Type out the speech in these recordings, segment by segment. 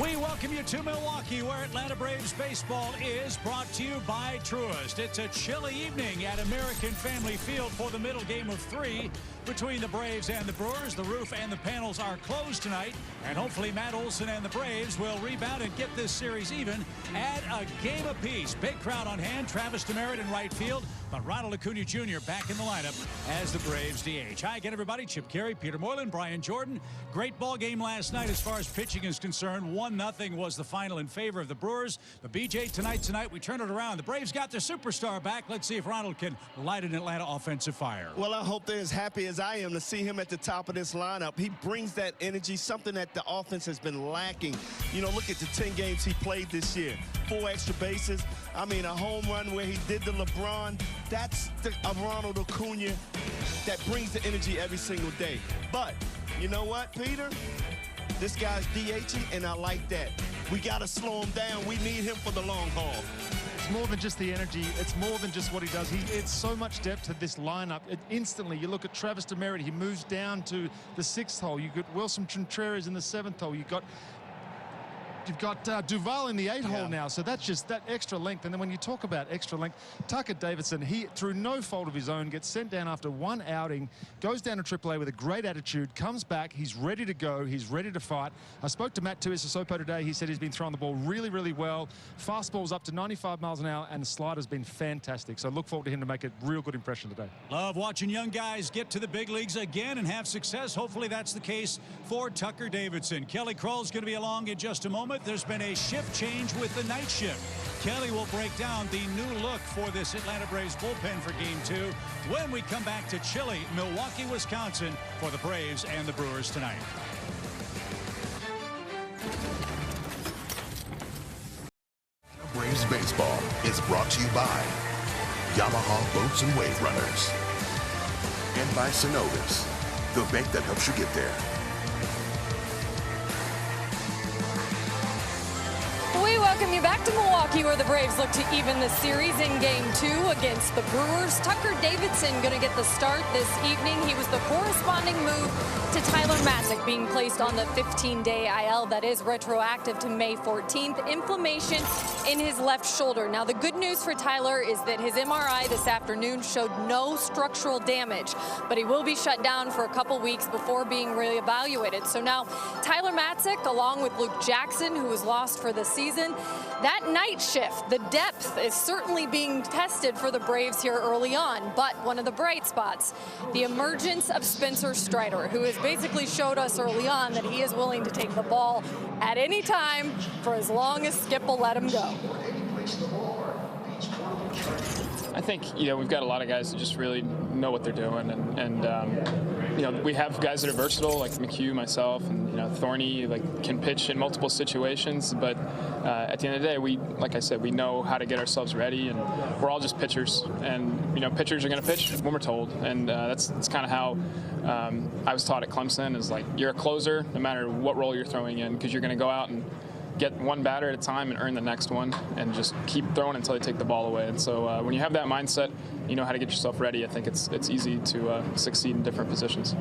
We welcome you to Milwaukee, where Atlanta Braves baseball is brought to you by Truist. It's a chilly evening at American Family Field for the middle game of 3 between the Braves and the Brewers. The roof and the panels are closed tonight, and hopefully Matt Olson and the Braves will rebound and get this series even at a game apiece. Big crowd on hand. Travis Demerit in right field, but Ronald Acuna Jr. back in the lineup as the Braves DH. Hi again, everybody. Chip Carey, Peter Moylan, Brian Jordan. Great ball game last night as far as pitching is concerned. 1-0 was the final in favor of the Brewers. But BJ, tonight we turn it around. The Braves got their superstar back. Let's see if Ronald can light an Atlanta offensive fire. Well, I hope they're as happy as I am to see him at the top of this lineup. He brings that energy, something that the offense has been lacking. You know, look at the 10 games he played this year. 4 extra bases. I mean, a home run where he did the LeBron. That's a Ronald Acuna that brings the energy every single day. But you know what, Peter? This guy's DHing, and I like that. We got to slow him down. We need him for the long haul. It's more than just the energy. It's more than just what he does. It's so much depth to this lineup. Instantly, you look at Travis Demerit. He moves down to the 6th hole. You've got Wilson Contreras in the 7th hole. You've got Duval in the 8th hole now, so that's just that extra length. And then when you talk about extra length, Tucker Davidson, he, through no fault of his own, gets sent down after one outing, goes down to AAA with a great attitude, comes back, he's ready to go, he's ready to fight. I spoke to Matt Tuiasosopo today. He said he's been throwing the ball really, really well. Fastball's up to 95 miles an hour, and the slider's been fantastic. So look forward to him to make a real good impression today. Love watching young guys get to the big leagues again and have success. Hopefully that's the case for Tucker Davidson. Kelly Kroll's going to be along in just a moment. There's been a shift change with the night shift. Kelly will break down the new look for this Atlanta Braves bullpen for Game 2 when we come back to chilly Milwaukee, Wisconsin for the Braves and the Brewers tonight. Braves baseball is brought to you by Yamaha Boats and Wave Runners and by Synovus, the bank that helps you get there. We welcome you back to Milwaukee, where the Braves look to even the series in Game 2 against the Brewers. Tucker Davidson going to get the start this evening. He was the corresponding move to Tyler Matzik, being placed on the 15-day IL that is retroactive to May 14th. Inflammation in his left shoulder. Now, the good news for Tyler is that his MRI this afternoon showed no structural damage, but he will be shut down for a couple weeks before being reevaluated. So now Tyler Matzik, along with Luke Jackson, who was lost for the season, that night shift, the depth is certainly being tested for the Braves here early on. But one of the bright spots, the emergence of Spencer Strider, who has basically showed us early on that he is willing to take the ball at any time for as long as Skip will let him go. I think, we've got a lot of guys that just really know what they're doing, and we have guys that are versatile, like McHugh, myself, and Thorny, can pitch in multiple situations. But at the end of the day, like I said, we know how to get ourselves ready, and we're all just pitchers. And pitchers are going to pitch when we're told, and that's kind of how I was taught at Clemson. Is you're a closer no matter what role you're throwing in, because you're going to go out and get one batter at a time and earn the next one, and just keep throwing until they take the ball away. And so when you have that mindset, you know how to get yourself ready. I think it's easy to succeed in different positions.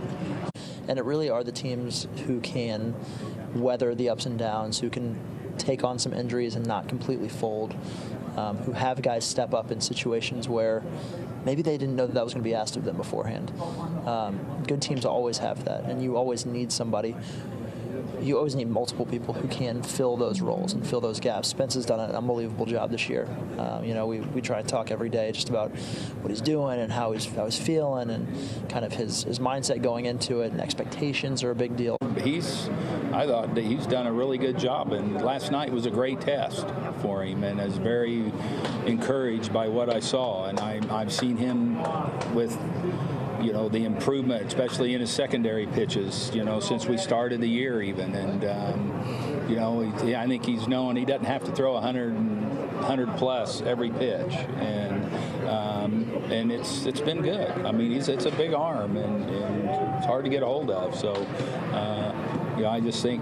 And it really are the teams who can weather the ups and downs, who can take on some injuries and not completely fold, who have guys step up in situations where maybe they didn't know that was going to be asked of them beforehand. Good teams always have that, and you always need somebody. You always need multiple people who can fill those roles and fill those gaps. Spence has done an unbelievable job this year. We try to talk every day just about what he's doing and how he's feeling, and kind of his mindset going into it, and expectations are a big deal. I thought that he's done a really good job, and last night was a great test for him, and I was very encouraged by what I saw. And I've seen him with the improvement, especially in his secondary pitches, since we started the year even. And, I think he's known he doesn't have to throw 100 plus every pitch. And it's been good. I mean, it's a big arm, and it's hard to get a hold of. So, I just think,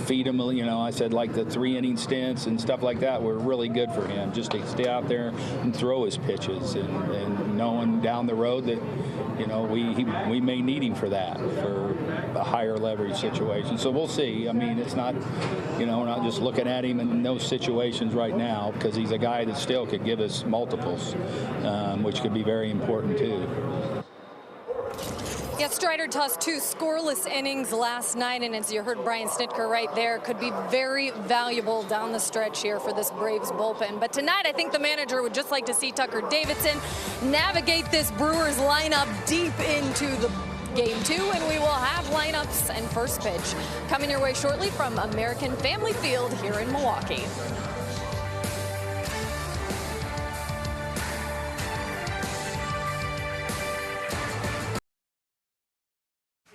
feed him, you know, I said like the 3-inning stints and stuff like that were really good for him, just to stay out there and throw his pitches, and knowing down the road that, you know, we may need him for that, for a higher leverage situation. So we'll see. I mean, it's not, you know, we're not just looking at him in those situations right now, because he's a guy that still could give us multiples, which could be very important too. Yeah, Strider tossed 2 scoreless innings last night, and as you heard Brian Snitker right there, could be very valuable down the stretch here for this Braves bullpen. But tonight, I think the manager would just like to see Tucker Davidson navigate this Brewers lineup deep into the Game 2, and we will have lineups and first pitch coming your way shortly from American Family Field here in Milwaukee.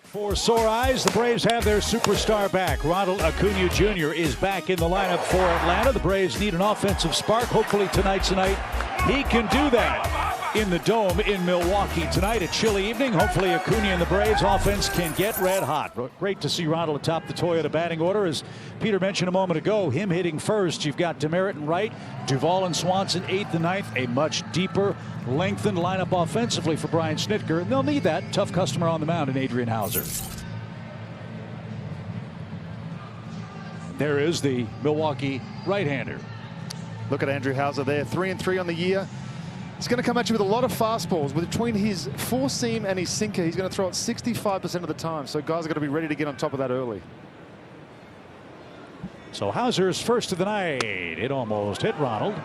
For sore eyes, the Braves have their superstar back. Ronald Acuna Jr. is back in the lineup for Atlanta. The Braves need an offensive spark. Hopefully tonight's the night he can do that in the Dome in Milwaukee tonight. A chilly evening. Hopefully Acuna and the Braves offense can get red hot. Great to see Ronald atop the Toyota batting order. As Peter mentioned a moment ago, him hitting first. You've got Demerit in right, Duvall and Swanson 8th and 9th. A much deeper, lengthened lineup offensively for Brian Snitker. And they'll need that. Tough customer on the mound in Adrian Hauser. There is the Milwaukee right-hander. Look at Andrew Hauser there, 3-3 on the year. He's going to come at you with a lot of fastballs. Between his four-seam and his sinker, he's going to throw it 65% of the time. So guys are going to be ready to get on top of that early. So Hauser's first of the night. It almost hit Ronald.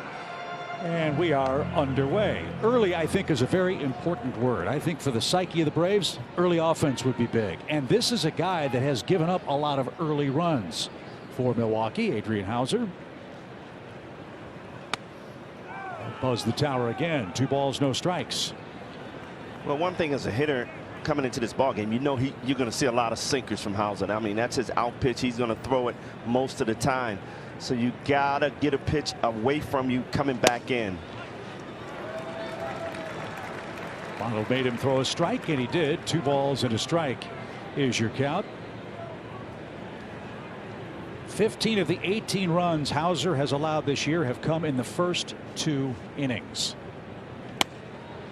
And we are underway. Early, I think, is a very important word. I think for the psyche of the Braves, early offense would be big. And this is a guy that has given up a lot of early runs for Milwaukee. Adrian Hauser. Buzz the tower again. 2 balls, no strikes. Well, one thing as a hitter coming into this ballgame, you know you're going to see a lot of sinkers from Hauser. I mean, that's his out pitch. He's going to throw it most of the time. So you got to get a pitch away from you coming back in. Ronald made him throw a strike, and he did. 2 balls and a strike is your count. 15 of the 18 runs Hauser has allowed this year have come in the first 2 innings.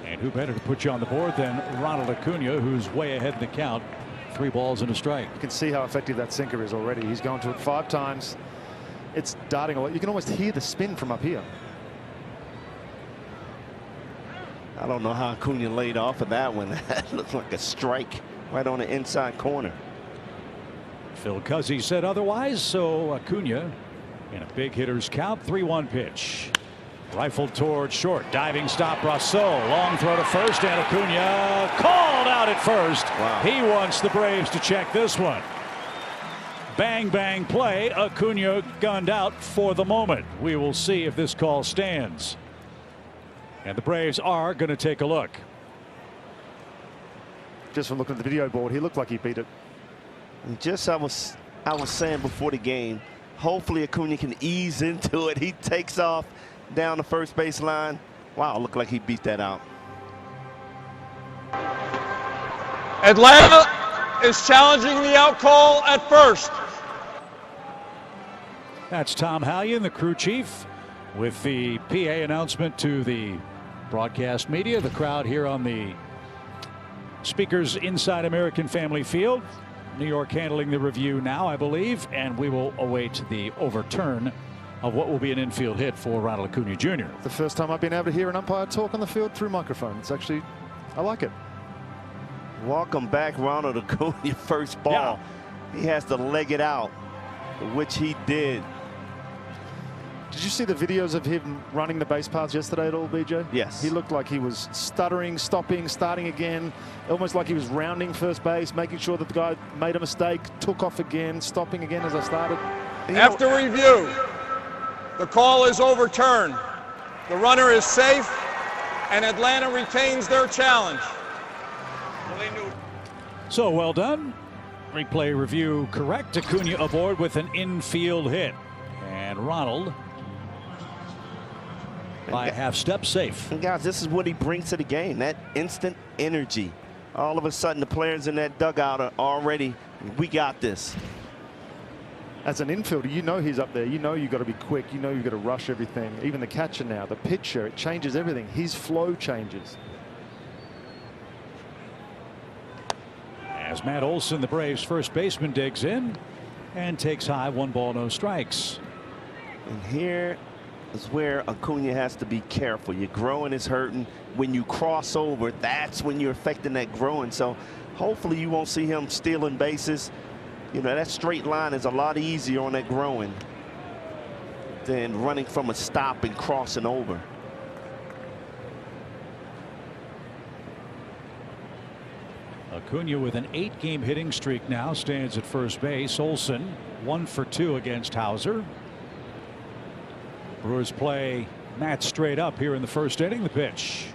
And who better to put you on the board than Ronald Acuna, who's way ahead in the count. 3 balls and a strike. You can see how effective that sinker is already. He's gone to it 5 times. It's darting away. You can almost hear the spin from up here. I don't know how Acuna laid off of that one. That looked like a strike right on the inside corner. Phil Cuzzy said otherwise, so Acuna in a big hitter's count. 3-1 pitch. Rifled toward short. Diving stop, Rousseau. Long throw to first, and Acuna called out at first. Wow. He wants the Braves to check this one. Bang, bang play. Acuna gunned out for the moment. We will see if this call stands. And the Braves are going to take a look. Just from looking at the video board, he looked like he beat it. And just I was saying before the game, hopefully Acuna can ease into it. He takes off down the first base line. Wow, looked like he beat that out. Atlanta is challenging the out call at first. That's Tom Hallion, the crew chief, with the PA announcement to the broadcast media. The crowd here on the speakers inside American Family Field. New York handling the review now, I believe, and we will await the overturn of what will be an infield hit for Ronald Acuna Jr. The first time I've been able to hear an umpire talk on the field through microphone. It's actually, I like it. Welcome back, Ronald Acuna. First ball. Yeah. He has to leg it out, which he did. Did you see the videos of him running the base paths yesterday at all, BJ? Yes. He looked like he was stuttering, stopping, starting again, almost like he was rounding first base, making sure that the guy made a mistake, took off again, stopping again as I started. After review, the call is overturned. The runner is safe, and Atlanta retains their challenge. So well done. Replay review correct. Acuna aboard with an infield hit. And Ronald by a half step safe. And guys, this is what he brings to the game, that instant energy. All of a sudden the players in that dugout are already, we got this. as an infielder, you know he's up there. You know you've got to be quick. You know you've got to rush everything. Even the catcher now, the pitcher, it changes everything. His flow changes. As Matt Olson, the Braves' first baseman, digs in and takes high. 1 ball, no strikes. And here is where Acuna has to be careful. Your growing is hurting. When you cross over, that's when you're affecting that growing. So hopefully you won't see him stealing bases. You know, that straight line is a lot easier on that growing than running from a stop and crossing over. Acuna with an 8-game hitting streak now stands at first base. Olson 1 for 2 against Hauser. Brewers play Matt straight up here in the first inning. The pitch.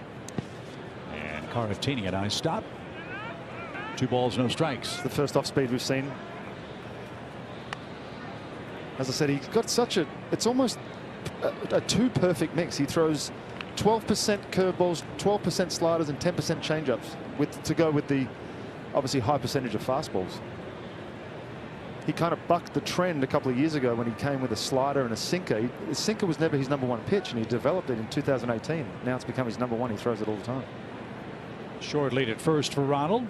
And Caraftini, a nice stop. 2 balls, no strikes. The first off speed we've seen. As I said, he's got such a, it's almost a too perfect mix. He throws 12% curveballs, 12% sliders, and 10% changeups to go with the obviously high percentage of fastballs. He kind of bucked the trend a couple of years ago when he came with a slider and a sinker. His sinker was never his #1 pitch, and he developed it in 2018. Now it's become his #1. He throws it all the time. Short lead at first for Ronald.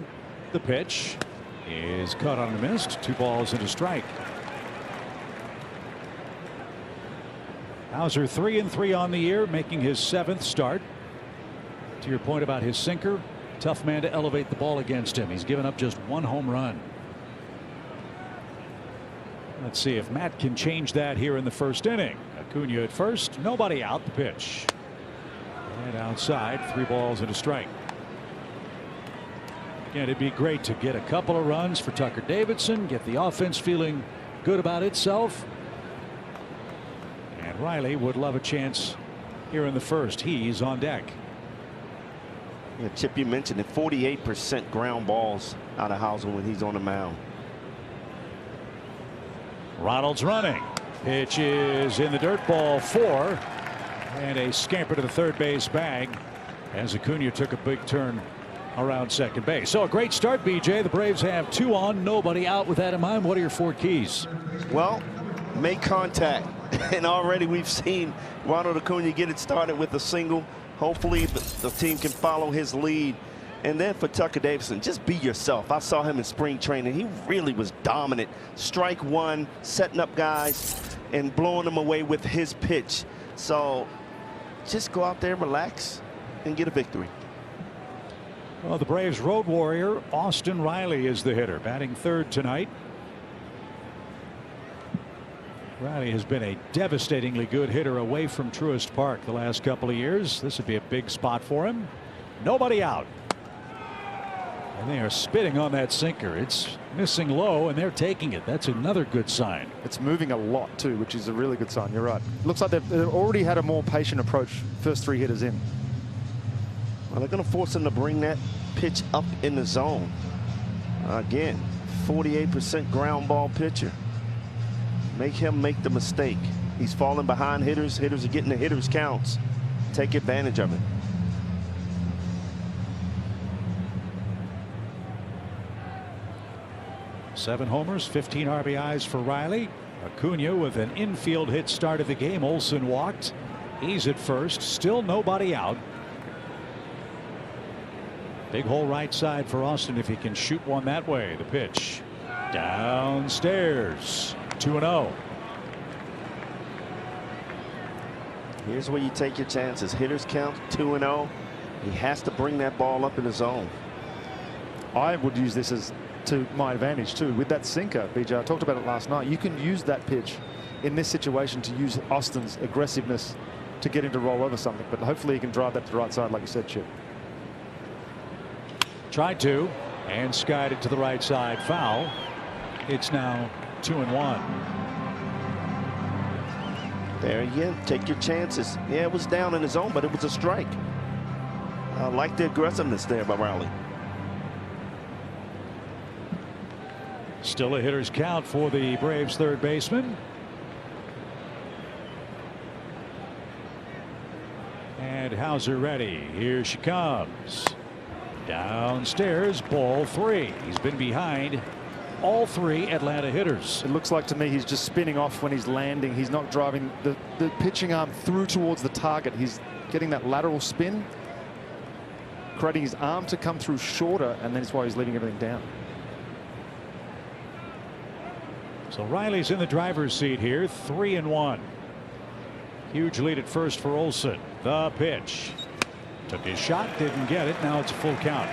The pitch is cut on and missed. 2 balls and a strike. Hauser 3-3 on the year, making his 7th start. To your point about his sinker, tough man to elevate the ball against him. He's given up just 1 home run. Let's see if Matt can change that here in the first inning. Acuna at first, nobody out. The pitch. And outside, 3 balls and a strike. Again, it'd be great to get a couple of runs for Tucker Davidson, get the offense feeling good about itself. And Riley would love a chance here in the first. He's on deck. Yeah, Chip, you mentioned it, 48% ground balls out of Hauser when he's on the mound. Ronald's running. Pitch is in the dirt, ball 4. And a scamper to the third base bag as Acuna took a big turn around second base. So a great start, BJ. The Braves have 2 on, nobody out. With that in mind, what are your 4 keys? Well, make contact. And already we've seen Ronald Acuna get it started with a single. Hopefully the team can follow his lead. And then for Tucker Davidson, just be yourself. I saw him in spring training. He really was dominant. Strike 1, setting up guys and blowing them away with his pitch. So just go out there, relax, and get a victory. Well, the Braves road warrior Austin Riley is the hitter, batting 3rd tonight. Riley has been a devastatingly good hitter away from Truist Park the last couple of years. This would be a big spot for him. Nobody out. And they are spitting on that sinker. It's missing low, and they're taking it. That's another good sign. It's moving a lot, too, which is a really good sign. You're right. Looks like they've already had a more patient approach, first 3 hitters in. Well, they're going to force him to bring that pitch up in the zone. Again, 48% ground ball pitcher. Make him make the mistake. He's falling behind hitters. Hitters are getting the hitters counts. Take advantage of it. Seven homers, 15 RBIs for Riley. Acuna with an infield hit start of the game. Olson walked. He's at first. Still nobody out. Big hole right side for Austin if he can shoot one that way. The pitch downstairs. 2-0. Here's where you take your chances. Hitters count 2-0. He has to bring that ball up in the zone. I would use this as to my advantage too with that sinker. BJ, I talked about it last night. You can use that pitch in this situation to use Austin's aggressiveness to get him to roll over something, but hopefully he can drive that to the right side like you said, Chip. Tried to and skied it to the right side, foul. It's now 2-1. There again, take your chances. Yeah, it was down in the zone, but it was a strike. I like the aggressiveness there by Riley. Still a hitter's count for the Braves third baseman. And Hauser ready. Here she comes. Downstairs, ball 3. He's been behind all 3 Atlanta hitters. It looks like to me he's just spinning off when he's landing. He's not driving the pitching arm through towards the target. He's getting that lateral spin, creating his arm to come through shorter, and that's why he's leaving everything down. So Riley's in the driver's seat here, 3-1. Huge lead at first for Olson. The pitch. Took his shot, didn't get it. Now it's a full count.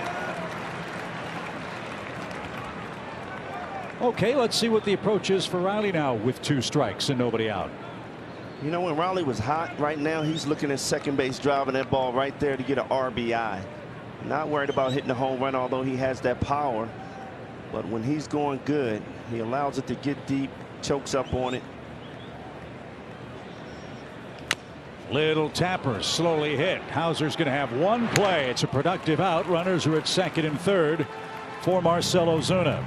Okay, let's see what the approach is for Riley now with 2 strikes and nobody out. You know, when Riley was hot, right now he's looking at second base, driving that ball right there to get an RBI. Not worried about hitting a home run, although he has that power. But when he's going good, he allows it to get deep, chokes up on it. Little tapper, slowly hit. Hauser's going to have 1 play. It's a productive out. Runners are at second and third for Marcell Ozuna.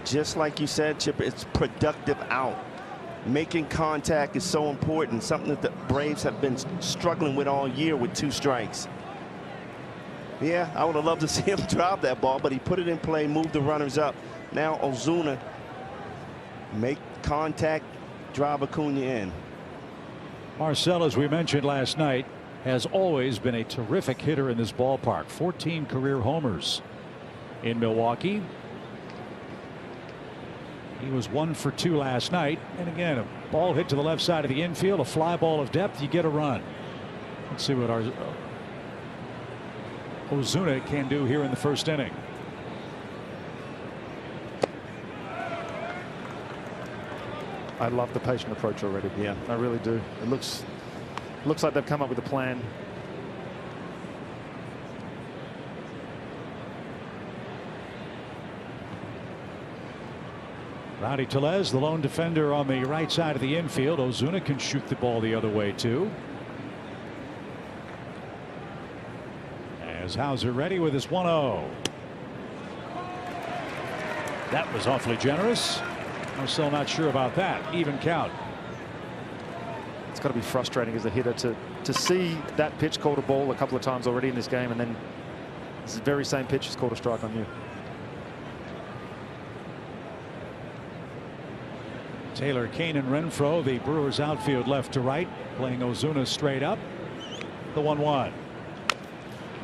Just like you said, Chipper, it's productive out. Making contact is so important, something that the Braves have been struggling with all year with 2 strikes. Yeah, I would have loved to see him drop that ball, but he put it in play, moved the runners up. Now Ozuna make contact, drive Acuna in. Marcell, as we mentioned last night, has always been a terrific hitter in this ballpark. 14 career homers in Milwaukee. He was 1 for 2 last night. And again, a ball hit to the left side of the infield, a fly ball of depth, you get a run. Let's see what our Ozuna can do here in the first inning. I love the patient approach already. Yeah, I really do. It looks like they've come up with a plan. Rowdy Tellez, the lone defender on the right side of the infield. Ozuna can shoot the ball the other way too. As Hauser ready with his 1-0. That was awfully generous. Marcell not sure about that. Even count. It's got to be frustrating as a hitter to see that pitch called a ball a couple of times already in this game, and then this very same pitch is called a strike on you. Taylor, Kane, and Renfroe, the Brewers outfield left to right, playing Ozuna straight up. The 1-1.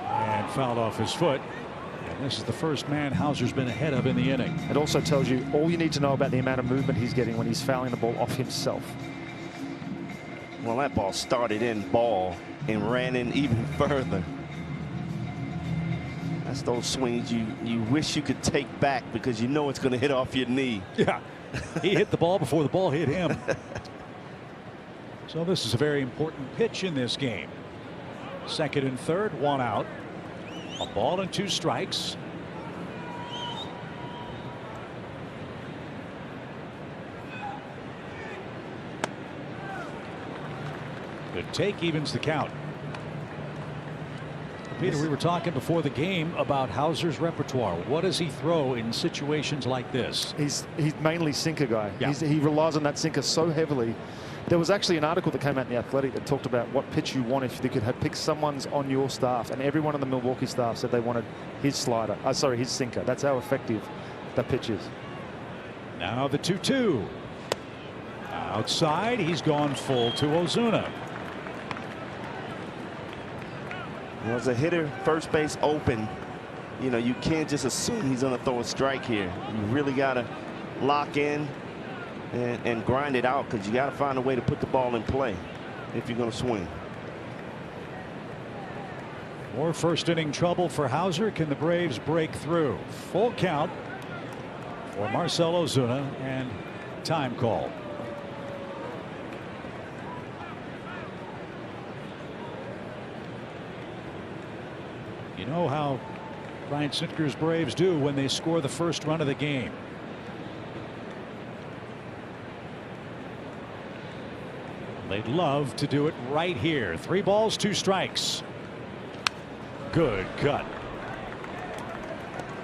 And fouled off his foot. And this is the first man Hauser's been ahead of in the inning. It also tells you all you need to know about the amount of movement he's getting when he's fouling the ball off himself. Well, that ball started in ball and ran in even further. That's those swings you wish you could take back because you know it's going to hit off your knee. Yeah. He hit the ball before the ball hit him. So this is a very important pitch in this game. Second and third, 1 out. A ball and 2 strikes. Good take, evens the count. Peter, we were talking before the game about Hauser's repertoire. What does he throw in situations like this? He's mainly sinker guy. Yeah. He relies on that sinker so heavily. There was actually an article that came out in The Athletic that talked about what pitch you want if you could have picked someone's on your staff, and everyone on the Milwaukee staff said they wanted his slider. Sorry, his sinker. That's how effective that pitch is. Now the 2-2. Outside, he's gone full to Ozuna. As a hitter, first base open, you know, you can't just assume he's going to throw a strike here. You really got to lock in and grind it out because you got to find a way to put the ball in play if you're going to swing. More first inning trouble for Hauser. Can the Braves break through? Full count for Marcell Ozuna and time call. You know how Ryan Sitker's Braves do when they score the first run of the game. They'd love to do it right here. 3 balls, 2 strikes. Good cut.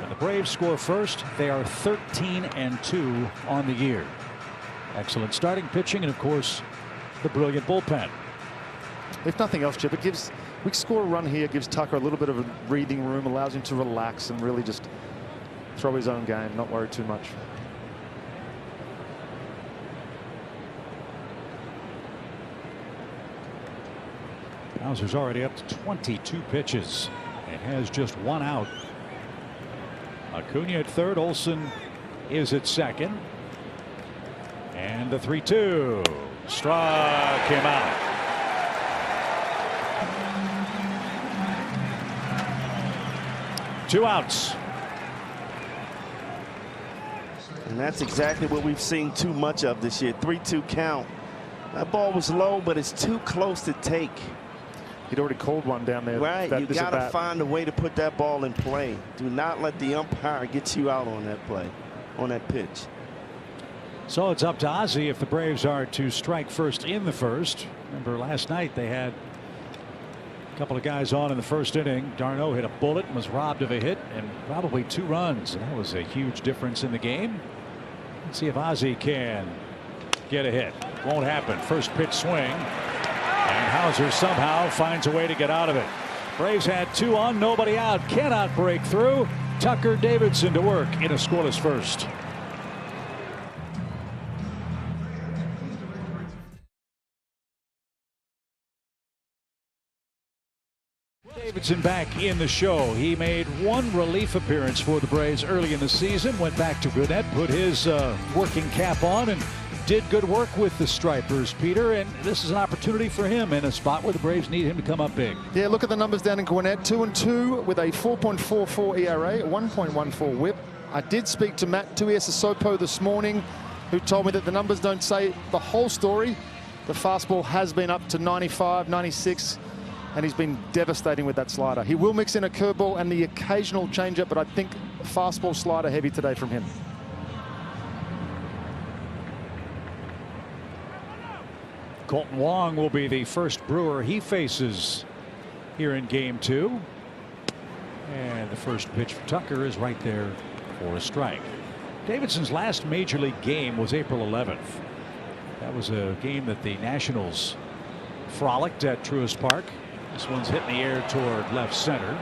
When the Braves score first, they are 13-2 on the year. Excellent starting pitching and, of course, the brilliant bullpen. If nothing else, Chip, we score a run here, gives Tucker a little bit of a breathing room, allows him to relax and really just throw his own game, not worry too much. Hauser's already up to 22 pitches and has just 1 out. Acuna at third. Olsen is at second. And the 3-2 struck him out. Two outs. And that's exactly what we've seen too much of this year. 3-2 count. That ball was low, but it's too close to take. He'd already called one down there. Right, you got to find a way to put that ball in play. Do not let the umpire get you out on that play, on that pitch. So it's up to Ozzie if the Braves are to strike first in the first. Remember last night they had a couple of guys on in the first inning. Darno hit a bullet and was robbed of a hit and probably 2 runs. And that was a huge difference in the game. Let's see if Ozzie can get a hit. Won't happen. First pitch swing. And Hauser somehow finds a way to get out of it. Braves had 2 on, nobody out. Cannot break through. Tucker Davidson to work in a scoreless first. Davidson back in the show. He made 1 relief appearance for the Braves early in the season. Went back to Gwinnett, put his working cap on, and did good work with the Stripers, Peter, and this is an opportunity for him in a spot where the Braves need him to come up big. Yeah, look at the numbers down in Gwinnett. 2-2 with a 4.44 ERA, 1.14 WHIP. I did speak to Matt Tuiasosopo this morning, who told me that the numbers don't say the whole story. The fastball has been up to 95, 96, and he's been devastating with that slider. He will mix in a curveball and the occasional changeup, but I think fastball slider heavy today from him. Colton Wong will be the first Brewer he faces here in game 2. And the first pitch for Tucker is right there for a strike. Davidson's last major league game was April 11th. That was a game that the Nationals frolicked at Truist Park. This one's hit in the air toward left center.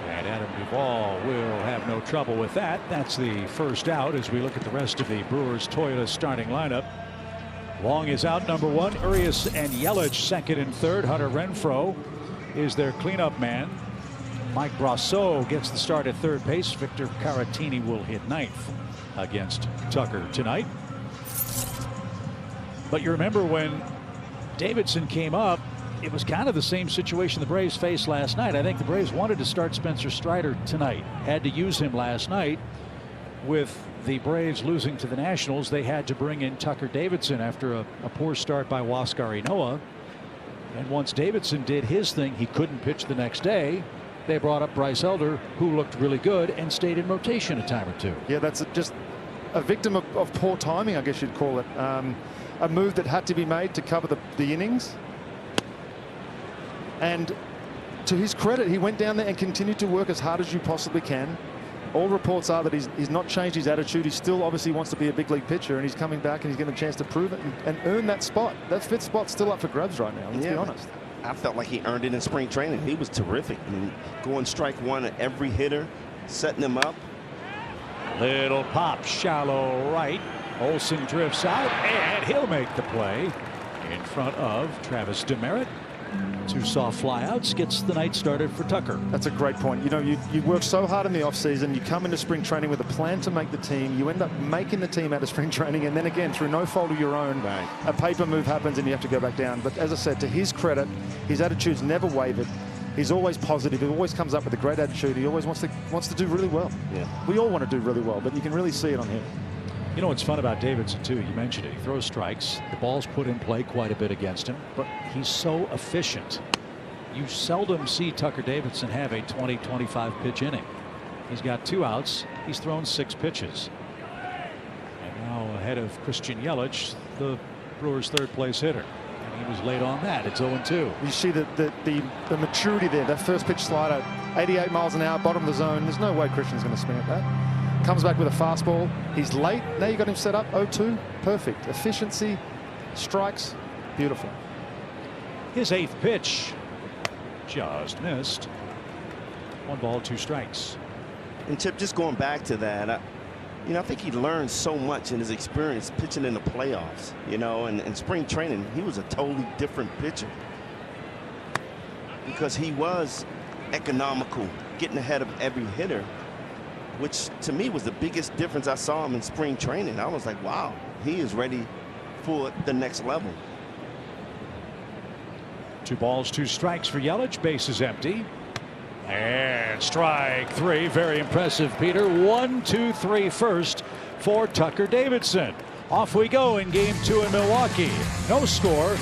And Adam Duvall will have no trouble with that. That's the first out as we look at the rest of the Brewers Toyota starting lineup. Long is out, number 1. Urias and Yelich second and third. Hunter Renfroe is their cleanup man. Mike Brosseau gets the start at third base. Victor Caratini will hit 9th against Tucker tonight. But you remember when Davidson came up, it was kind of the same situation the Braves faced last night. I think the Braves wanted to start Spencer Strider tonight. Had to use him last night. With the Braves losing to the Nationals, they had to bring in Tucker Davidson after a poor start by Huascar Ynoa. And once Davidson did his thing, he couldn't pitch the next day. They brought up Bryce Elder, who looked really good and stayed in rotation a time or 2. Yeah, that's just a victim of poor timing, I guess you'd call it. A move that had to be made to cover the innings. And to his credit, he went down there and continued to work as hard as you possibly can. All reports are that he's not changed his attitude. He still obviously wants to be a big league pitcher, and he's coming back and he's getting a chance to prove it and earn that spot. That 5th spot's still up for grabs right now, let's be honest. I felt like he earned it in spring training. He was terrific. I mean, going strike 1 at every hitter, setting them up. Little pop, shallow right. Olsen drifts out, and he'll make the play in front of Travis Demeritte. 2 soft flyouts, gets the night started for Tucker. That's a great point. You know, you work so hard in the offseason, you come into spring training with a plan to make the team, you end up making the team out of spring training, and then again, through no fault of your own, a paper move happens and you have to go back down. But as I said, to his credit, his attitude's never wavered. He's always positive. He always comes up with a great attitude. He always wants to do really well. Yeah. We all want to do really well, but you can really see it on him. You know what's fun about Davidson, too? You mentioned it. He throws strikes. The ball's put in play quite a bit against him, but he's so efficient. You seldom see Tucker Davidson have a 20-25 pitch inning. He's got 2 outs. He's thrown 6 pitches. And now ahead of Christian Yelich, the Brewers' third place hitter. And he was late on that. It's 0-2. You see the maturity there. That first pitch slider, 88 miles an hour, bottom of the zone. There's no way Christian's going to swing at that. Comes back with a fastball. He's late. Now you got him set up. 0-2. Perfect. Efficiency. Strikes. Beautiful. His 8th pitch just missed. 1 ball, 2 strikes. And Chip, just going back to that, I think he learned so much in his experience pitching in the playoffs, and in spring training, he was a totally different pitcher because he was economical, getting ahead of every hitter, which to me was the biggest difference I saw him in spring training. I was like, wow, he is ready for the next level. 2 balls, 2 strikes for Yelich. Base is empty. And strike 3. Very impressive, Peter. 1, 2, 3 first for Tucker Davidson. Off we go in game 2 in Milwaukee. No score.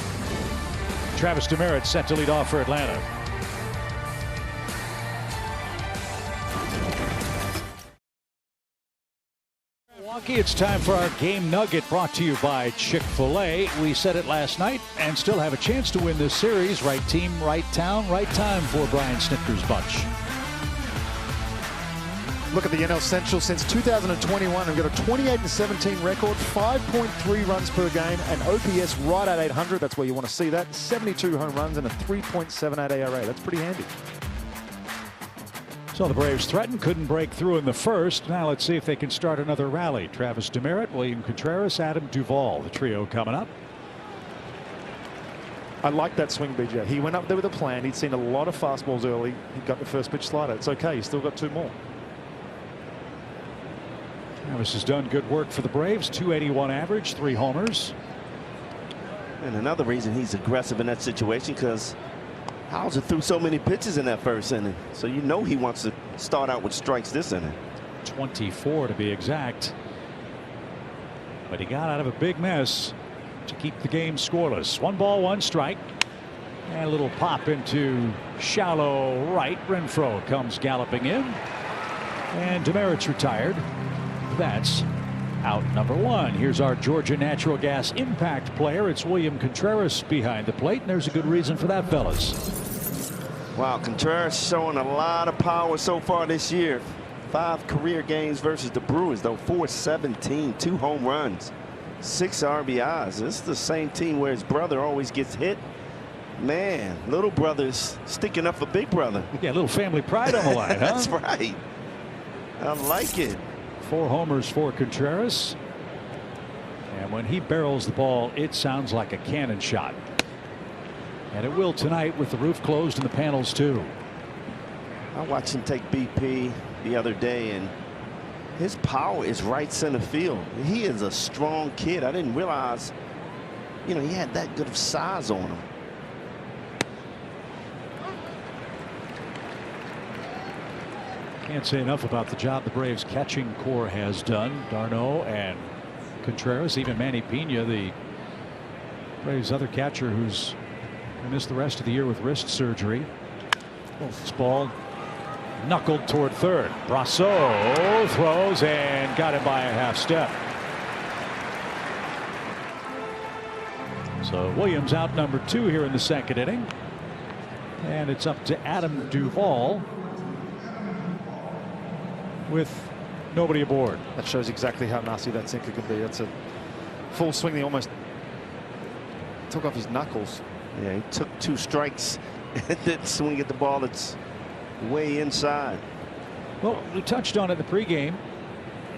Travis Demeritte set to lead off for Atlanta. Milwaukee, it's time for our game nugget brought to you by Chick-fil-A. We said it last night and still have a chance to win this series. Right team, right town, right time for Brian Snitker's bunch. Look at the NL Central since 2021. We've got a 28-17 record, 5.3 runs per game, and OPS right at 800. That's where you want to see that. 72 home runs and a 3.78 ERA. That's pretty handy. So the Braves threatened, couldn't break through in the first. Now let's see if they can start another rally. Travis Demeritte, William Contreras, Adam Duvall, the trio coming up. I like that swing, BJ. He went up there with a plan. He'd seen a lot of fastballs early. He got the first pitch slider. It's okay. He's still got 2 more. Travis has done good work for the Braves. 281 average, 3 homers. And another reason he's aggressive in that situation because Hauser threw so many pitches in that first inning. So he wants to start out with strikes this inning. 24 to be exact. But he got out of a big mess to keep the game scoreless. 1 ball, 1 strike. And a little pop into shallow right. Renfroe comes galloping in. And Demeritte's retired. That's out number 1. Here's our Georgia Natural Gas impact player. It's William Contreras behind the plate, and there's a good reason for that, fellas. Wow, Contreras showing a lot of power so far this year. 5 career games versus the Brewers, though. 417, 2 home runs, 6 RBIs. This is the same team where his brother always gets hit. Man, little brother's sticking up for big brother. Yeah, a little family pride on the line, huh? That's right. I like it. 4 homers for Contreras. And when he barrels the ball, it sounds like a cannon shot. And it will tonight with the roof closed and the panels too. I watched him take BP the other day, and his power is right center field. He is a strong kid. I didn't realize, he had that good of size on him. Can't say enough about the job the Braves catching core has done. Darno and Contreras, even Manny Pena, the Braves' other catcher who's going to miss the rest of the year with wrist surgery. This ball knuckled toward third. Brasso throws and got him by a half step. So Williams out number 2 here in the second inning. And it's up to Adam Duvall with nobody aboard. That shows exactly how nasty that sinker could be. That's a full swing. He almost took off his knuckles. Yeah, he took 2 strikes and then swing at the ball that's way inside. Well, we touched on it in the pregame,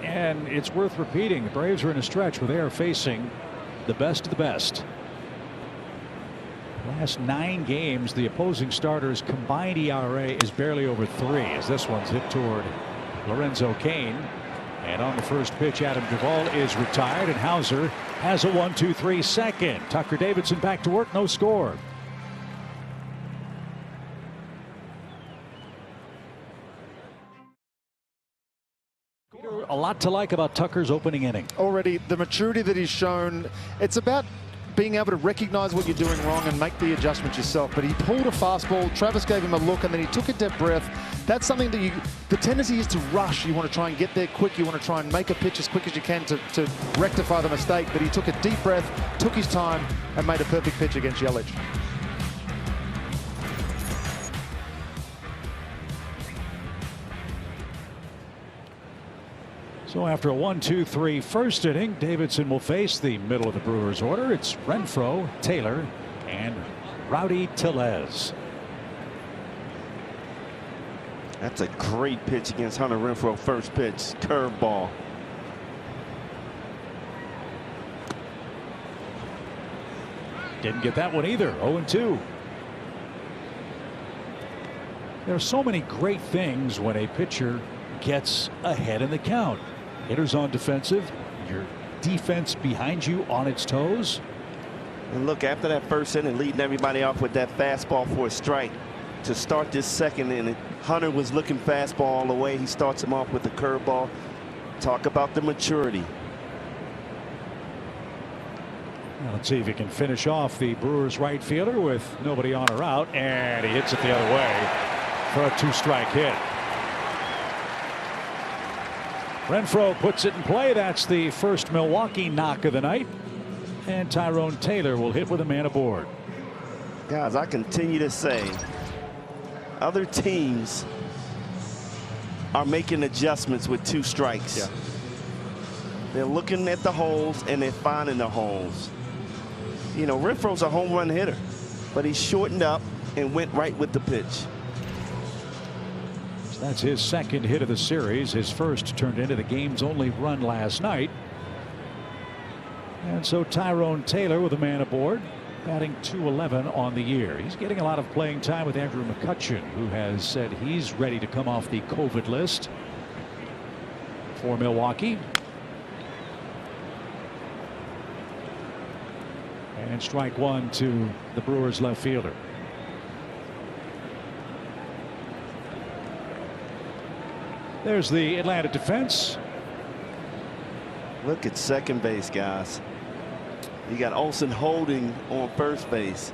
and it's worth repeating. The Braves are in a stretch where they are facing the best of the best. Last 9 games, the opposing starters' combined ERA is barely over 3, as this one's hit toward Lorenzo Cain. And on the first pitch, Adam Duvall is retired, and Hauser has a 1-2-3 second. Tucker Davidson back to work, no score. A lot to like about Tucker's opening inning. Already, the maturity that he's shown, it's about being able to recognize what you're doing wrong and make the adjustments yourself. But he pulled a fastball, Travis gave him a look, and then he took a deep breath. That's something that the tendency is to rush. You want to try and get there quick. You want to try and make a pitch as quick as you can to rectify the mistake. But he took a deep breath, took his time, and made a perfect pitch against Yelich. So after a 1-2-3 first inning, Davidson will face the middle of the Brewers order. It's Renfroe, Taylor, and Rowdy Tellez. That's a great pitch against Hunter Renfroe. First pitch, curveball. Didn't get that one either. 0-2. There are so many great things when a pitcher gets ahead in the count. Hitters on defensive, your defense behind you on its toes. And look, after that first inning, leading everybody off with that fastball for a strike. To start this second inning, Hunter was looking fastball all the way. He starts him off with the curveball. Talk about the maturity. Well, let's see if he can finish off the Brewers right fielder with nobody on or out, and he hits it the other way for a 2-strike hit. Renfroe puts it in play. That's the first Milwaukee knock of the night, and Tyrone Taylor will hit with a man aboard. Guys, I continue to say other teams are making adjustments with 2 strikes. Yeah. They're looking at the holes and they're finding the holes. You know, Renfroe's a home run hitter, but he shortened up and went right with the pitch. So that's his second hit of the series. His first turned into the game's only run last night. And so Tyrone Taylor with a man aboard, batting .211 on the year. He's getting a lot of playing time with Andrew McCutchen, who has said he's ready to come off the COVID list for Milwaukee. And strike one to the Brewers left fielder. There's the Atlanta defense. Look at second base, guys. You got Olsen holding on first base.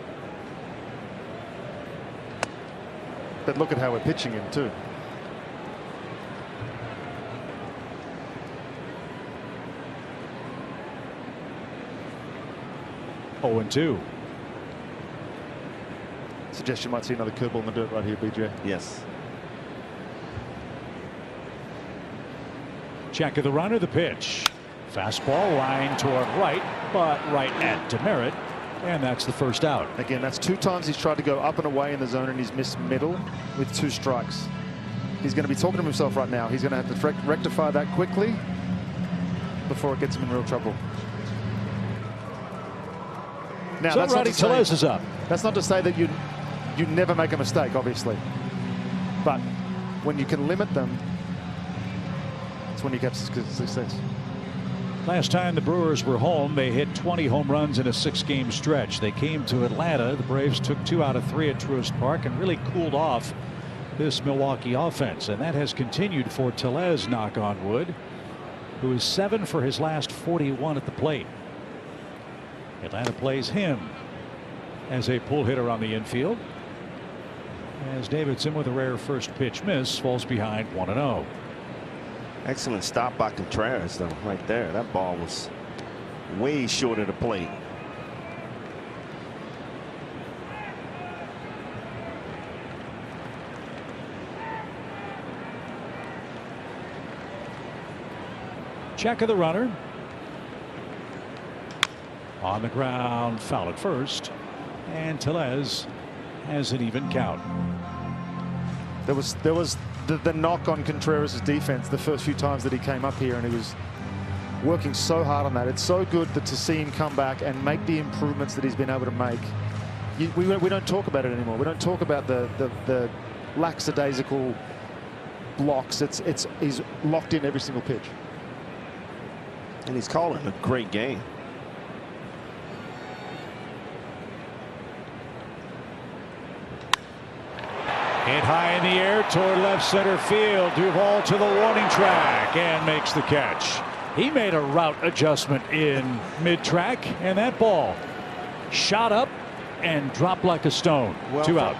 But look at how we're pitching him too. Oh, 0-2. Suggest you might see another curveball in the dirt right here, BJ. Yes. Check of the runner, the pitch. Fastball line toward right, but right at demerit, and that's the first out. Again, that's 2 times he's tried to go up and away in the zone, and he's missed middle with 2 strikes. He's going to be talking to himself right now. He's going to have to rectify that quickly before it gets him in real trouble. Now, so Rowdy Tellez is up. That's not to say that you never make a mistake, obviously, but when you can limit them, that's when you get success. Last time the Brewers were home, they hit 20 home runs in a 6-game stretch. They came to Atlanta. The Braves took 2 out of 3 at Truist Park and really cooled off this Milwaukee offense. And that has continued for Tellez, knock on wood, who is 7 for his last 41 at the plate. Atlanta plays him as a pull hitter on the infield, as Davidson, with a rare first pitch miss, falls behind 1-0. Excellent stop by Contreras, though, right there. That ball was way short of the plate. Check of the runner. On the ground, foul at first, and Tellez has an even count. There was the knock on Contreras' defense the first few times that he came up here, and he was working so hard on that. It's so good to see him come back and make the improvements that he's been able to make. We don't talk about it anymore. We don't talk about the lackadaisical blocks. He's locked in every single pitch, and he's calling a great game. Hit high in the air toward left center field. Duvall to the warning track and makes the catch. He made a route adjustment in mid-track, and that ball shot up and dropped like a stone. Well, 2 out.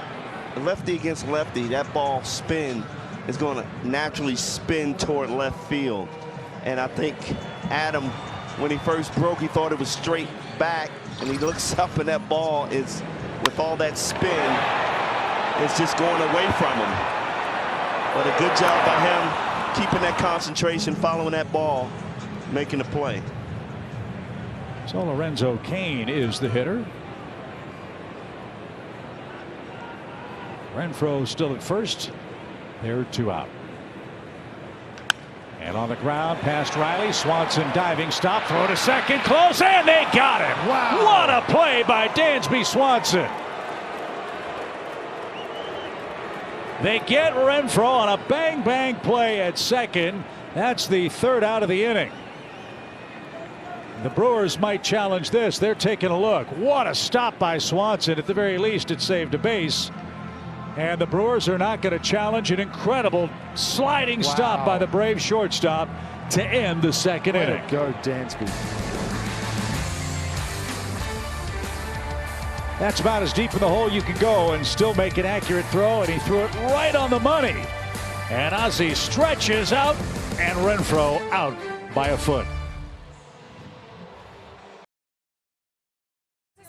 Lefty against lefty, that ball spin is going to naturally spin toward left field. And I think Adam, when he first broke, he thought it was straight back, and he looks up and that ball is, with all that spin, it's just going away from him. But a good job by him keeping that concentration, following that ball, making the play. So Lorenzo Cain is the hitter. Renfroe still at first. There are 2 out. And on the ground past Riley. Swanson diving stop, throw to second, close, and they got him. Wow. What a play by Dansby Swanson. They get Renfroe on a bang play at second. That's the 3rd out of the inning. The Brewers might challenge this. They're taking a look. What a stop by Swanson. At the very least, it saved a base. And the Brewers are not going to challenge an incredible sliding stop by the Braves shortstop to end the 2nd Way inning. to go, Dansby. That's about as deep in the hole you can go and still make an accurate throw, and he threw it right on the money. And Ozzie stretches out, and Renfroe out by a foot.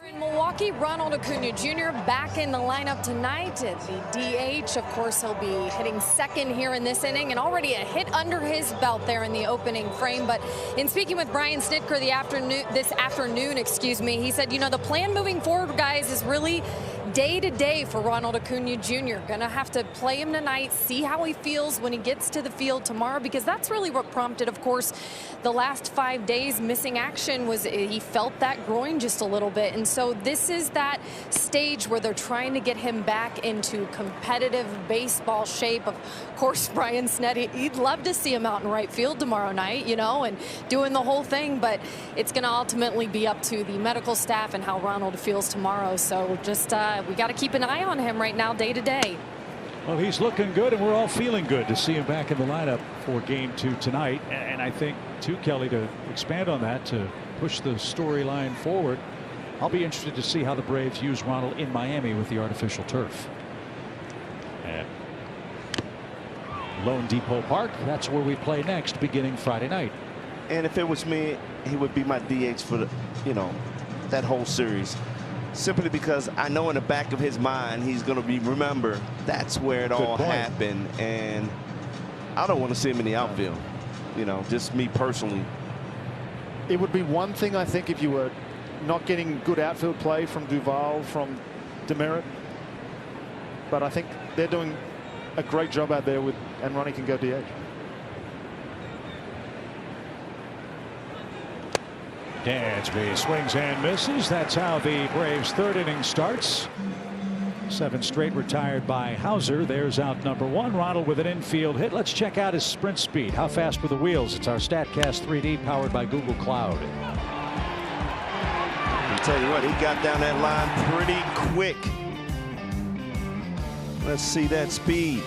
In Milwaukee, Ronald Acuna Jr. back in the lineup tonight at the DH. Of course, he'll be hitting second here in this inning, and already a hit under his belt there in the opening frame. But in speaking with Brian Snitker this afternoon, he said, you know, the plan moving forward, guys, is really day to day for Ronald Acuna Jr. Gonna have to play him tonight, see how he feels when he gets to the field tomorrow, because that's really what prompted, of course, the last 5 days missing action. Was he felt that groin just a little bit. And so this is that stage where they're trying to get him back into competitive baseball shape. Of course, Brian Sneddy, he'd love to see him out in right field tomorrow night, you know, and doing the whole thing, but it's going to ultimately be up to the medical staff and how Ronald feels tomorrow. So just we got to keep an eye on him right now, day to day. Well, he's looking good, and we're all feeling good to see him back in the lineup for Game 2 tonight. And I think, too, Kelly, to expand on that, to push the storyline forward, I'll be interested to see how the Braves use Ronald in Miami with the artificial turf. And Lone Depot Park, that's where we play next, beginning Friday night. And if it was me, he would be my DH for the, you know, that whole series. Simply because I know in the back of his mind he's going to remember that's where it all happened, and I don't want to see him in the outfield. You know, just me personally. It would be one thing, I think, if you were not getting good outfield play from Duvall, from Demerit, but I think they're doing a great job out there with, and Ronnie can go DH. Dansby swings and misses. That's how the Braves' 3rd inning starts. 7 straight retired by Hauser. There's out number 1. Ronald with an infield hit. Let's check out his sprint speed. How fast were the wheels? It's our StatCast 3D powered by Google Cloud. I'll tell you what, he got down that line pretty quick. Let's see that speed.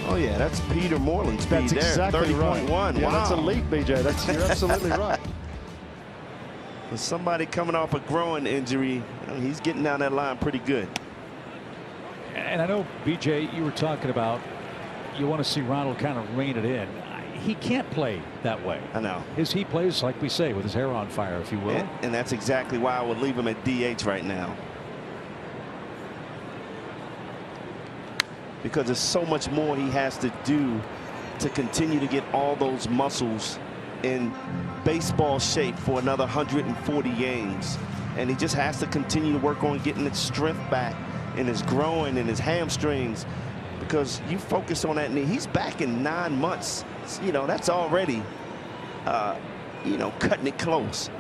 Oh yeah, that's Peter Moreland speed. That's exactly there. 30.1. Right. Yeah, wow. That's elite, BJ. You're absolutely right. For somebody coming off a groin injury, he's getting down that line pretty good. And I know, BJ, you were talking about you want to see Ronald kind of rein it in. He can't play that way. I know. He plays, like we say, with his hair on fire, if you will. And that's exactly why I would leave him at DH right now. Because there's so much more he has to do to continue to get all those muscles in baseball shape for another 140 games. And he just has to continue to work on getting his strength back in his groin and his hamstrings, because you focus on that knee. He's back in 9 months. You know, that's already, you know, cutting it close.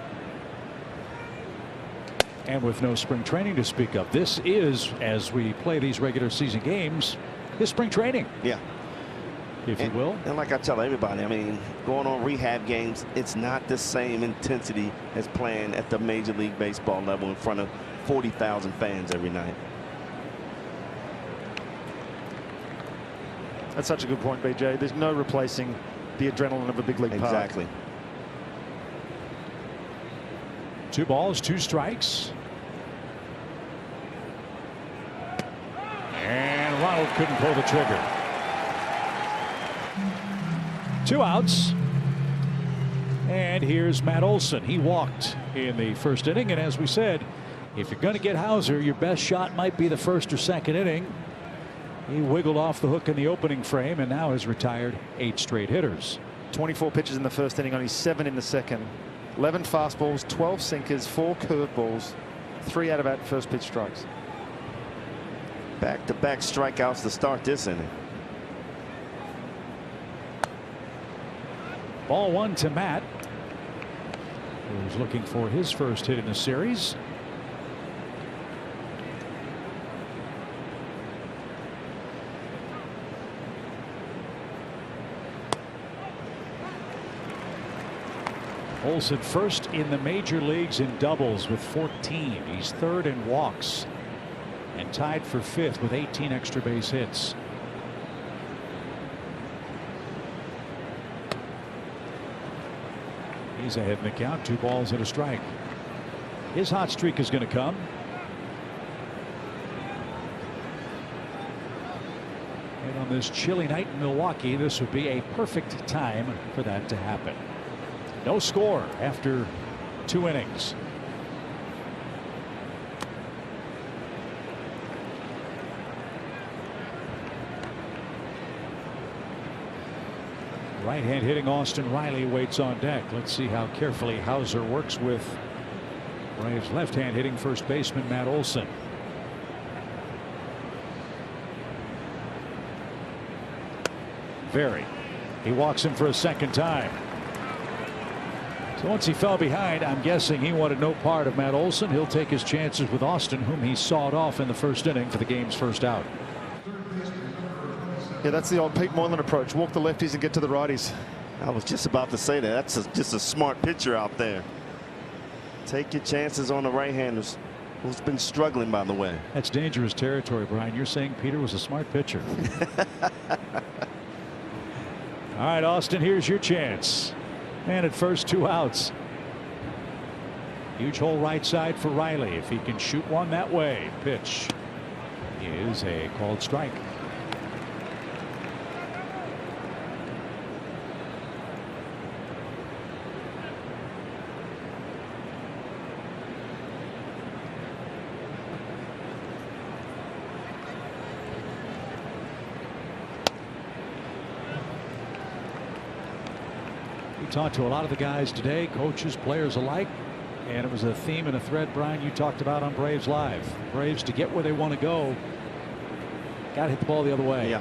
And with no spring training to speak of, this is, as we play these regular season games, his spring training. Yeah. If you will. And like I tell everybody, I mean, going on rehab games, it's not the same intensity as playing at the Major League Baseball level in front of 40,000 fans every night. That's such a good point, BJ. There's no replacing the adrenaline of a big league park. Exactly. 2 balls, 2 strikes. And Ronald couldn't pull the trigger. 2 outs. And here's Matt Olson. He walked in the 1st inning, and as we said, if you're going to get Hauser, your best shot might be the 1st or 2nd inning. He wiggled off the hook in the opening frame and now has retired 8 straight hitters. 24 pitches in the 1st inning, only 7 in the 2nd. 11 fastballs, 12 sinkers, 4 curveballs, 3 out of 8 first pitch strikes. Back-to-back strikeouts to start this inning. Ball 1 to Matt, who's looking for his first hit in the series. Olsen first in the major leagues in doubles with 14. He's third in walks and tied for fifth with 18 extra base hits. He's ahead in the count, 2 balls and a strike. His hot streak is going to come. And on this chilly night in Milwaukee, this would be a perfect time for that to happen. No score after 2 innings. Right hand hitting Austin Riley waits on deck. Let's see how carefully Hauser works with Braves left hand hitting first baseman Matt Olson. Very. He walks him for a second time. So once he fell behind, I'm guessing he wanted no part of Matt Olson. He'll take his chances with Austin, whom he sawed off in the first inning for the game's first out. Yeah, that's the old Pete Moylan approach. Walk the lefties and get to the righties. I was just about to say that. That's just a smart pitcher out there. Take your chances on the right-handers, who's been struggling, by the way. That's dangerous territory, Brian. You're saying Peter was a smart pitcher. All right, Austin, here's your chance. And at first, 2 outs. Huge hole right side for Riley. If he can shoot one that way. Pitch is a called strike. We talked to a lot of the guys today, coaches, players alike, and it was a theme and a thread, Brian, you talked about on Braves Live. Braves, to get where they want to go, got to hit the ball the other way. Yeah,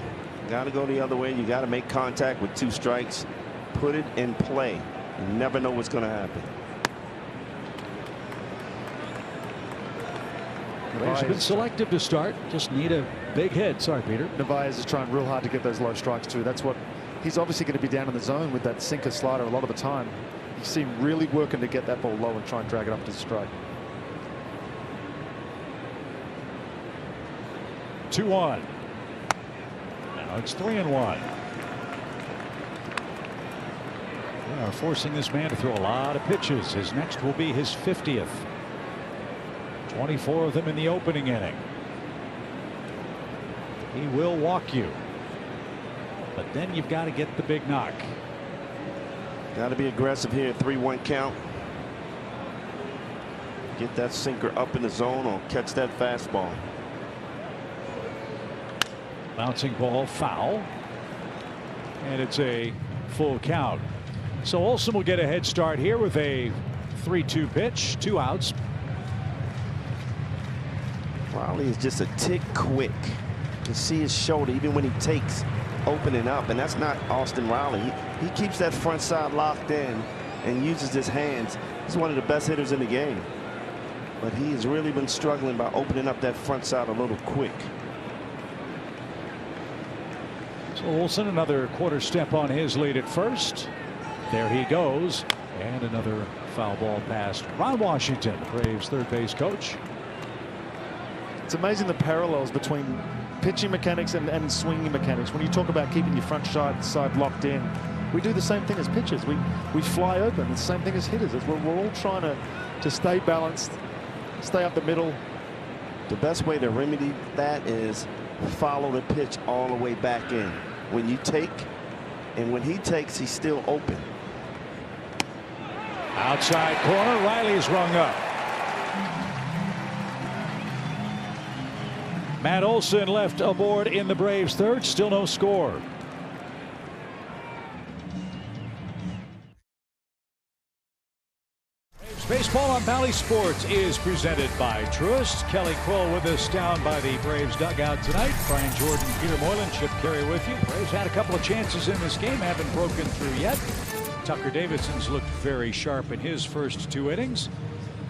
got to go the other way. You got to make contact with 2 strikes. Put it in play. You never know what's going to happen. Braves have been selective to start. Just need a big hit. Sorry, Peter. Narvaez is trying real hard to get those low strikes too. That's what he's obviously going to be down in the zone with that sinker slider a lot of the time. You see him really working to get that ball low and try and drag it up to the strike. 2-1. Now it's 3-1. They are forcing this man to throw a lot of pitches. His next will be his 50th. 24 of them in the opening inning. He will walk you. But then you've got to get the big knock. Got to be aggressive here. 3-1 count. Get that sinker up in the zone or catch that fastball. Bouncing ball foul. And it's a full count. So Olsen will get a head start here with a 3-2 pitch. 2 outs. Riley is just a tick quick. You see his shoulder even when he takes opening up, and that's not Austin Riley. He keeps that front side locked in and uses his hands. He's one of the best hitters in the game, but he has really been struggling by opening up that front side a little quick. So Olsen another quarter step on his lead at first. There he goes, and another foul ball past Ron Washington, the Braves third base coach. It's amazing the parallels between pitching mechanics and swinging mechanics. When you talk about keeping your front side locked in, we do the same thing as pitchers. We fly open. It's the same thing as hitters. We're all trying to stay balanced, stay up the middle. The best way to remedy that is follow the pitch all the way back in. When you take, and when he takes, he's still open. Outside corner, Riley's rung up. Matt Olson left aboard in the Braves third. Still no score. Braves Baseball on Bally Sports is presented by Truist. Kelly Kroll with us down by the Braves dugout tonight. Brian Jordan, Peter Moylan, Chip Carey with you. Braves had a couple of chances in this game, haven't broken through yet. Tucker Davidson's looked very sharp in his first 2 innings,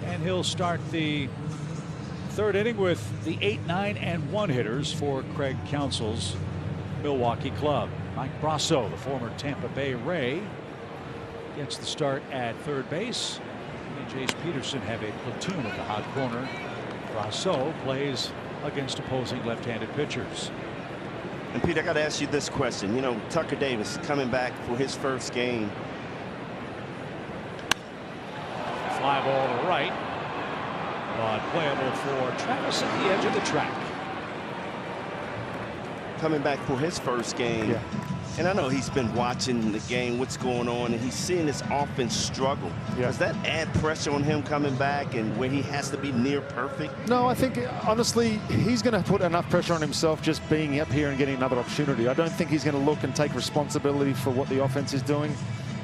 and he'll start the 3rd inning with the 8, 9, and 1 hitters for Craig Counsell's Milwaukee club. Mike Brasso, the former Tampa Bay Ray, gets the start at 3rd base. And Jace Peterson have a platoon at the hot corner. Brasso plays against opposing left-handed pitchers. And Pete, I got to ask you this question. You know, Tucker Davis coming back for his first game. Fly ball to right, but playable for Travis at the edge of the track. Coming back for his first game. Yeah. And I know he's been watching the game, what's going on, and he's seeing this offense struggle. Yeah. Does that add pressure on him coming back and where he has to be near perfect? No, I think, honestly, he's going to put enough pressure on himself just being up here and getting another opportunity. I don't think he's going to look and take responsibility for what the offense is doing.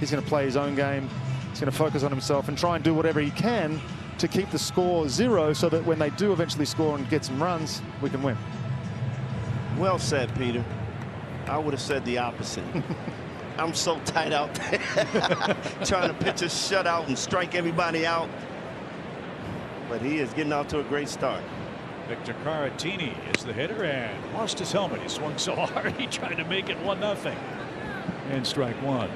He's going to play his own game. He's going to focus on himself and try and do whatever he can to keep the score 0 so that when they do eventually score and get some runs, we can win. Well said, Peter. I would have said the opposite. I'm so tight out there trying to pitch a shutout and strike everybody out. But he is getting out to a great start. Victor Caratini is the hitter and lost his helmet. He swung so hard he tried to make it 1-0. And strike 1.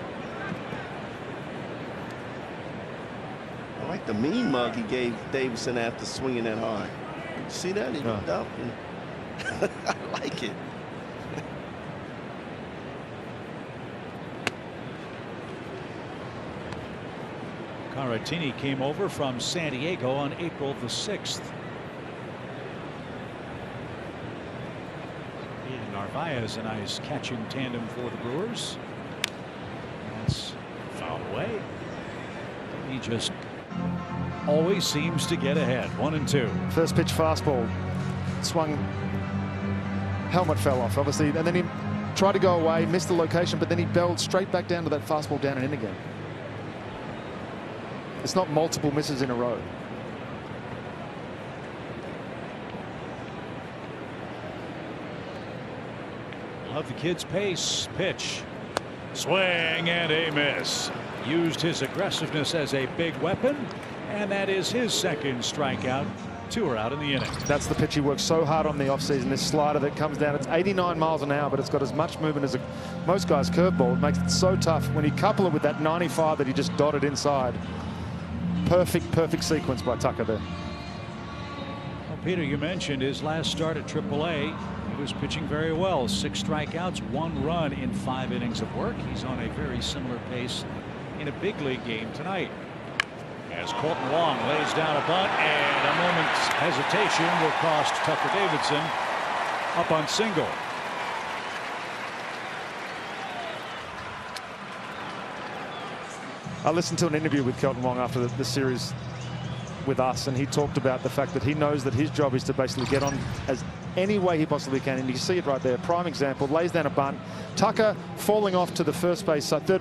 I like the mean mug he gave Davidson after swinging that hard. You see that? He looked up. And I like it. Caratini came over from San Diego on April the 6th. He and Narvaez, a nice catching tandem for the Brewers. That's fouled away. He just always seems to get ahead. 1-2. First pitch fastball. Swung. Helmet fell off, obviously. And then he tried to go away, missed the location, but then he belled straight back down to that fastball down and in again. It's not multiple misses in a row. Love the kid's pace. Pitch. Swing and a miss. Used his aggressiveness as a big weapon, and that is his 2nd strikeout. 2 are out in the inning. That's the pitch he works so hard on the offseason. This slider that comes down, it's 89 miles an hour, but it's got as much movement as most guys' curveball. It makes it so tough when you couple it with that 95 that he just dotted inside. Perfect sequence by Tucker there. Well, Peter, you mentioned his last start at AAA. He was pitching very well. 6 strikeouts, 1 run in 5 innings of work. He's on a very similar pace in a big league game tonight. As Colton Wong lays down a bunt, and a moment's hesitation will cost Tucker Davidson up on single. I listened to an interview with Colton Wong after the series with us, and he talked about the fact that he knows that his job is to basically get on as any way he possibly can, and you see it right there. Prime example, lays down a bunt. Tucker falling off to the third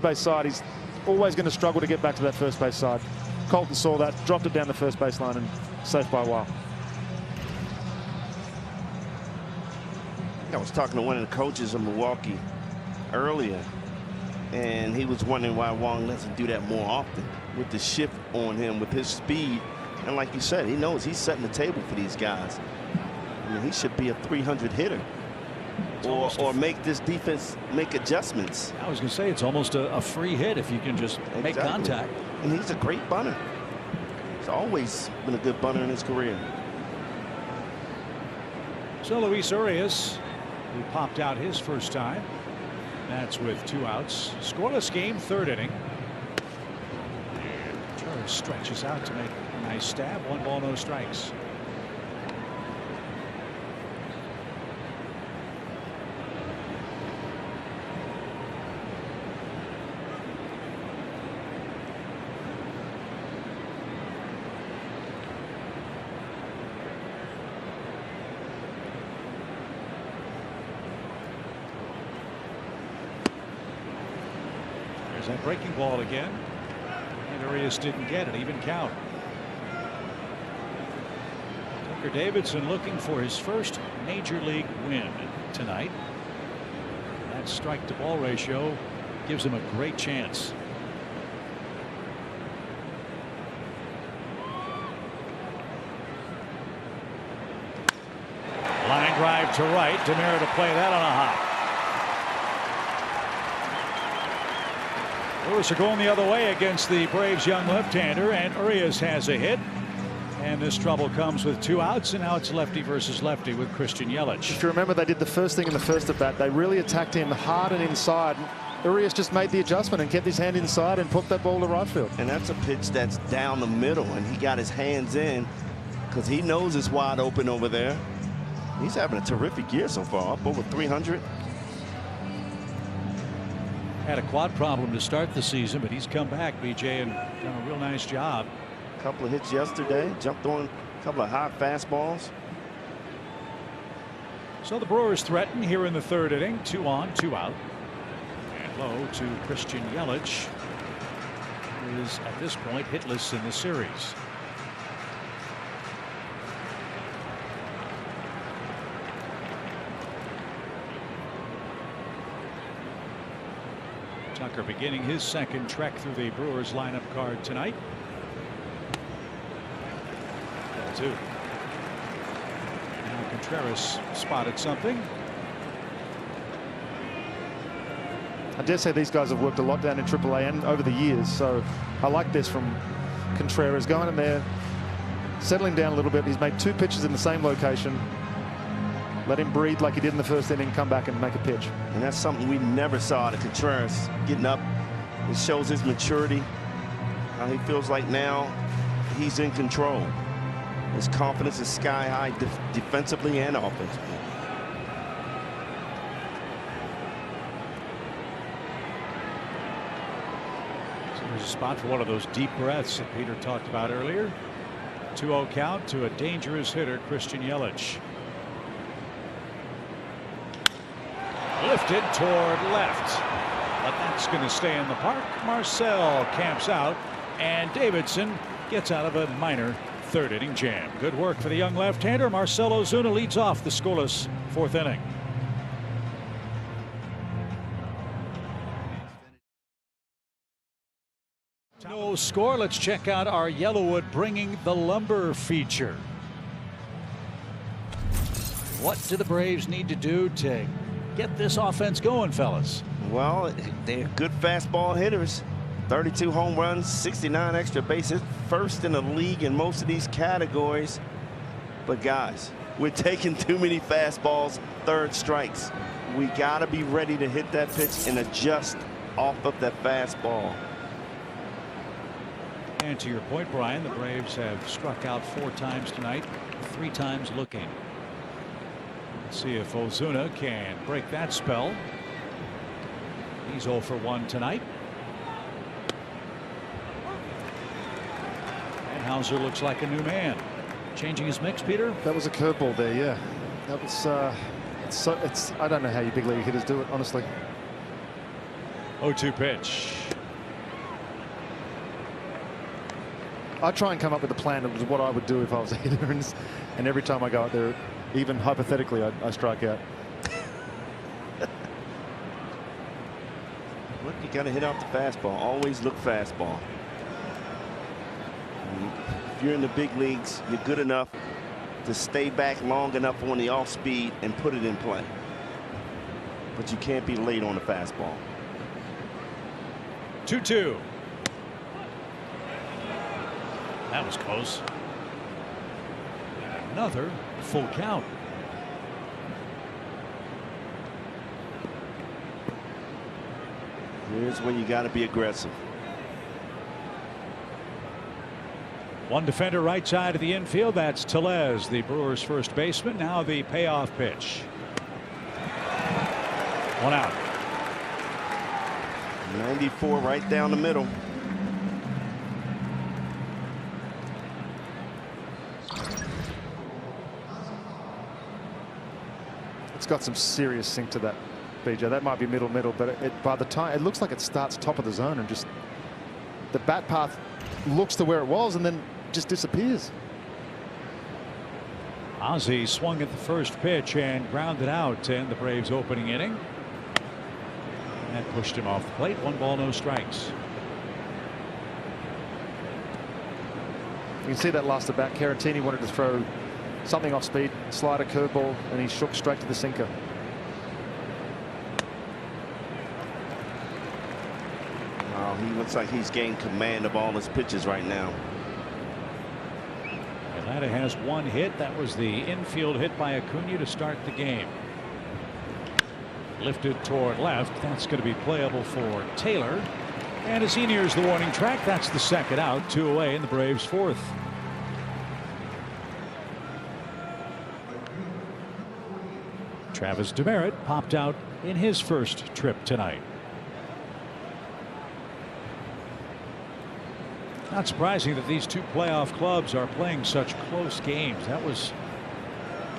base side. He's always going to struggle to get back to that first base side. Colton saw that, dropped it down the first base line, and safe by a while. I was talking to one of the coaches in Milwaukee earlier, and he was wondering why Wong doesn't do that more often with the shift on him, with his speed. And like you said, he knows he's setting the table for these guys. I mean, he should be a 300 hitter, or make this defense make adjustments. I was going to say, it's almost a free hit if you can just make contact. And he's a great bunter. He's always been a good bunter in his career. So Luis Urias, who popped out his first time. That's with 2 outs. Scoreless game, 3rd inning. And Torres stretches out to make a nice stab. 1 ball, no strikes. That breaking ball again, and Urias didn't get it. Even count. Tucker Davidson looking for his first major league win tonight. That strike to ball ratio gives him a great chance. Line drive to right. Demira to play that on a hop. Brewers are going the other way against the Braves young left-hander, and Urias has a hit. And this trouble comes with 2 outs, and now it's lefty versus lefty with Christian Yelich. If you remember, they did the first thing in the first at bat. They really attacked him hard and inside. Urias just made the adjustment and kept his hand inside and put that ball to right field. And that's a pitch that's down the middle, and he got his hands in because he knows it's wide open over there. He's having a terrific year so far, up over 300. Had a quad problem to start the season, but he's come back, BJ, and done a real nice job. Couple of hits yesterday, jumped on a couple of high fastballs. So the Brewers threaten here in the 3rd inning. 2 on, 2 out. And low to Christian Yelich, who is at this point hitless in the series. Tucker beginning his 2nd trek through the Brewers lineup card tonight. 2. Now Contreras spotted something. I dare say these guys have worked a lot down in AAA and over the years, so I like this from Contreras, going in there, settling down a little bit. He's made 2 pitches in the same location. Let him breathe like he did in the 1st inning, come back and make a pitch. And that's something we never saw out of Contreras, getting up. It shows his maturity, how he feels like now he's in control. His confidence is sky high defensively and offensively. So there's a spot for one of those deep breaths that Peter talked about earlier. 2-0 count to a dangerous hitter, Christian Yelich. Lifted toward left, but that's going to stay in the park. Marcel camps out, and Davidson gets out of a minor 3rd inning jam. Good work for the young left-hander. Marcell Ozuna leads off the scoreless 4th inning. No score. Let's check out our Yellowwood bringing the lumber feature. What do the Braves need to do to get this offense going, fellas? Well, they're good fastball hitters. 32 home runs, 69 extra bases, 1st in the league in most of these categories. But guys, we're taking too many fastballs, 3rd strikes. We got to be ready to hit that pitch and adjust off of that fastball. And to your point, Brian, the Braves have struck out 4 times tonight, 3 times looking. Let's see if Ozuna can break that spell. He's 0 for 1 tonight. And Hauser looks like a new man. Changing his mix, Peter? That was a curveball there, yeah. That was, I don't know how you big league hitters do it, honestly. 0-2 pitch. I try and come up with a plan of what I would do if I was a hitter, and every time I go out there, even hypothetically, I strike out. Look, you got to hit off the fastball. Always look fastball. If you're in the big leagues, you're good enough to stay back long enough on the off speed and put it in play. But you can't be late on the fastball. 2-2. That was close. Another full count. Here's where you got to be aggressive. One defender right side of the infield. That's Tellez, the Brewers' first baseman. Now the payoff pitch. 1 out. 94 right down the middle. It's got some serious sink to that, BJ. That might be middle, but by the time it looks like it starts top of the zone and just the bat path looks to where it was and then just disappears. Ozzie swung at the first pitch and grounded out to end the Braves opening inning. That pushed him off the plate. 1 ball, no strikes. You can see that last at bat. Caratini wanted to throw something off speed, slider, curveball, and he shook straight to the sinker. He looks like he's gained command of all his pitches right now. Atlanta has 1 hit. That was the infield hit by Acuna to start the game. Lifted toward left. That's going to be playable for Taylor. And as he nears the warning track, that's the second out. 2 away in the Braves' 4th. Travis Demerit popped out in his first trip tonight. Not surprising that these 2 playoff clubs are playing such close games. That was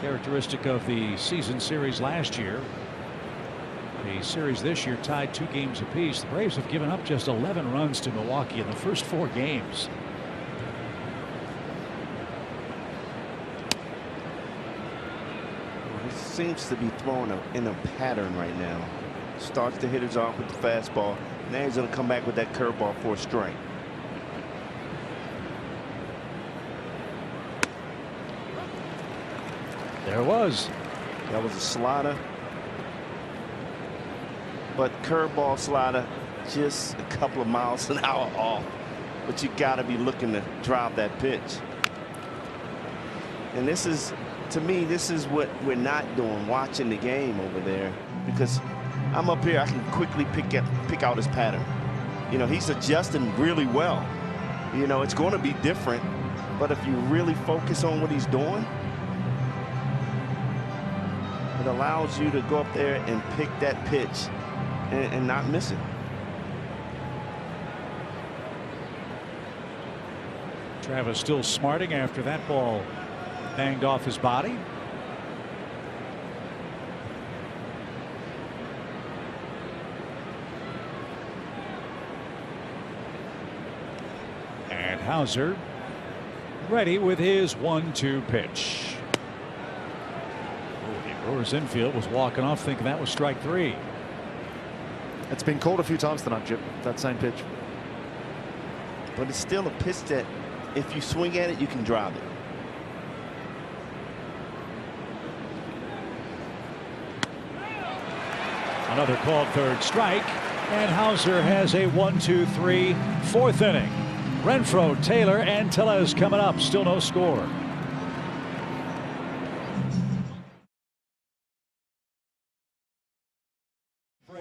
characteristic of the season series last year. The series this year tied 2 games apiece. The Braves have given up just 11 runs to Milwaukee in the first 4 games. He seems to be throwing in a pattern right now. Starts the hitters off with the fastball. Now he's going to come back with that curveball for a strike. There was. That was a slider. But curveball, slider, just a couple of miles an hour off. But you got to be looking to drive that pitch. And this is, to me, this is what we're not doing, watching the game over there. Because I'm up here, I can quickly pick out his pattern. You know, he's adjusting really well. You know, it's going to be different. But if you really focus on what he's doing, it allows you to go up there and pick that pitch and not miss it. Travis still smarting after that ball banged off his body. And Hauser ready with his 1-2 pitch. Brewers infield was walking off thinking that was strike 3. It's been called a few times tonight, Chip, that same pitch. But it's still a pitch that if you swing at it, you can drive it. Another called 3rd strike, and Hauser has a 1-2-3 4th inning. Renfroe, Taylor, and Tellez coming up. Still no score.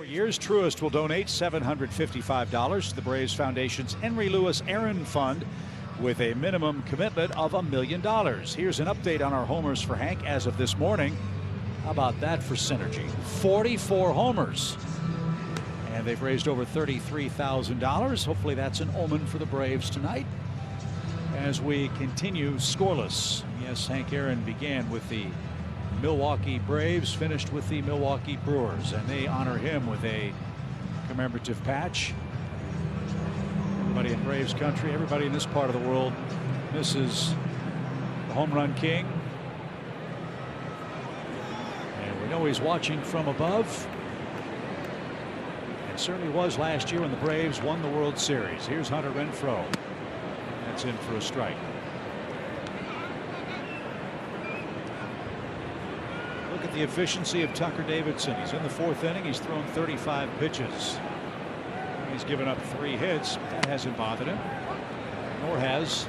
Years, Truist will donate $755 to the Braves Foundation's Henry Louis Aaron Fund with a minimum commitment of $1 million. Here's an update on our homers for Hank as of this morning. How about that for synergy? 44 homers. And they've raised over $33,000. Hopefully that's an omen for the Braves tonight as we continue scoreless. Yes, Hank Aaron began with the Milwaukee Braves, finished with the Milwaukee Brewers, and they honor him with a commemorative patch. Everybody in Braves country, everybody in this part of the world misses the home run king. And we know he's watching from above. And certainly was last year when the Braves won the World Series. Here's Hunter Renfroe. That's in for a strike. Look at the efficiency of Tucker Davidson. He's in the 4th inning. He's thrown 35 pitches. He's given up 3 hits. That hasn't bothered him, nor has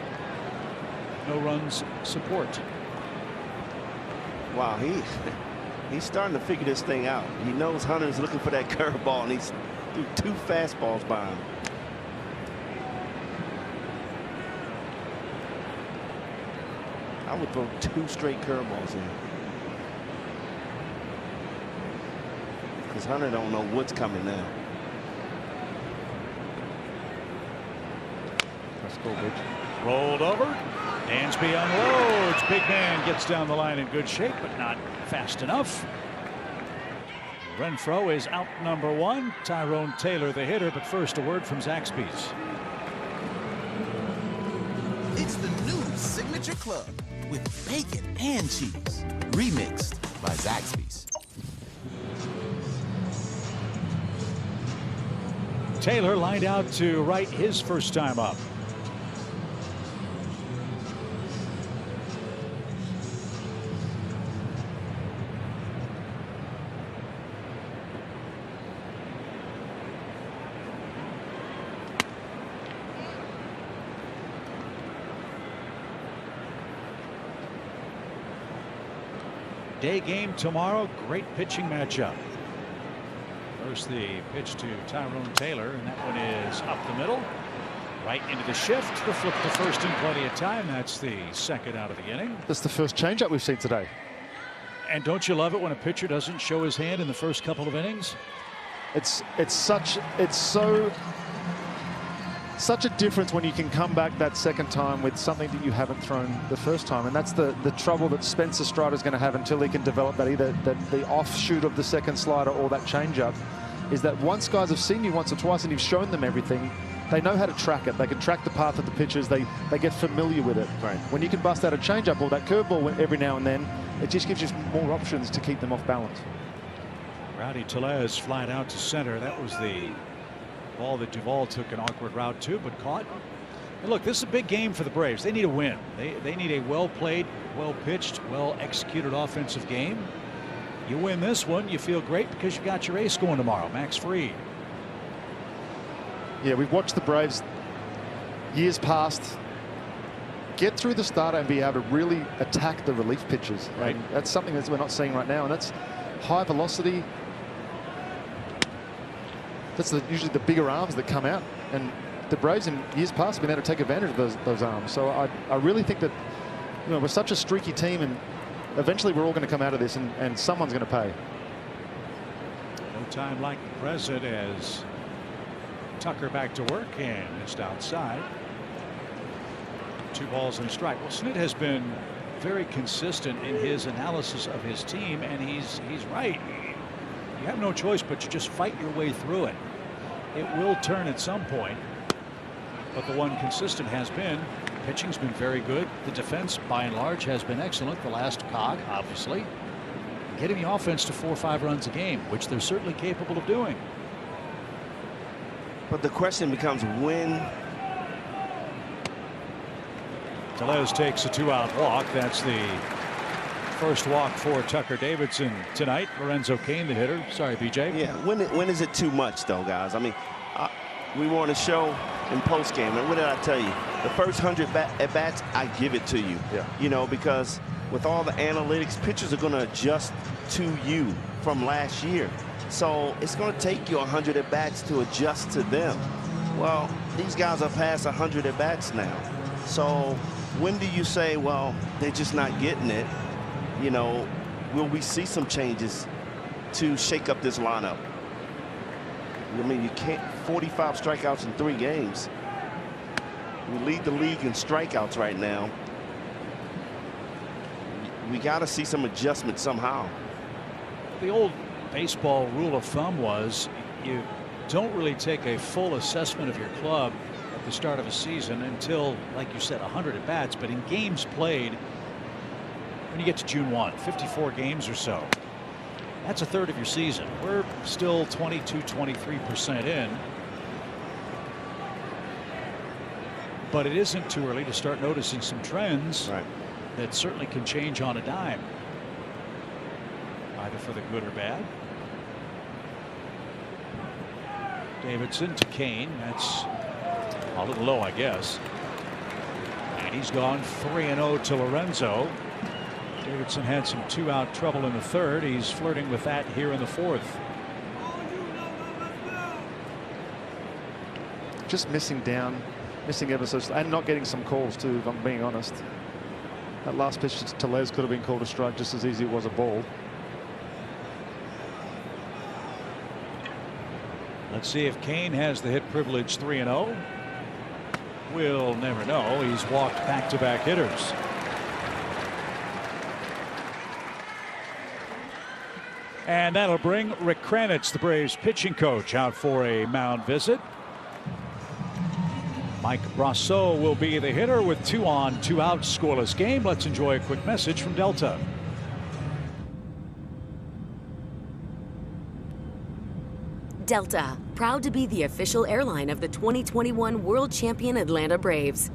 no runs support. Wow, he's starting to figure this thing out. He knows Hunter's looking for that curveball, and he's threw 2 fastballs by him. I would throw 2 straight curveballs in. Because Hunter don't know what's coming now. That's cool, bitch. Rolled over. Dansby unloads. Big man gets down the line in good shape, but not fast enough. Renfroe is out number 1. Tyrone Taylor the hitter, but first a word from Zaxby's. It's the new Signature Club. with bacon and cheese. Remixed by Zaxby's. Taylor lined out to right his first time up. Day game tomorrow. Great pitching matchup. First the pitch to Tyrone Taylor, and that one is up the middle. Right into the shift. The flip to first in plenty of time. That's the second out of the inning. That's the first changeup we've seen today. And don't you love it when a pitcher doesn't show his hand in the first couple of innings? It's such a difference when you can come back that second time with something that you haven't thrown the first time, and that's the trouble that Spencer Strider's going to have until he can develop that, either the offshoot of the second slider or that changeup, is that once guys have seen you once or twice and you've shown them everything, they know how to track it. They can track the path of the pitches. They get familiar with it. Right. When you can bust out a changeup or that curveball every now and then, it just gives you more options to keep them off balance. Rowdy Tellez flied out to center. That was the ball that Duvall took an awkward route to, but caught. And look, this is a big game for the Braves. They need a win. They need a well-played, well-pitched, well-executed offensive game. You win this one, you feel great because you got your ace going tomorrow, Max Fried. Yeah, we've watched the Braves years past get through the starter and be able to really attack the relief pitches. Right. And that's something that we're not seeing right now, and that's high velocity. That's usually the bigger arms that come out, and the Braves in years past have been able to take advantage of those arms. So I really think that, you know, we're such a streaky team, and eventually we're all going to come out of this, and someone's going to pay. No time like the present as Tucker back to work and missed outside. 2 balls and a strike. Well, Snit has been very consistent in his analysis of his team, and he's right. You have no choice but to just fight your way through it. It will turn at some point, but the one consistent has been pitching's been very good. The defense by and large has been excellent. The last cog, obviously, getting the offense to 4 or 5 runs a game, which they're certainly capable of doing. But the question becomes when. Tellez takes a 2-out walk. That's the first walk for Tucker Davidson tonight. Lorenzo Cain, the hitter. Sorry, BJ. Yeah, when is it too much, though, guys? I mean, we were on a show in postgame, and what did I tell you? The first 100 at-bats, I give it to you. Yeah. You know, because with all the analytics, pitchers are going to adjust to you from last year. So it's going to take you 100 at-bats to adjust to them. Well, these guys are past 100 at-bats now. So when do you say, well, they're just not getting it? You know, will we see some changes to shake up this lineup? I mean, you can't 45 strikeouts in 3 games. We lead the league in strikeouts right now. We got to see some adjustment somehow. The old baseball rule of thumb was you don't really take a full assessment of your club at the start of a season until, like you said, 100 at bats. But in games played, when you get to June 1, 54 games or so, that's a third of your season. We're still 22-23% in. But it isn't too early to start noticing some trends that certainly can change on a dime, either for the good or bad. Davidson to Cain. That's a little low, I guess. And he's gone 3-0 to Lorenzo. Davidson had some 2-out trouble in the third. He's flirting with that here in the fourth. Just missing ever so, and not getting some calls too, if I'm being honest. That last pitch to Tellez could have been called a strike just as easy as it was a ball. Let's see if Cain has the hit privilege. 3-0. We'll never know. He's walked back-to-back hitters. And that'll bring Rick Kranitz, the Braves pitching coach, out for a mound visit. Mike Brosseau will be the hitter with 2 on, 2 out, scoreless game. Let's enjoy a quick message from Delta. Delta, proud to be the official airline of the 2021 World Champion Atlanta Braves.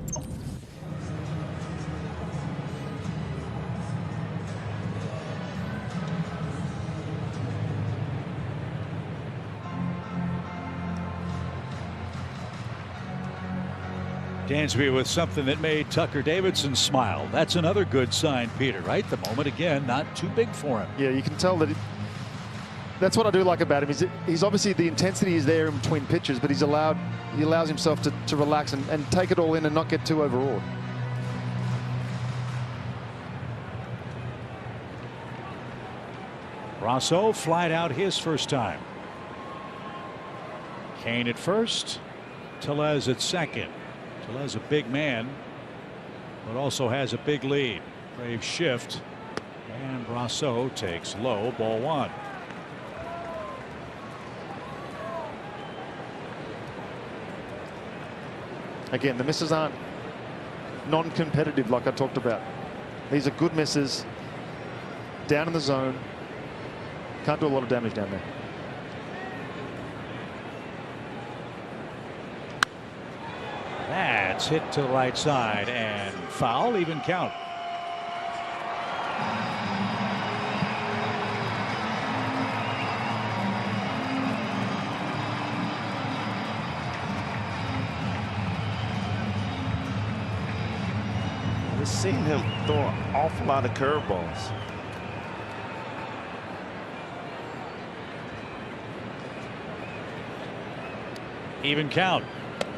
Dansby with something that made Tucker Davidson smile. That's another good sign, Peter, right? The moment, again, not too big for him. Yeah, you can tell that that's what I do like about him. He's obviously, the intensity is there in between pitches, but he allows himself to relax and take it all in and not get too overawed. Brosseau flied out his first time. Kane at first, Tellez at second. Tellez a big man, but also has a big lead. Brave shift, and Brosseau takes low, ball 1. Again, the misses aren't non-competitive like I talked about. These are good misses down in the zone. Can't do a lot of damage down there. That's hit to the right side and foul, even count. We're seeing him throw an awful lot of curveballs. Even count.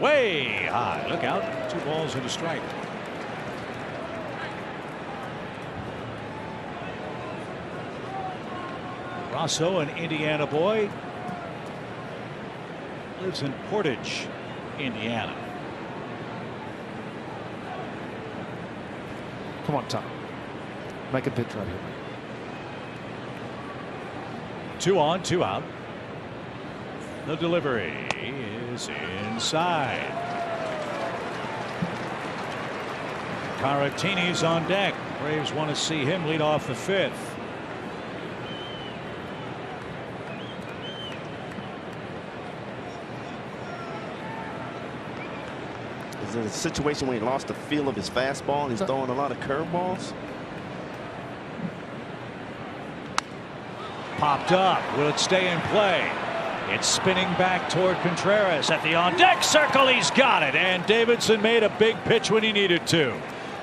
Way high. Look out. 2 balls and a strike. Brosseau, an Indiana boy, lives in Portage, Indiana. Come on, Tom. Make a pitch right here. 2 on, 2 out. The delivery is inside. Caratini's on deck. Braves want to see him lead off the 5th. Is it a situation where he lost the feel of his fastball and he's throwing a lot of curveballs? Popped up. Will it stay in play? It's spinning back toward Contreras at the on-deck circle. He's got it. And Davidson made a big pitch when he needed to.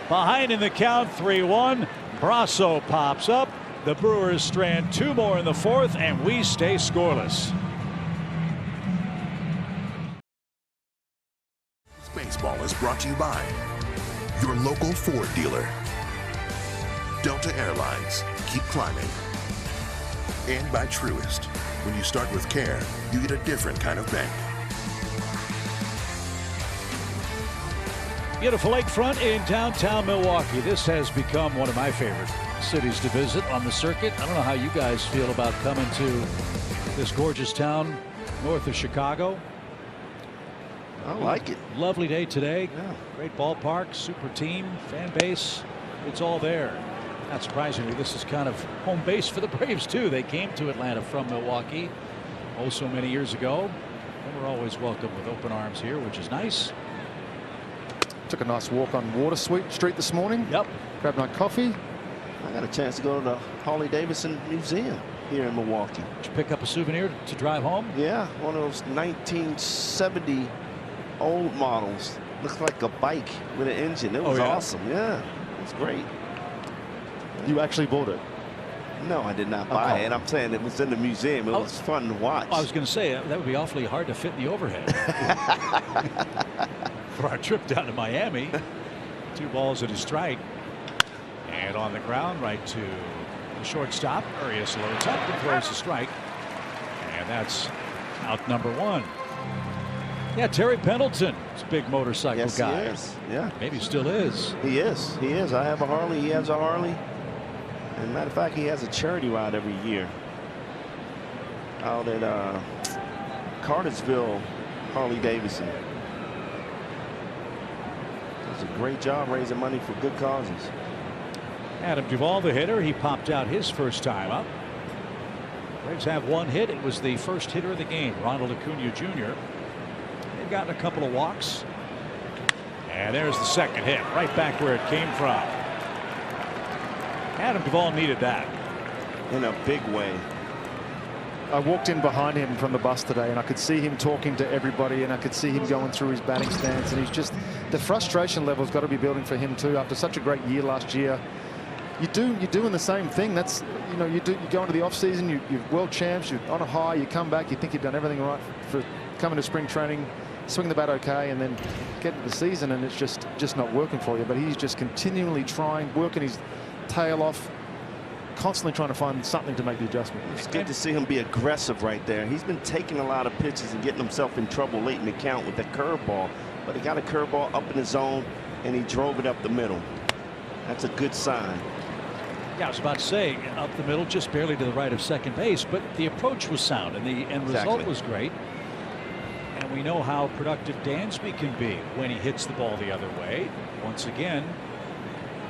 Behind in the count, 3-1. Brosseau pops up. The Brewers strand 2 more in the 4th, and we stay scoreless. Baseball is brought to you by your local Ford dealer, Delta Airlines. Keep climbing. And by Truist. When you start with care, you get a different kind of bank. Beautiful lakefront in downtown Milwaukee. This has become one of my favorite cities to visit on the circuit. I don't know how you guys feel about coming to this gorgeous town north of Chicago. I like it. Lovely day today. Yeah. Great ballpark, super team, fan base. It's all there. Not surprisingly, this is kind of home base for the Braves, too. They came to Atlanta from Milwaukee oh so many years ago. And we're always welcome with open arms here, which is nice. Took a nice walk on Water Street this morning. Yep. Grabbed my coffee. I got a chance to go to the Harley-Davidson Museum here in Milwaukee. Did you pick up a souvenir to drive home? Yeah, one of those 1970 old models. Looks like a bike with an engine. It was awesome. Yeah, it was great. You actually bought it? No, I did not buy it. I'm saying it was in the museum. It was fun to watch. I was going to say that would be awfully hard to fit in the overhead. For our trip down to Miami. 2 balls and a strike. And on the ground, right to the shortstop. Arias loads up and throws a strike. And that's out number 1. Yeah, Terry Pendleton is a big motorcycle guy. He is. Yeah. Maybe still is. He is. He is. I have a Harley. He has a Harley. And matter of fact, he has a charity ride every year out at Cartersville Harley-Davidson. It's a great job raising money for good causes. Adam Duvall, the hitter, he popped out his first time up. Braves have one hit. It was the first hitter of the game, Ronald Acuna Jr. They've gotten a couple of walks. And there's the second hit, right back where it came from. Adam Duvall needed that. In a big way. I walked in behind him from the bus today, and I could see him talking to everybody, and I could see him going through his batting stance, and he's just, the frustration level's got to be building for him too after such a great year last year. You're doing the same thing. That's, you know, you go into the off season, you're world champs, you're on a high, you come back, you think you've done everything right for coming to spring training, swing the bat okay, and then get to the season and it's just not working for you. But he's just continually trying, working his tail off, constantly trying to find something to make the adjustment. It's good to see him be aggressive right there. He's been taking a lot of pitches and getting himself in trouble late in the count with that curveball, but he got a curveball up in the zone and he drove it up the middle. That's a good sign. Yeah, I was about to say up the middle, just barely to the right of second base, but the approach was sound and the end result was great. And we know how productive Dansby can be when he hits the ball the other way. Once again,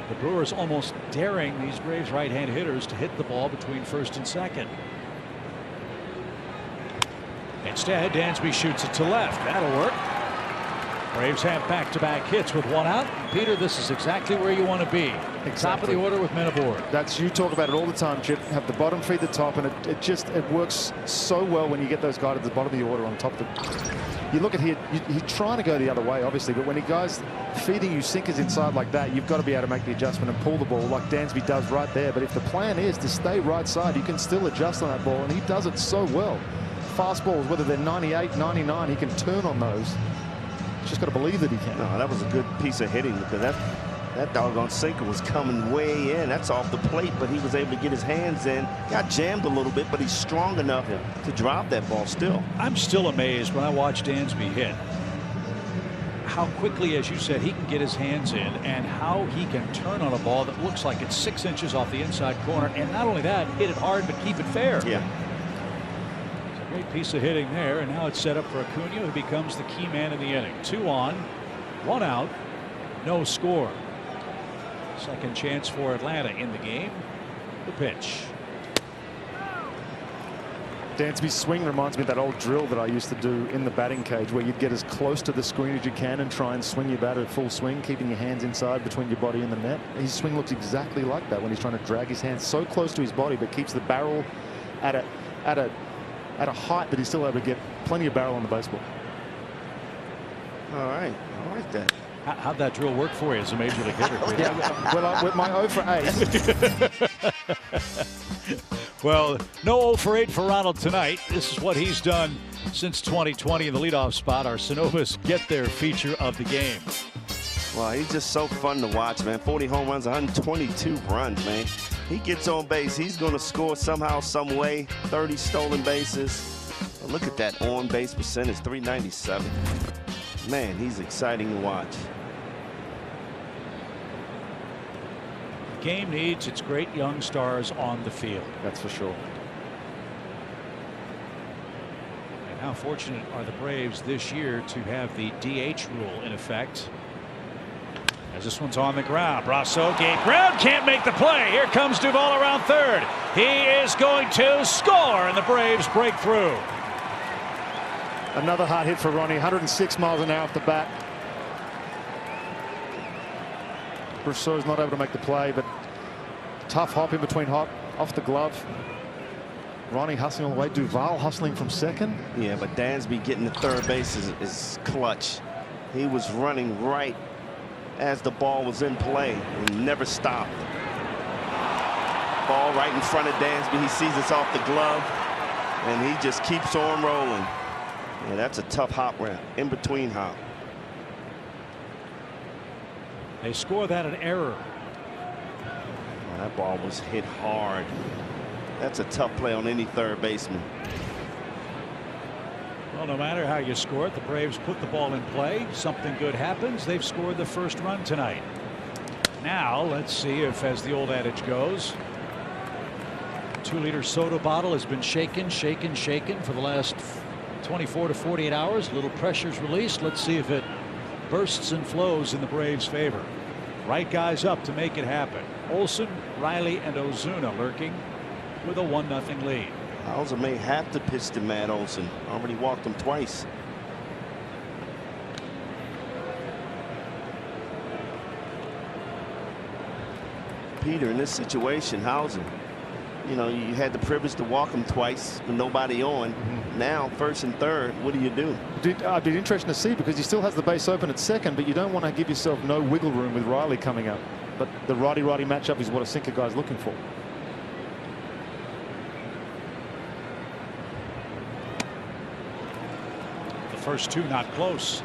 the Brewers almost daring these Braves right-hand hitters to hit the ball between first and second. Instead, Dansby shoots it to left. That'll work. Braves have back-to-back hits with one out. Peter, this is exactly where you want to be. Exactly. Top of the order with men aboard. That's, you talk about it all the time, Chip. Have the bottom feed the top, and it works so well when you get those guys at the bottom of the order on top of the. You look at here, you're trying to go the other way, obviously, but when he goes feeding you sinkers inside like that, you've got to be able to make the adjustment and pull the ball like Dansby does right there. But if the plan is to stay right side, you can still adjust on that ball, and he does it so well. Fastballs, whether they're 98, 99, he can turn on those. Just got to believe that he can. No, that was a good piece of hitting because that doggone sinker was coming way in. That's off the plate, but he was able to get his hands in. Got jammed a little bit, but he's strong enough to drop that ball still. I'm still amazed when I watch Dansby hit how quickly, as you said, he can get his hands in and how he can turn on a ball that looks like it's 6 inches off the inside corner. And not only that, hit it hard but keep it fair. Yeah. Great piece of hitting there, and now it's set up for Acuna, who becomes the key man in the inning. 2 on, 1 out, no score. Second chance for Atlanta in the game. The pitch. Dansby's swing reminds me of that old drill that I used to do in the batting cage, where you'd get as close to the screen as you can and try and swing your bat at full swing, keeping your hands inside between your body and the net. His swing looks exactly like that when he's trying to drag his hands so close to his body, but keeps the barrel at a height that he's still able to get plenty of barrel on the baseball. All right, I like that. How'd that drill work for you as a major league hitter? Yeah, well, with my 0 for 8. Well, no 0 for 8 for Ronald tonight. This is what he's done since 2020 in the leadoff spot. Our Synovus Get There feature of the game. Well, he's just so fun to watch, man. 40 home runs, 122 runs, man. He gets on base. He's going to score somehow, some way. 30 stolen bases. But look at that on base percentage, 397. Man, he's exciting to watch. The game needs its great young stars on the field. That's for sure. And how fortunate are the Braves this year to have the DH rule in effect. As this one's on the ground, Brasso gave ground, can't make the play. Here comes Duvall around third. He is going to score, and the Braves break through. Another hard hit for Ronnie, 106 miles an hour off the bat. Brusseau's not able to make the play, but tough hop in between off the glove. Ronnie hustling all the way. Duvall hustling from second. Yeah, but Dansby getting to third base is clutch. He was running right as the ball was in play and never stopped. Ball right in front of Dansby. He sees it's off the glove, and he just keeps on rolling. Yeah, that's a tough hop round, in between hop. They score that an error. Oh, that ball was hit hard. That's a tough play on any third baseman. Well, no matter how you score it, the Braves put the ball in play. Something good happens. They've scored the first run tonight. Now let's see if, as the old adage goes, 2-liter soda bottle has been shaken for the last 24 to 48 hours. A little pressure's released. Let's see if it bursts and flows in the Braves' favor. Right guys up to make it happen. Olson, Riley, and Ozuna lurking with a 1-0 lead. Hauser may have to pitch to Matt Olson. Already walked him twice. Peter, in this situation, Hauser, you know, you had the privilege to walk him twice with nobody on. Now, first and third, what do you do? It'd be interesting to see, because he still has the base open at second, but you don't want to give yourself no wiggle room with Riley coming up. But the righty-righty matchup is what a sinker guy's looking for. The first two not close.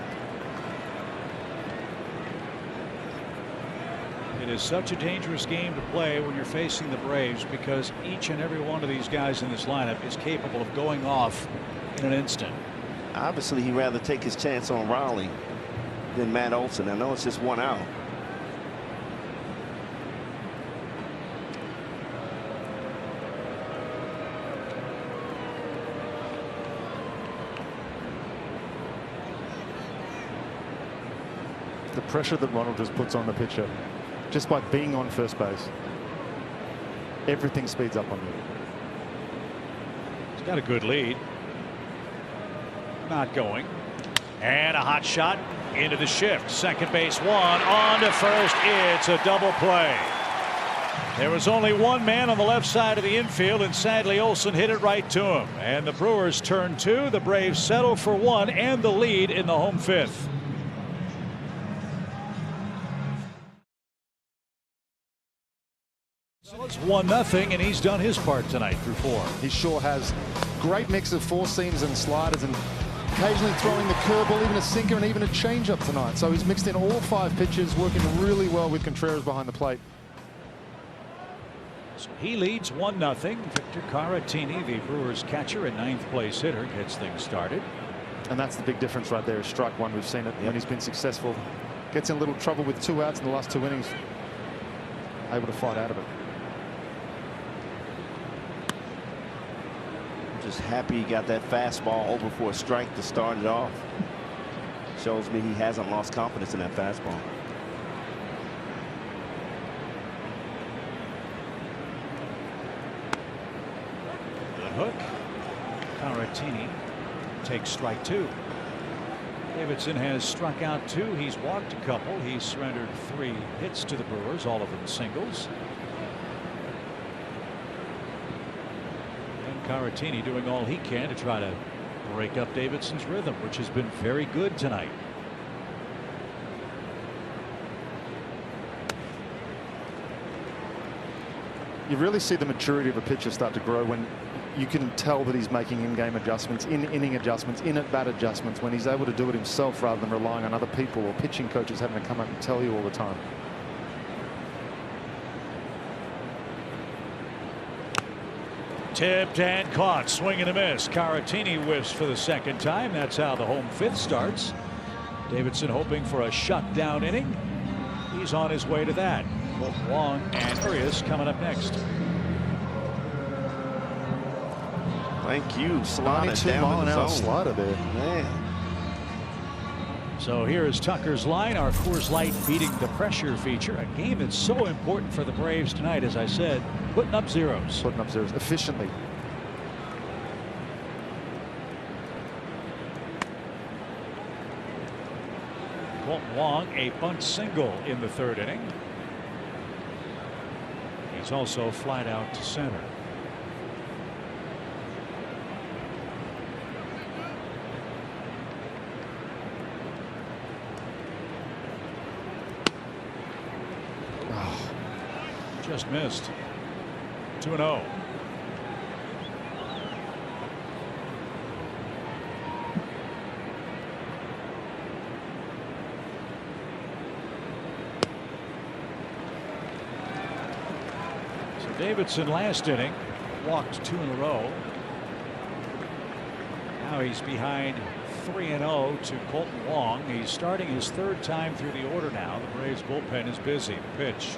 It is such a dangerous game to play when you're facing the Braves, because each and every one of these guys in this lineup is capable of going off in an instant. Obviously, he'd rather take his chance on Riley than Matt Olson. I know it's just 1 out. The pressure that Ronald just puts on the pitcher, just by being on first base, everything speeds up on you. He's got a good lead. Not going. And a hot shot into the shift. Second base one, on to first. It's a double play. There was only one man on the left side of the infield, and sadly Olson hit it right to him. And the Brewers turn 2. The Braves settle for 1 and the lead in the home 5th. So it's 1-0, and he's done his part tonight through 4. He sure has. Great mix of four seams and sliders, and occasionally throwing the curveball, even a sinker, and even a changeup tonight. So he's mixed in all 5 pitches, working really well with Contreras behind the plate. So he leads 1-0. Victor Caratini, the Brewers catcher and 9th place hitter, gets things started. And that's the big difference right there. Strike one. We've seen it when he's been successful. Gets in a little trouble with 2 outs in the last 2 innings. Able to fight out of it. Just happy he got that fastball over for a strike to start it off. Shows me he hasn't lost confidence in that fastball. The hook. Caratini takes strike 2. Davidson has struck out 2. He's walked a couple. He's surrendered 3 hits to the Brewers, all of them singles. Caratini doing all he can to try to break up Davidson's rhythm, which has been very good tonight. You really see the maturity of a pitcher start to grow when you can tell that he's making in-game adjustments, in-inning adjustments, in-at-bat adjustments, when he's able to do it himself rather than relying on other people or pitching coaches having to come up and tell you all the time. Tipped and caught. Swing and a miss. Caratini whiffs for the 2nd time. That's how the home 5th starts. Davidson hoping for a shutdown inning. He's on his way to that. Wong and Arias coming up next. Thank you. Slider 92-mile-an-hour slider there. Man. So here is Tucker's line. Our Coors Light beating the pressure feature. A game that's so important for the Braves tonight, as I said, putting up zeros. Putting up zeros efficiently. Colton Wong, a bunt single in the 3rd inning. He's also flied out to center. Just missed. 2-0. So Davidson last inning walked 2 in a row. Now he's behind 3-0 to Colton Wong. He's starting his 3rd time through the order now. The Braves bullpen is busy. Pitch.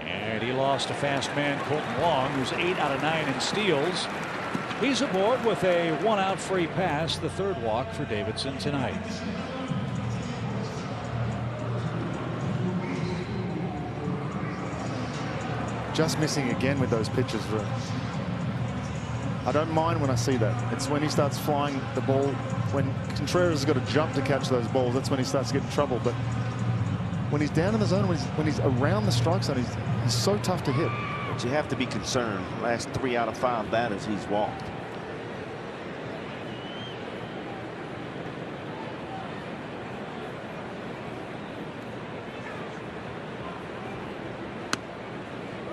And he lost a fast man, Colton Wong, who's 8 out of 9 in steals. He's aboard with a 1-out free pass, the 3rd walk for Davidson tonight. just missing again with those pitches. I don't mind when I see that. It's when he starts flying the ball, when Contreras has got to jump to catch those balls, that's when he starts to get in trouble. But when he's down in the zone, when he's around the strike zone, he's so tough to hit. But you have to be concerned. Last 3 out of 5 batters he's walked.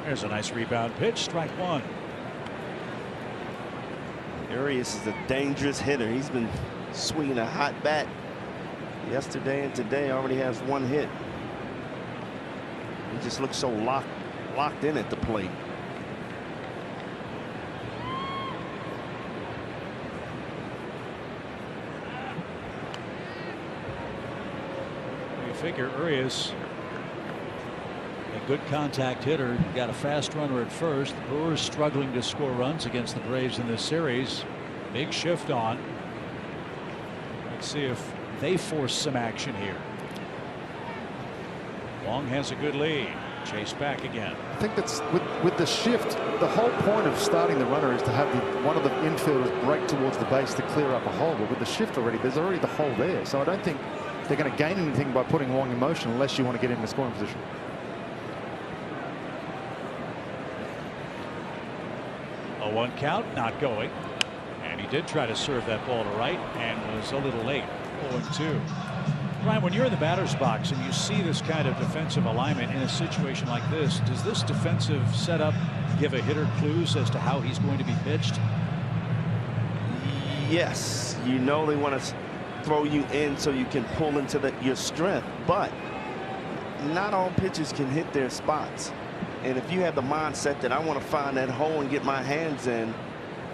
There's a nice rebound pitch, strike one. Arias is a dangerous hitter. He's been swinging a hot bat yesterday and today. Already has 1 hit. He just looks so locked in at the plate. You figure Arias, a good contact hitter, got a fast runner at first. The Brewers struggling to score runs against the Braves in this series. Big shift on. Let's see if they force some action here. Long has a good lead. Chase back again. I think that's with the shift, the whole point of starting the runner is to have one of the infielders break towards the base to clear up a hole. But with the shift already, there's already the hole there. So I don't think they're going to gain anything by putting Wong in motion unless you want to get him in scoring position. A 1 count, not going. And he did try to serve that ball to right and was a little late. 0-2. Brian, when you're in the batter's box and you see this kind of defensive alignment in a situation like this, does this defensive setup give a hitter clues as to how he's going to be pitched? Yes, you know they want to throw you in so you can pull into your strength, but not all pitchers can hit their spots. And if you have the mindset that I want to find that hole and get my hands in,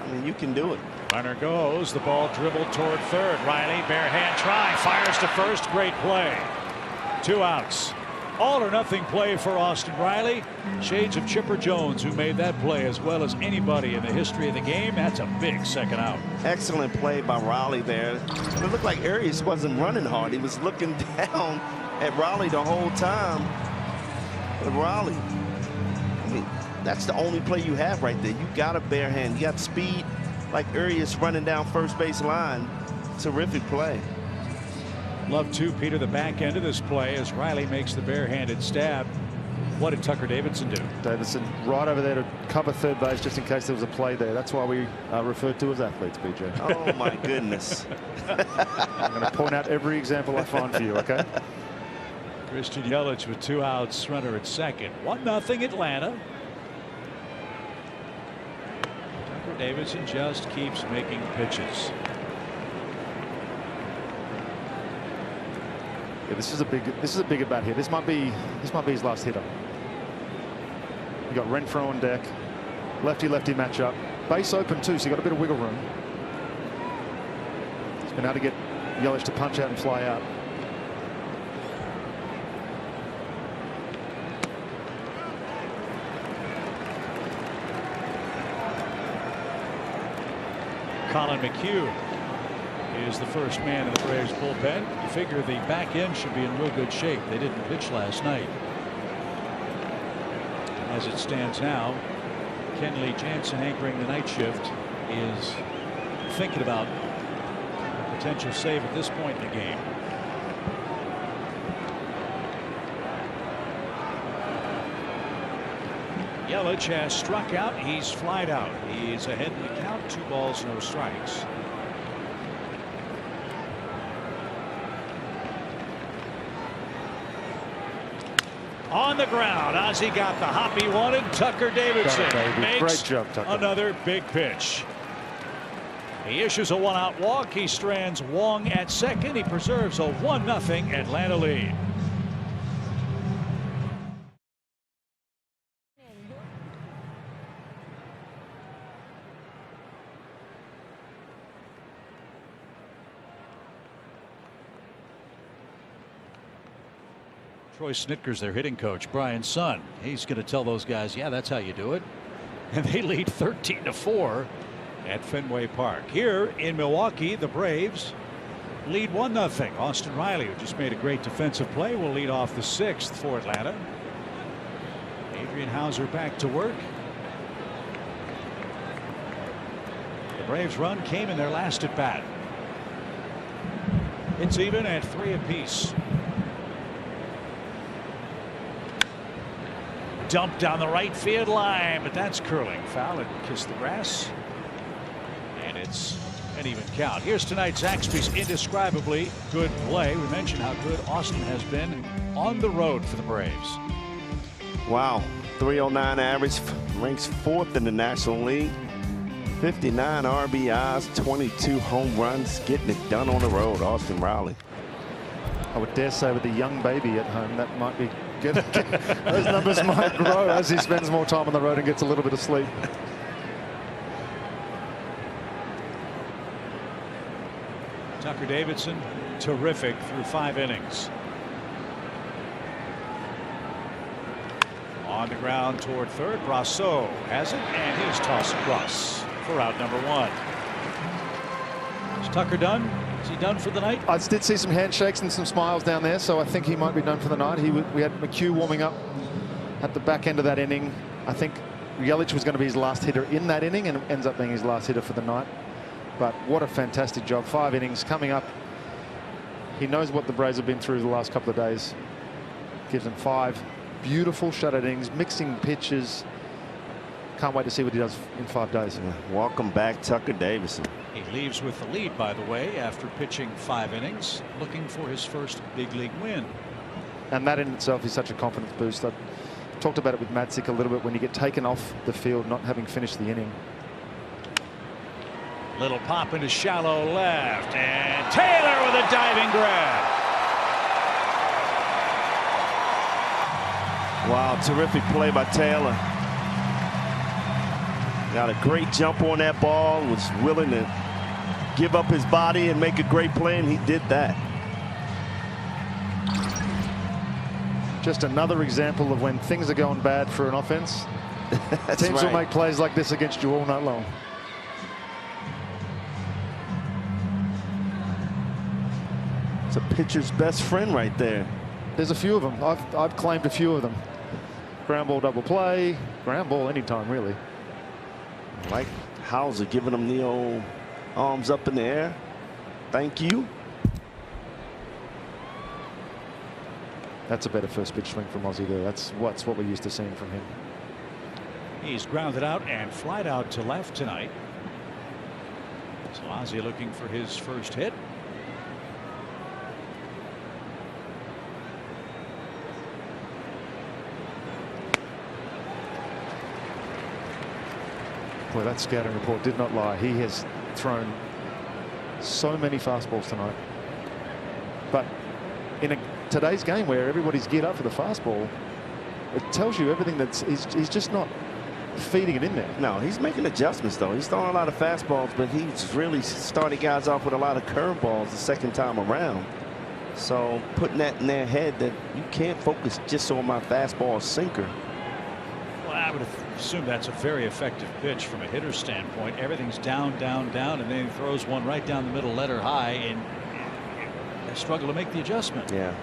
I mean, you can do it. Runner goes, the ball dribbled toward third. Riley, bare hand try, fires to first. Great play. 2 outs. All or nothing play for Austin Riley. Shades of Chipper Jones, who made that play as well as anybody in the history of the game. That's a big second out. Excellent play by Riley there. It looked like Arias wasn't running hard. He was looking down at Riley the whole time. But Riley, I mean, that's the only play you have right there. You got a bare hand. You got speed like Arias running down first base line. Terrific play. Love too, Peter, the back end of this play as Riley makes the barehanded stab. What did Tucker Davidson do? Davidson right over there to cover third base just in case there was a play there. That's why we are referred to as athletes, BJ. Oh my goodness. I'm going to point out every example I find for you, okay? Christian Yelich with 2 outs, runner at second. 1-0 Atlanta. Tucker Davidson just keeps making pitches. Yeah, this is a big at bat here. This might be his last hitter. You got Renfroe on deck, lefty-lefty matchup, base open too, so you got a bit of wiggle room. He's been able to get Yelich to punch out and fly out. Colin McHugh is the first man in the Braves bullpen. You figure the back end should be in real good shape. They didn't pitch last night. As it stands now, Kenley Jansen, anchoring the night shift, is thinking about a potential save at this point in the game. Yelich has struck out. He's flied out. He's ahead in the count. 2 balls, no strikes. On the ground, Ozzie got the hop he wanted. Tucker Davidson makes Great job, Tucker. Another big pitch. He issues a 1-out walk. He strands Wong at second. He preserves a 1-0 Atlanta lead. Troy Snitker's their hitting coach. Brian's son. He's going to tell those guys, yeah, that's how you do it. And they lead 13-4 at Fenway Park. Here in Milwaukee, the Braves lead 1-0. Austin Riley, who just made a great defensive play, will lead off the 6th for Atlanta. Adrian Hauser back to work. The Braves' run came in their last at bat. It's even at 3 apiece. Dumped down the right field line, but that's curling foul. It kissed the grass, and it's an even count. Here's tonight's Zaxby's indescribably good play. We mentioned how good Austin has been on the road for the Braves. Wow, 309 average, ranks 4th in the National League. 59 RBIs, 22 home runs, getting it done on the road. Austin Riley. I would dare say with a young baby at home, that might be good. Those numbers might grow as he spends more time on the road and gets a little bit of sleep. Tucker Davidson, terrific through 5 innings. On the ground toward third, Brasseau has it, and he's tossed across for out number 1. Is Tucker done? Is he done for the night? I did see some handshakes and some smiles down there, so I think he might be done for the night. We had McHugh warming up at the back end of that inning. I think Yelich was going to be his last hitter in that inning, and ends up being his last hitter for the night. But what a fantastic job. 5 innings coming up. He knows what the Braves have been through the last couple of days. Gives them 5 beautiful shutout innings, mixing pitches. Can't wait to see what he does in 5 days. Welcome back, Tucker Davidson. He leaves with the lead, by the way, after pitching 5 innings, looking for his first big league win. And that in itself is such a confidence boost. I talked about it with Madsick a little bit when you get taken off the field not having finished the inning. Little pop into shallow left, and Taylor with a diving grab. Wow, terrific play by Taylor. Got a great jump on that ball, was willing to give up his body and make a great play, and he did that. Just another example of when things are going bad for an offense. Teams will make plays like this against you all night long. It's a pitcher's best friend right there. There's a few of them. I've claimed a few of them. Ground ball double play, ground ball anytime really. Like Hauser giving him the old arms up in the air. Thank you. That's a better first pitch swing from Ozzie there. That's what we're used to seeing from him. He's grounded out and flied out to left tonight. So Ozzie looking for his first hit. Boy, that scouting report did not lie. He has thrown so many fastballs tonight. But in today's game where everybody's geared up for the fastball, it tells you everything that's he's just not feeding it in there. No, he's making adjustments though. He's throwing a lot of fastballs, but he's really starting guys off with a lot of curveballs the second time around. So putting that in their head that you can't focus just on my fastball sinker. Well, I would assume that's a very effective pitch from a hitter's standpoint. Everything's down, down, down, and then he throws one right down the middle, letter high, and they struggle to make the adjustment. Yeah.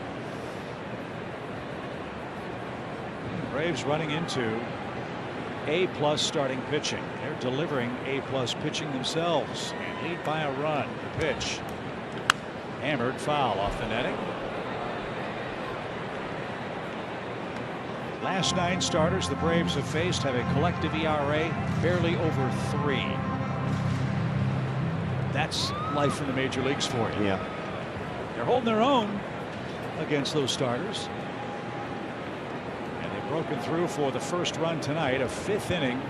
Braves running into A+ starting pitching. They're delivering A+ pitching themselves and lead by a run. The pitch hammered foul off the netting. Last 9 starters the Braves have faced have a collective ERA barely over 3. That's life in the major leagues for you. Yeah. They're holding their own against those starters. And they've broken through for the first run tonight, a 5th inning.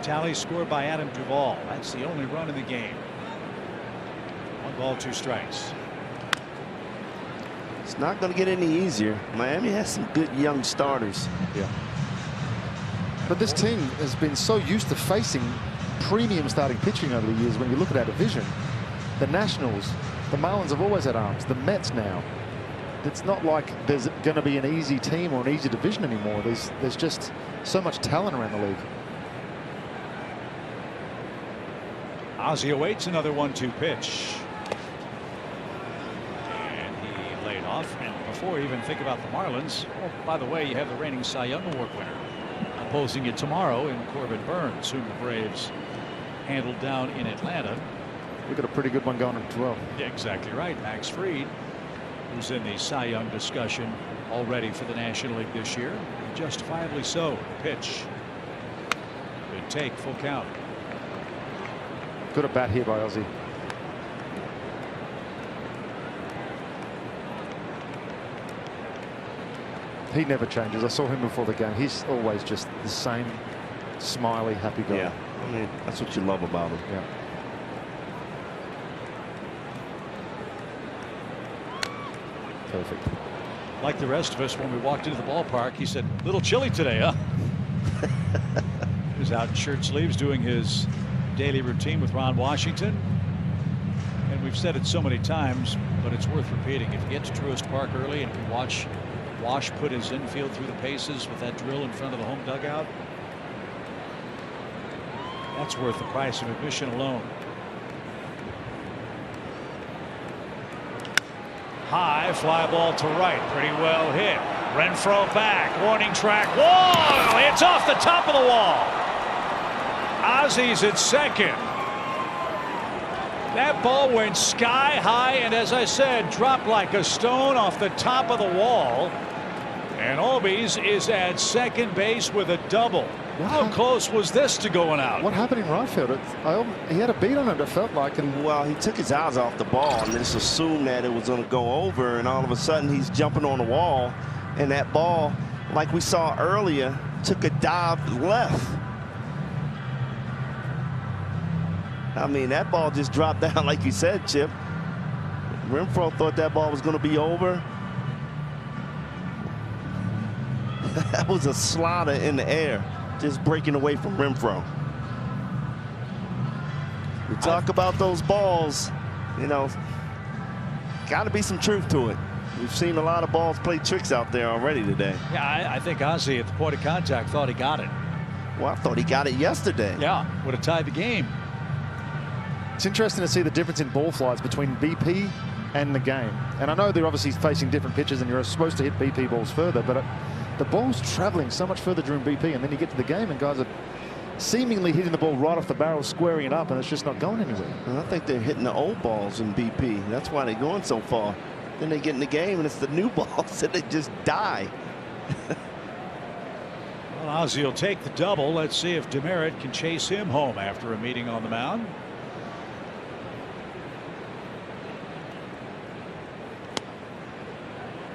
Tally scored by Adam Duvall. That's the only run in the game. 1 ball, 2 strikes. It's not going to get any easier. Miami has some good young starters. Yeah. But this team has been so used to facing premium starting pitching over the years. When you look at our division, the Nationals, the Marlins have always had arms. The Mets now. It's not like there's going to be an easy team or an easy division anymore. There's just so much talent around the league. Ozzie awaits another 1-2 pitch. laid off. And before you even think about the Marlins, oh, by the way, you have the reigning Cy Young Award winner opposing you tomorrow in Corbin Burns, whom the Braves handled down in Atlanta. We've got a pretty good one going as well. Yeah, exactly right. Max Fried, who's in the Cy Young discussion already for the National League this year. Justifiably so. Pitch. Good take. Full count. Good at bat here by Ozzie. He never changes. I saw him before the game. He's always just the same smiley, happy guy. Yeah, I mean, that's what you love about him. Yeah. Perfect. Like the rest of us, when we walked into the ballpark, he said, "A little chilly today, huh?" He was out in shirt sleeves doing his daily routine with Ron Washington. And we've said it so many times, but it's worth repeating. If you get to Truist Park early and can watch Wash put his infield through the paces with that drill in front of the home dugout, that's worth the price of admission alone. High fly ball to right, pretty well hit. Renfroe back, warning track. Whoa! It's off the top of the wall. Ozzie's at second. That ball went sky high and, as I said, dropped like a stone off the top of the wall. And Albies is at second base with a double. How close was this to going out? What happened in right field? He had a beat on it, it felt like. And well, he took his eyes off the ball and just assumed that it was going to go over. And all of a sudden, he's jumping on the wall. And that ball, like we saw earlier, took a dive left. I mean, that ball just dropped down, like you said, Chip. Renfroe thought that ball was going to be over. That was a slider in the air, just breaking away from Renfroe. We talk about those balls, you know, got to be some truth to it. We've seen a lot of balls play tricks out there already today. Yeah, I think Ozzie at the point of contact thought he got it. Well, I thought he got it yesterday. Yeah, would have tied the game. It's interesting to see the difference in ball flights between BP and the game. And I know they're obviously facing different pitches and you're supposed to hit BP balls further, but the ball's traveling so much further during BP, and then you get to the game and guys are seemingly hitting the ball right off the barrel, squaring it up, and it's just not going anywhere. And I think they're hitting the old balls in BP. That's why they're going so far. Then they get in the game and it's the new balls and they just die. Well, Ozzie will take the double. Let's see if Demerit can chase him home after a meeting on the mound.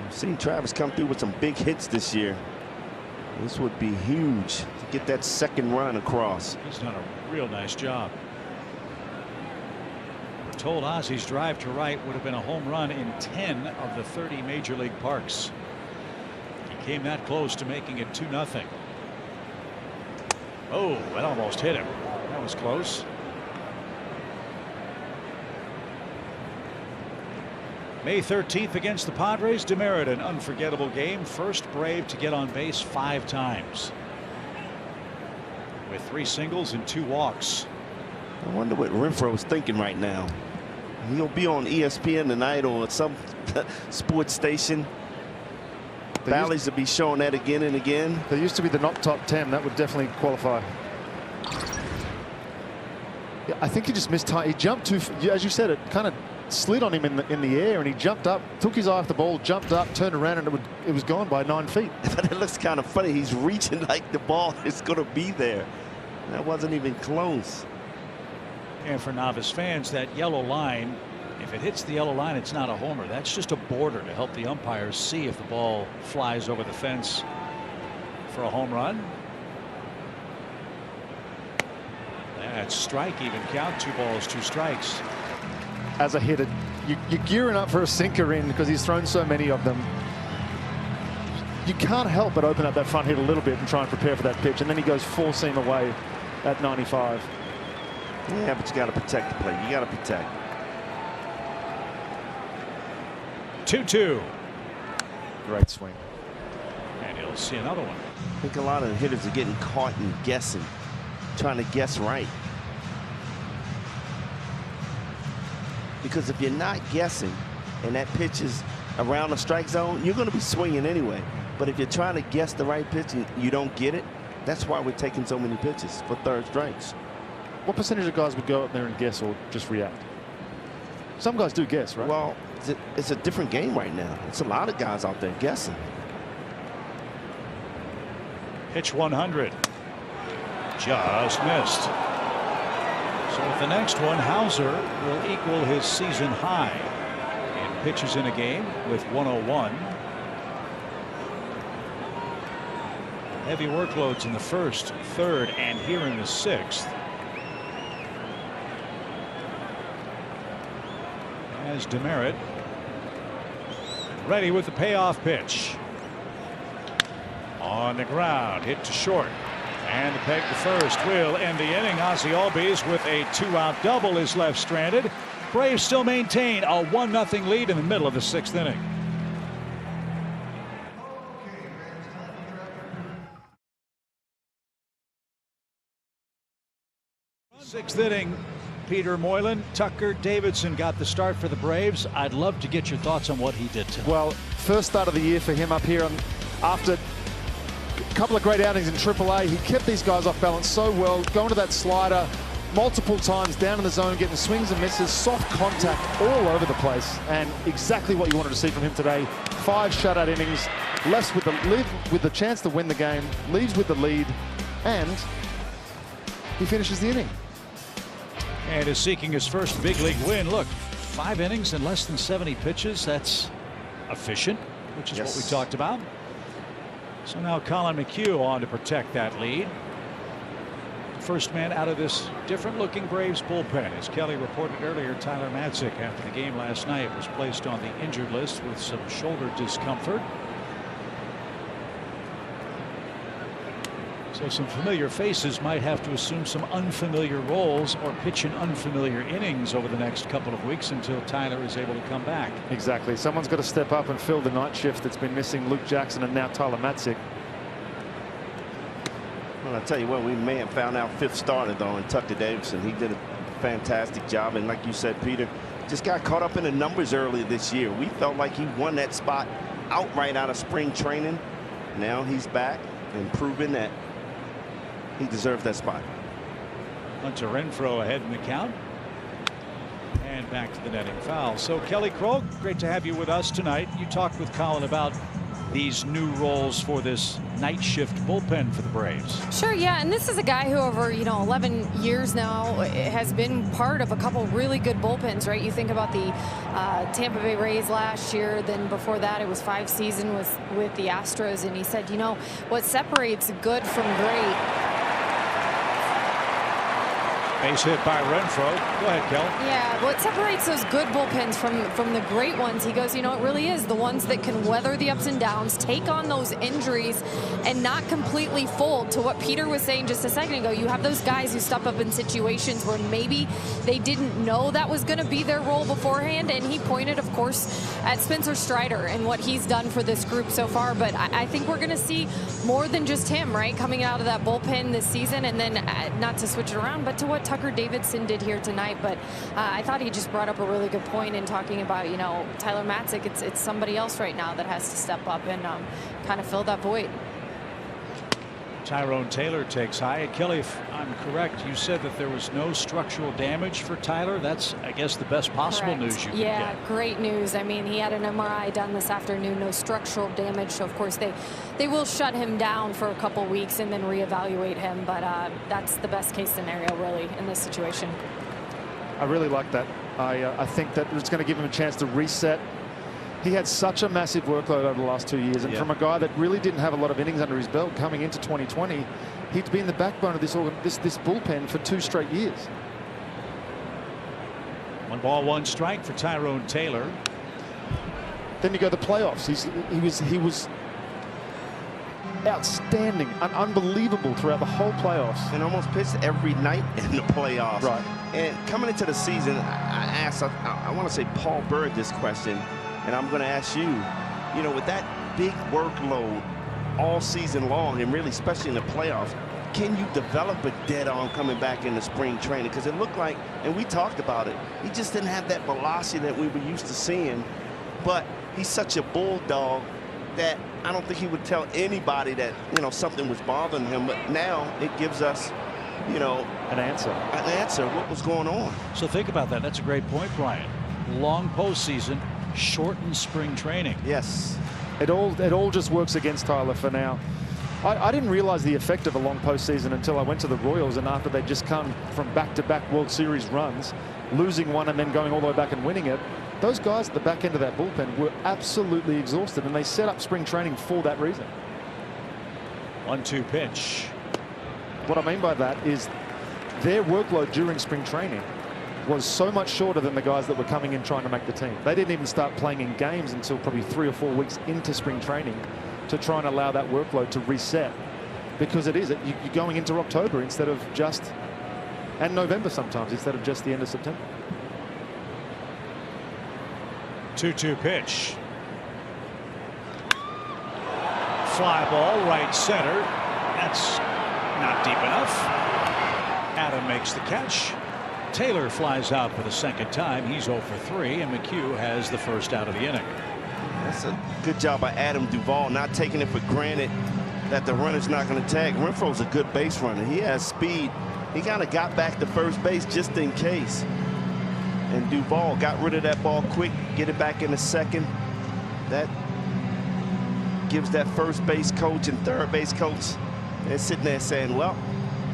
I've seen Travis come through with some big hits this year. This would be huge to get that second run across. He's done a real nice job. We're told Ozzie's drive to right would have been a home run in 10 of the 30 major league parks. He came that close to making it 2-0. Oh, that almost hit him. That was close. May 13th against the Padres. Demerit, an unforgettable game. First Brave to get on base 5 times. With 3 singles and 2 walks. I wonder what Renfroe is thinking right now. He'll be on ESPN tonight or at some sports station. Bally's will be showing that again and again. There used to be the not top 10. That would definitely qualify. Yeah, I think he just missed time. He jumped too, as you said, it kind of slid on him in the air, and he jumped up, took his eye off the ball, jumped up, turned around, and it was gone by 9 feet. But it looks kind of funny. He's reaching like the ball is going to be there. That wasn't even close. And for novice fans, that yellow line, if it hits the yellow line, it's not a homer. That's just a border to help the umpires see if the ball flies over the fence for a home run. That's strike, even count. 2 balls, 2 strikes. As a hitter, you're gearing up for a sinker in because he's thrown so many of them. You can't help but open up that front hit a little bit and try and prepare for that pitch, and then he goes 4-seam away at 95. Yeah, but you got to protect the plate. You got to protect. 2-2. Great swing. And he'll see another one. I think a lot of hitters are getting caught in guessing, trying to guess right. Because if you're not guessing and that pitch is around the strike zone, you're going to be swinging anyway. But if you're trying to guess the right pitch and you don't get it, that's why we're taking so many pitches for third strikes. What percentage of guys would go up there and guess or just react? Some guys do guess, right? Well, it's a different game right now. It's a lot of guys out there guessing. Pitch 100. Just missed. So with the next one, Hauser will equal his season high in pitches in a game with 101. Heavy workloads in the first, third, and here in the sixth. As Demerit ready with the payoff pitch. On the ground, hit to short. And the peg to first will end the inning. Ozzie Albies with a 2-out double is left stranded. Braves still maintain a 1-0 lead in the middle of the sixth inning. Sixth inning, Peter Moylan, Tucker Davidson got the start for the Braves. I'd love to get your thoughts on what he did tonight. Well, first start of the year for him up here after a couple of great outings in AAA. He kept these guys off balance so well, going to that slider multiple times down in the zone, getting swings and misses, soft contact all over the place, and exactly what you wanted to see from him today. 5 shutout innings, left with the chance to win the game, leaves with the lead, and he finishes the inning. And is seeking his first big league win. Look, 5 innings and less than 70 pitches. That's efficient, which is what we talked about. So now Colin McHugh on to protect that lead. First man out of this different looking Braves bullpen. As Kelly reported earlier, Tyler Matzik after the game last night was placed on the injured list with some shoulder discomfort. So some familiar faces might have to assume some unfamiliar roles or pitch in unfamiliar innings over the next couple of weeks until Tyler is able to come back. Exactly. Someone's got to step up and fill the night shift that's been missing Luke Jackson and now Tyler Matzik. Well, I tell you what, we may have found our 5th starter though in Tucker Davidson. He did a fantastic job, and like you said, Peter, just got caught up in the numbers earlier this year. We felt like he won that spot outright out of spring training. Now he's back and proving that he deserves that spot. Hunter Renfroe ahead in the count. And back to the netting foul. So Kelly Krog, great to have you with us tonight. You talked with Colin about these new roles for this night shift bullpen for the Braves. Sure, yeah, and this is a guy who over 11 years now has been part of a couple really good bullpens, right? You think about the Tampa Bay Rays last year, then before that it was 5 seasons with the Astros, and he said, what separates good from great. Base hit by Renfroe. Go ahead, Kel. Yeah, what separates those good bullpens from the great ones, he goes, it really is the ones that can weather the ups and downs, take on those injuries, and not completely fold. To what Peter was saying just a second ago, you have those guys who step up in situations where maybe they didn't know that was going to be their role beforehand, and he pointed, of course, at Spencer Strider and what he's done for this group so far. But I think we're going to see more than just him, right, coming out of that bullpen this season, and then not to switch it around, but to what Tucker Davidson did here tonight. But I thought he just brought up a really good point in talking about, Tyler Matzik. It's somebody else right now that has to step up and kind of fill that void. Tyrone Taylor takes high. Kelly, if I'm correct, you said that there was no structural damage for Tyler. That's, I guess, the best possible news you can get. Yeah, great news. I mean, he had an MRI done this afternoon, no structural damage. So, of course, they will shut him down for a couple weeks and then reevaluate him. But that's the best case scenario, really, in this situation. I really like that. I think that it's going to give him a chance to reset. He had such a massive workload over the last 2 years, and from a guy that really didn't have a lot of innings under his belt coming into 2020, he'd been the backbone of this bullpen for 2 straight years. 1 ball, 1 strike for Tyrone Taylor. Then you go to the playoffs. He was outstanding and unbelievable throughout the whole playoffs, and almost pitched every night in the playoffs. Right. And coming into the season, I asked, I want to say Paul Bird this question. And I'm going to ask you, with that big workload all season long, and really especially in the playoffs, can you develop a dead arm coming back into spring training? Because it looked like, and we talked about it, he just didn't have that velocity that we were used to seeing. But he's such a bulldog that I don't think he would tell anybody that, you know, something was bothering him. But now it gives us, you know, an answer. What was going on? So think about that. That's a great point, Brian. Long postseason, shortened spring training. Yes. It all just works against Tyler for now. I didn't realize the effect of a long postseason until I went to the Royals, and after they'd just come from back-to-back World Series runs, losing one and then going all the way back and winning it. Those guys at the back end of that bullpen were absolutely exhausted, and they set up spring training for that reason. 1-2 pitch. What I mean by that is their workload during spring training was so much shorter than the guys that were coming in trying to make the team. They didn't even start playing in games until probably 3 or 4 weeks into spring training to try and allow that workload to reset, because you're going into October instead of just, and November sometimes, instead of just the end of September. 2-2 pitch. Fly ball right center. That's not deep enough. Adam makes the catch. Taylor flies out for the second time. He's 0 for 3, and McHugh has the first out of the inning. That's a good job by Adam Duvall, not taking it for granted that the runner's not going to tag. Renfroe's a good base runner. He has speed. He kind of got back to first base just in case. And Duvall got rid of that ball quick, get it back in the second. That gives that first base coach and third base coach, they're sitting there saying, well,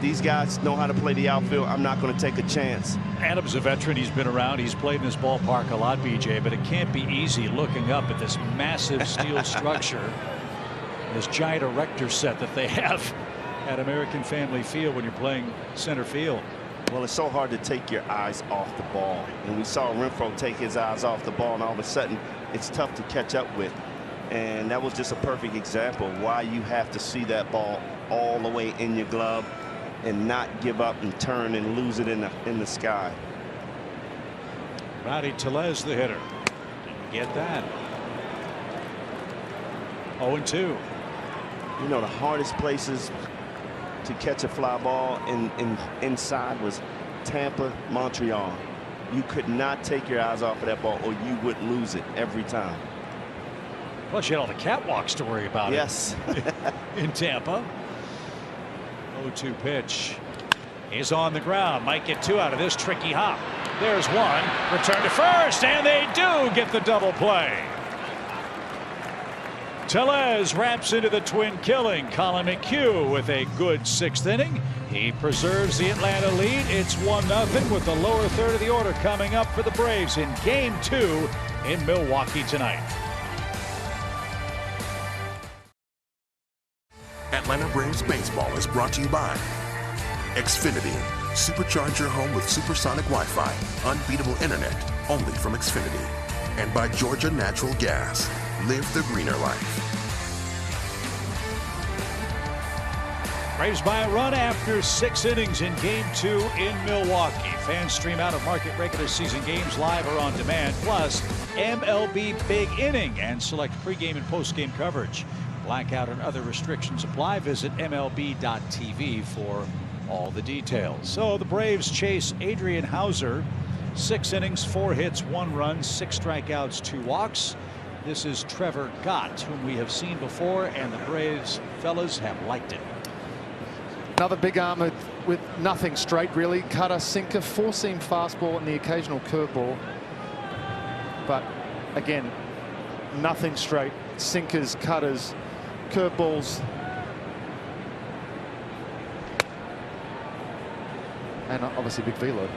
these guys know how to play the outfield. I'm not going to take a chance. Adam's a veteran. He's been around. He's played in this ballpark a lot, BJ, but it can't be easy looking up at this massive steel structure, this giant erector set that they have at American Family Field when you're playing center field. Well, it's so hard to take your eyes off the ball. And we saw Renfroe take his eyes off the ball, and all of a sudden it's tough to catch up with. And that was just a perfect example of why you have to see that ball all the way in your glove and not give up and turn and lose it in the sky. Rowdy Tellez, the hitter. Didn't get that. 0-2. You know, the hardest places to catch a fly ball inside was Tampa, Montreal. You could not take your eyes off of that ball or you would lose it every time. Plus, you had all the catwalks to worry about. Yes. In Tampa. 0-2 pitch. He's on the ground. Might get 2 out of this tricky hop. There's one. Return to first, and they do get the double play. Tellez wraps into the twin killing. Colin McHugh with a good 6th inning. He preserves the Atlanta lead. It's 1-0 with the lower third of the order coming up for the Braves in Game 2 in Milwaukee tonight. Atlanta Braves Baseball is brought to you by Xfinity. Supercharge your home with supersonic Wi-Fi. Unbeatable internet, only from Xfinity. And by Georgia Natural Gas. Live the greener life. Braves by a run after 6 innings in Game 2 in Milwaukee. Fans stream out-of-market regular season games live or on demand, plus MLB Big Inning and select pregame and postgame coverage. Blackout and other restrictions apply. Visit MLB.tv for all the details. So the Braves chase Adrian Hauser. 6 innings, 4 hits, 1 run, 6 strikeouts, 2 walks. This is Trevor Gott, whom we have seen before, and the Braves fellas have liked it. Another big arm with nothing straight, really. Cutter, sinker, 4-seam fastball, and the occasional curveball. But again, nothing straight. Sinkers, cutters, curveballs, and obviously big velo.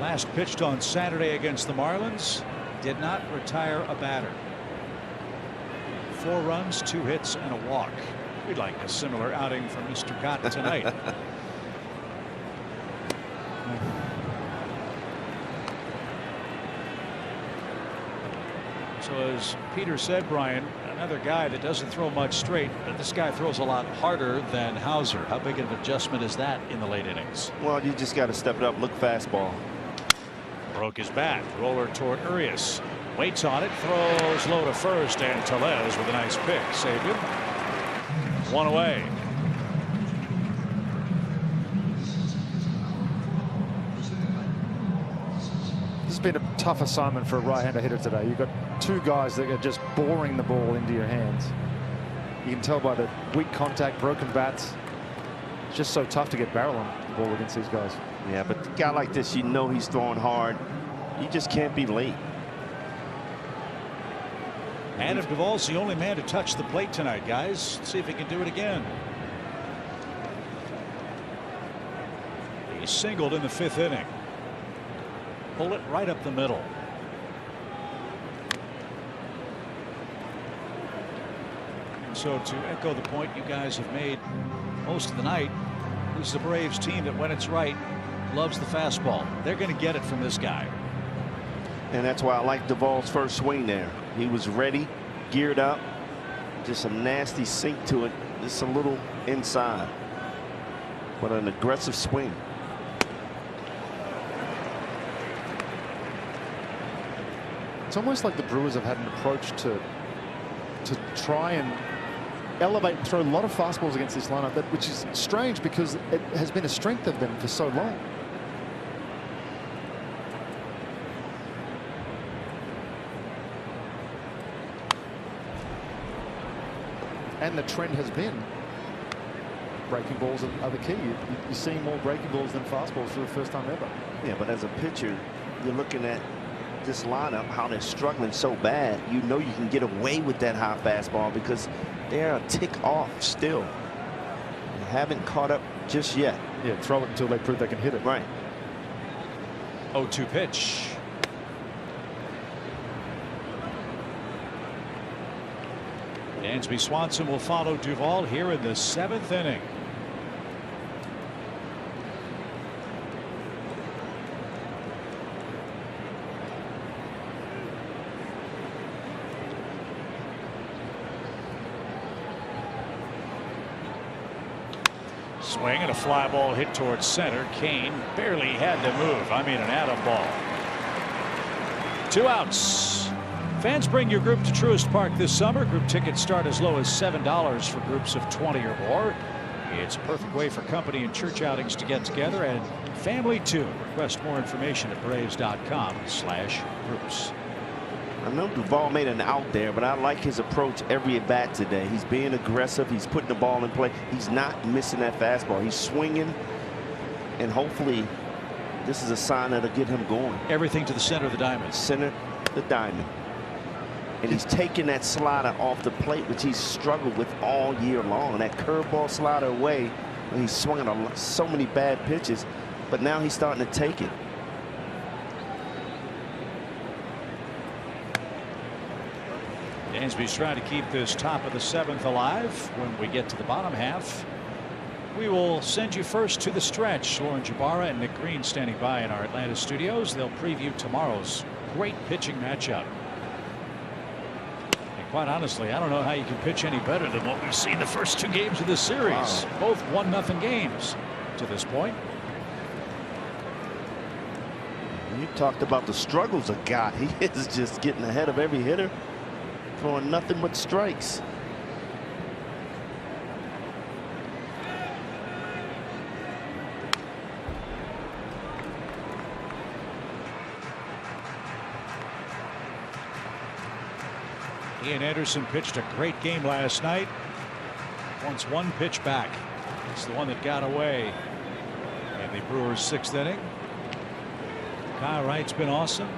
Last pitched on Saturday against the Marlins. Did not retire a batter. 4 runs, 2 hits, and a walk. We'd like a similar outing from Mr. Gott tonight. So as Peter said, Brian, another guy that doesn't throw much straight, but this guy throws a lot harder than Hauser. How big of an adjustment is that in the late innings? Well, you just got to step it up. Look fastball. Broke his bat. Roller toward Urias. Waits on it. Throws low to first. And Tellez with a nice pick. Saved him. 1 away. been a tough assignment for a right-hander hitter today. You've got two guys that are just boring the ball into your hands. You can tell by the weak contact, broken bats. It's just so tough to get barrel on the ball against these guys. Yeah, but a guy like this, you know he's throwing hard. You just can't be late. Adam Duvall's the only man to touch the plate tonight, guys. Let's see if he can do it again. He singled in the 5th inning. Pull it right up the middle. And so to echo the point you guys have made most of the night, this is the Braves team that, when it's right, loves the fastball. They're going to get it from this guy. And that's why I like Duvall's first swing there. He was ready, geared up, just a nasty sink to it, just a little inside, but an aggressive swing. It's almost like the Brewers have had an approach to try and elevate and throw a lot of fastballs against this lineup, which is strange because it has been a strength of them for so long. And the trend has been breaking balls are the key. You're seeing more breaking balls than fastballs for the first time ever. Yeah, but as a pitcher, you're looking at this lineup, how they're struggling so bad. You know you can get away with that high fastball because they're a tick off still. They haven't caught up just yet. Yeah, throw it until they prove they can hit it. Right. 0-2 pitch. Dansby Swanson will follow Duvall here in the 7th inning. Swing and a fly ball hit towards center. Kane barely had to move. I mean, an atom ball. 2 outs. Fans, bring your group to Truist Park this summer. Group tickets start as low as $7 for groups of 20 or more. It's a perfect way for company and church outings to get together, and family too. Request more information at braves.com/groups. I know Duvall made an out there, but I like his approach every at bat today. He's being aggressive. He's putting the ball in play. He's not missing that fastball. He's swinging, and hopefully this is a sign that'll get him going. Everything to the center of the diamond. Center the diamond. And he's taking that slider off the plate, which he's struggled with all year long. That curveball slider away, and he's swinging so many bad pitches, but now he's starting to take it. Dansby's trying to keep this top of the 7th alive. When we get to the bottom half, we will send you first to the stretch. Lauren Jabara and Nick Green standing by in our Atlanta studios. They'll preview tomorrow's great pitching matchup. And quite honestly, I don't know how you can pitch any better than what we've seen the first 2 games of this series. Wow. Both 1-0 games to this point. You talked about the struggles of God. He is just getting ahead of every hitter, throwing nothing but strikes. Ian Anderson pitched a great game last night. Wants 1 pitch back. It's the one that got away in the Brewers' 6th inning. Kyle Wright's been awesome.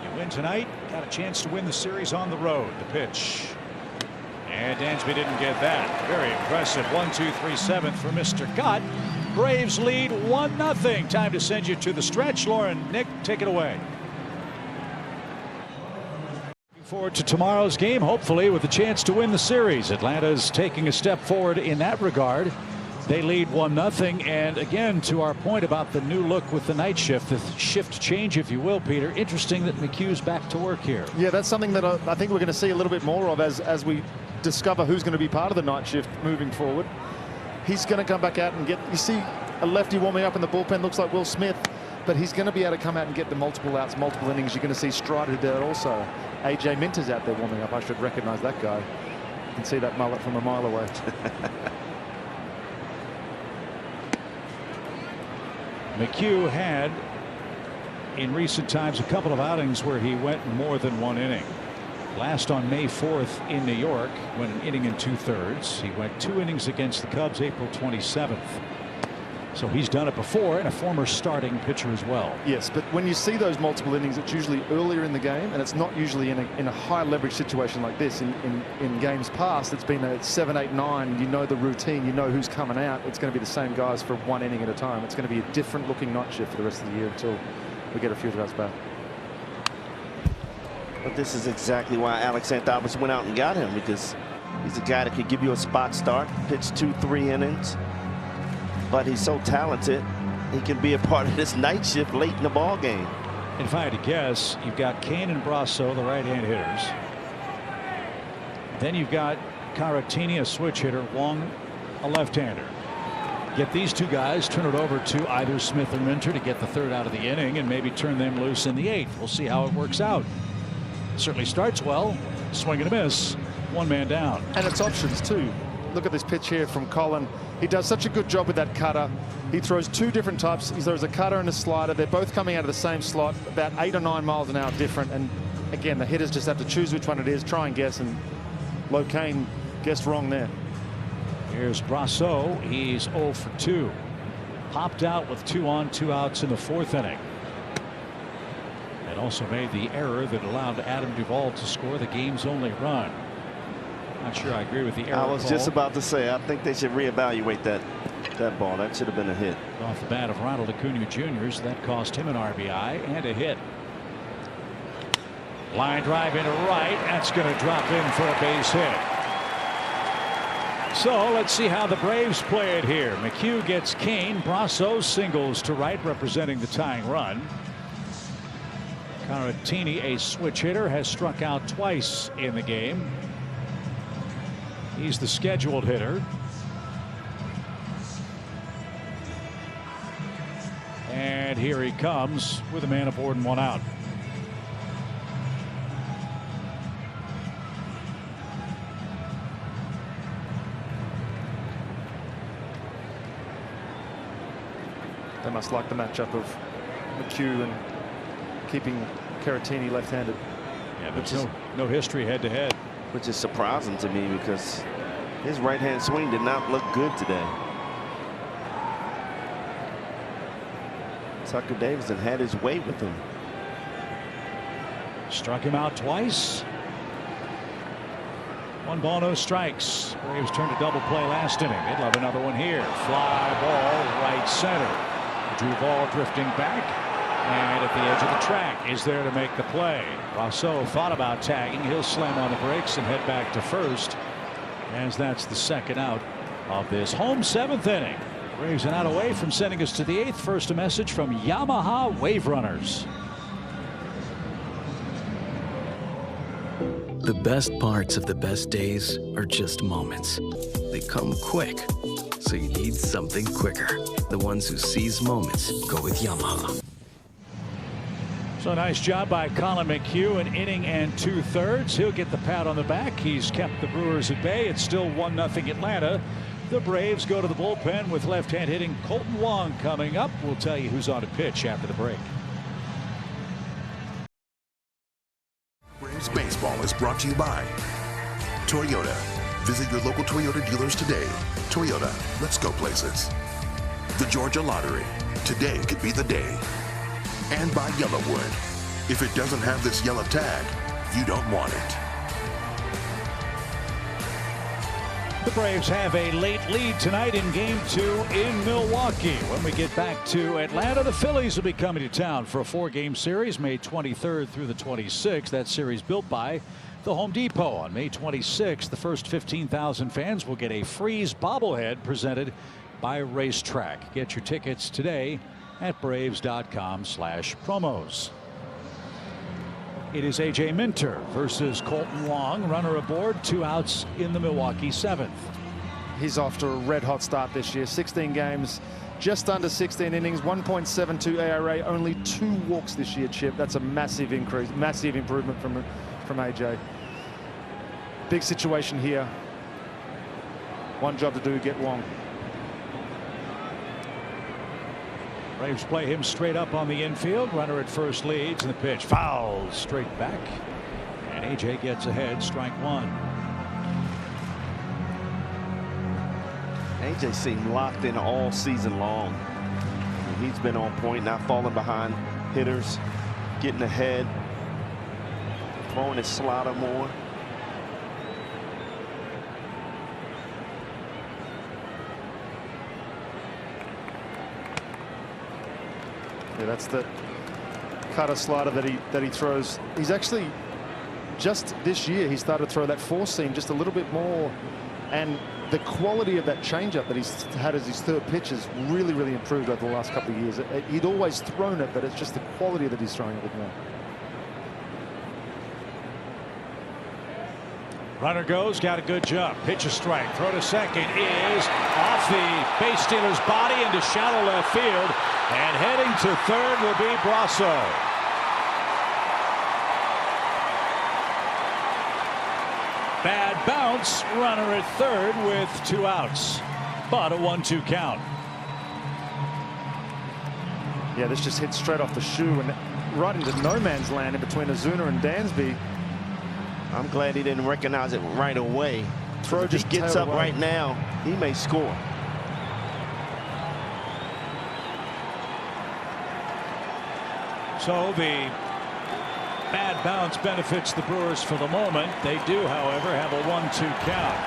You win tonight, got a chance to win the series on the road. The pitch. And Dansby didn't get that. Very impressive. 1-2-3-7 for Mr. Gott. Braves lead 1-0. Time to send you to the stretch. Lauren, Nick, take it away. Forward to tomorrow's game, hopefully with a chance to win the series. Atlanta's taking a step forward in that regard. They lead 1-0, and again, to our point about the new look with the night shift, the shift change, if you will, Peter. Interesting that McHugh's back to work here. Yeah, that's something that I think we're going to see a little bit more of as we discover who's going to be part of the night shift moving forward. He's going to come back out and you see a lefty warming up in the bullpen, looks like Will Smith, but he's going to be able to come out and get the multiple outs, multiple innings. You're going to see Strider there also. AJ Minter's out there warming up. I should recognize that guy. You can see that mullet from a mile away. McHugh had in recent times a couple of outings where he went more than one inning. Last on May 4th in New York, went an inning and 2/3. He went 2 innings against the Cubs April 27th. So he's done it before, and a former starting pitcher as well. Yes, but when you see those multiple innings, it's usually earlier in the game, and it's not usually in a high leverage situation like this. In games past, it's been a 7, 8, 9. You know the routine. You know who's coming out. It's going to be the same guys for 1 inning at a time. It's going to be a different looking night shift for the rest of the year until we get a few of us back. But this is exactly why Alex Anthopoulos went out and got him, because he's a guy that could give you a spot start, pitch 2, 3 innings. But he's so talented, he can be a part of this night shift late in the ball game. If I had to guess, you've got Kane and Brasso, the right-hand hitters. Then you've got Caratini, a switch hitter, Wong, a left-hander. Get these two guys, turn it over to either Smith or Minter to get the third out of the inning, and maybe turn them loose in the 8th. We'll see how it works out. Certainly starts well. Swing and a miss. 1 man down. And it's options too. Look at this pitch here from Colin. He does such a good job with that cutter. He throws 2 different types. He throws a cutter and a slider. They're both coming out of the same slot, about 8 or 9 miles an hour different. And again, the hitters just have to choose which one it is, try and guess. And Locane guessed wrong there. Here's Brasso. He's 0 for 2. Popped out with 2 on, 2 outs in the 4th inning. And also made the error that allowed Adam Duvall to score the game's only run. Not sure I agree with the error. I was just about to say, I think they should reevaluate that ball. That should have been a hit. Off the bat of Ronald Acuna Jr.'s. That cost him an RBI and a hit. Line drive into right. That's going to drop in for a base hit. So let's see how the Braves play it here. McHugh gets Kane. Brasso singles to right, representing the tying run. Caratini, a switch hitter, has struck out twice in the game. He's the scheduled hitter. And here he comes with a man aboard and 1 out. They must like the matchup of McHugh and keeping Caratini left-handed. Yeah, there's no history head-to-head. Which is surprising to me, because his right-hand swing did not look good today. Tucker Davidson had his way with him. Struck him out twice. 1 ball, no strikes. Braves turned a double play last inning. They'd love another one here. Fly ball right center. Duvall drifting back, and at the edge of the track is there to make the play. Brasso thought about tagging. He'll slam on the brakes and head back to first, as that's the 2nd out of this home 7th inning. Braves an out away from sending us to the 8th. First, a message from Yamaha Wave Runners. The best parts of the best days are just moments. They come quick, so you need something quicker. The ones who seize moments go with Yamaha. So nice job by Colin McHugh, an inning and 2/3. He'll get the pat on the back. He's kept the Brewers at bay. It's still 1-0 Atlanta. The Braves go to the bullpen with left-hand hitting Colton Wong coming up. We'll tell you who's on a pitch after the break. Braves Baseball is brought to you by Toyota. Visit your local Toyota dealers today. Toyota, let's go places. The Georgia Lottery. Today could be the day. And by Yellowwood. If it doesn't have this yellow tag, you don't want it. The Braves have a late lead tonight in Game 2 in Milwaukee. When we get back to Atlanta, the Phillies will be coming to town for a 4-game series, May 23rd through the 26th. That series built by the Home Depot. On May 26th, the first 15,000 fans will get a Freeze bobblehead presented by Racetrack. Get your tickets today at braves.com/promos. It is A.J. Minter versus Colton Wong, runner aboard, 2 outs in the Milwaukee 7th. He's off to a red-hot start this year. 16 games, just under 16 innings, 1.72 ERA, only 2 walks this year, Chip. That's a massive increase, massive improvement from A.J. Big situation here. One job to do, get Wong. Braves play him straight up on the infield. Runner at first leads, and the pitch fouls straight back. And A.J. gets ahead, strike one. A.J. seemed locked in all season long. He's been on point, not falling behind hitters, getting ahead, throwing his slider more. Yeah, that's the cutter slider that he throws. He's actually just this year he started to throw that four seam just a little bit more, and the quality of that changeup that he's had as his third pitch has really improved over the last couple of years. He'd always thrown it, but it's just the quality that he's throwing it with now. Runner goes, got a good jump. Pitch a strike. Throw to second is off the base stealer's body into shallow left field. And heading to third will be Brasso. Bad bounce. Runner at third with 2 outs. But a 1-2 count. Yeah, this just hit straight off the shoe and right into no man's land in between Ozuna and Dansby. I'm glad he didn't recognize it right away. Throw just gets up right now, he may score. So the bad bounce benefits the Brewers for the moment. They do, however, have a 1-2 count.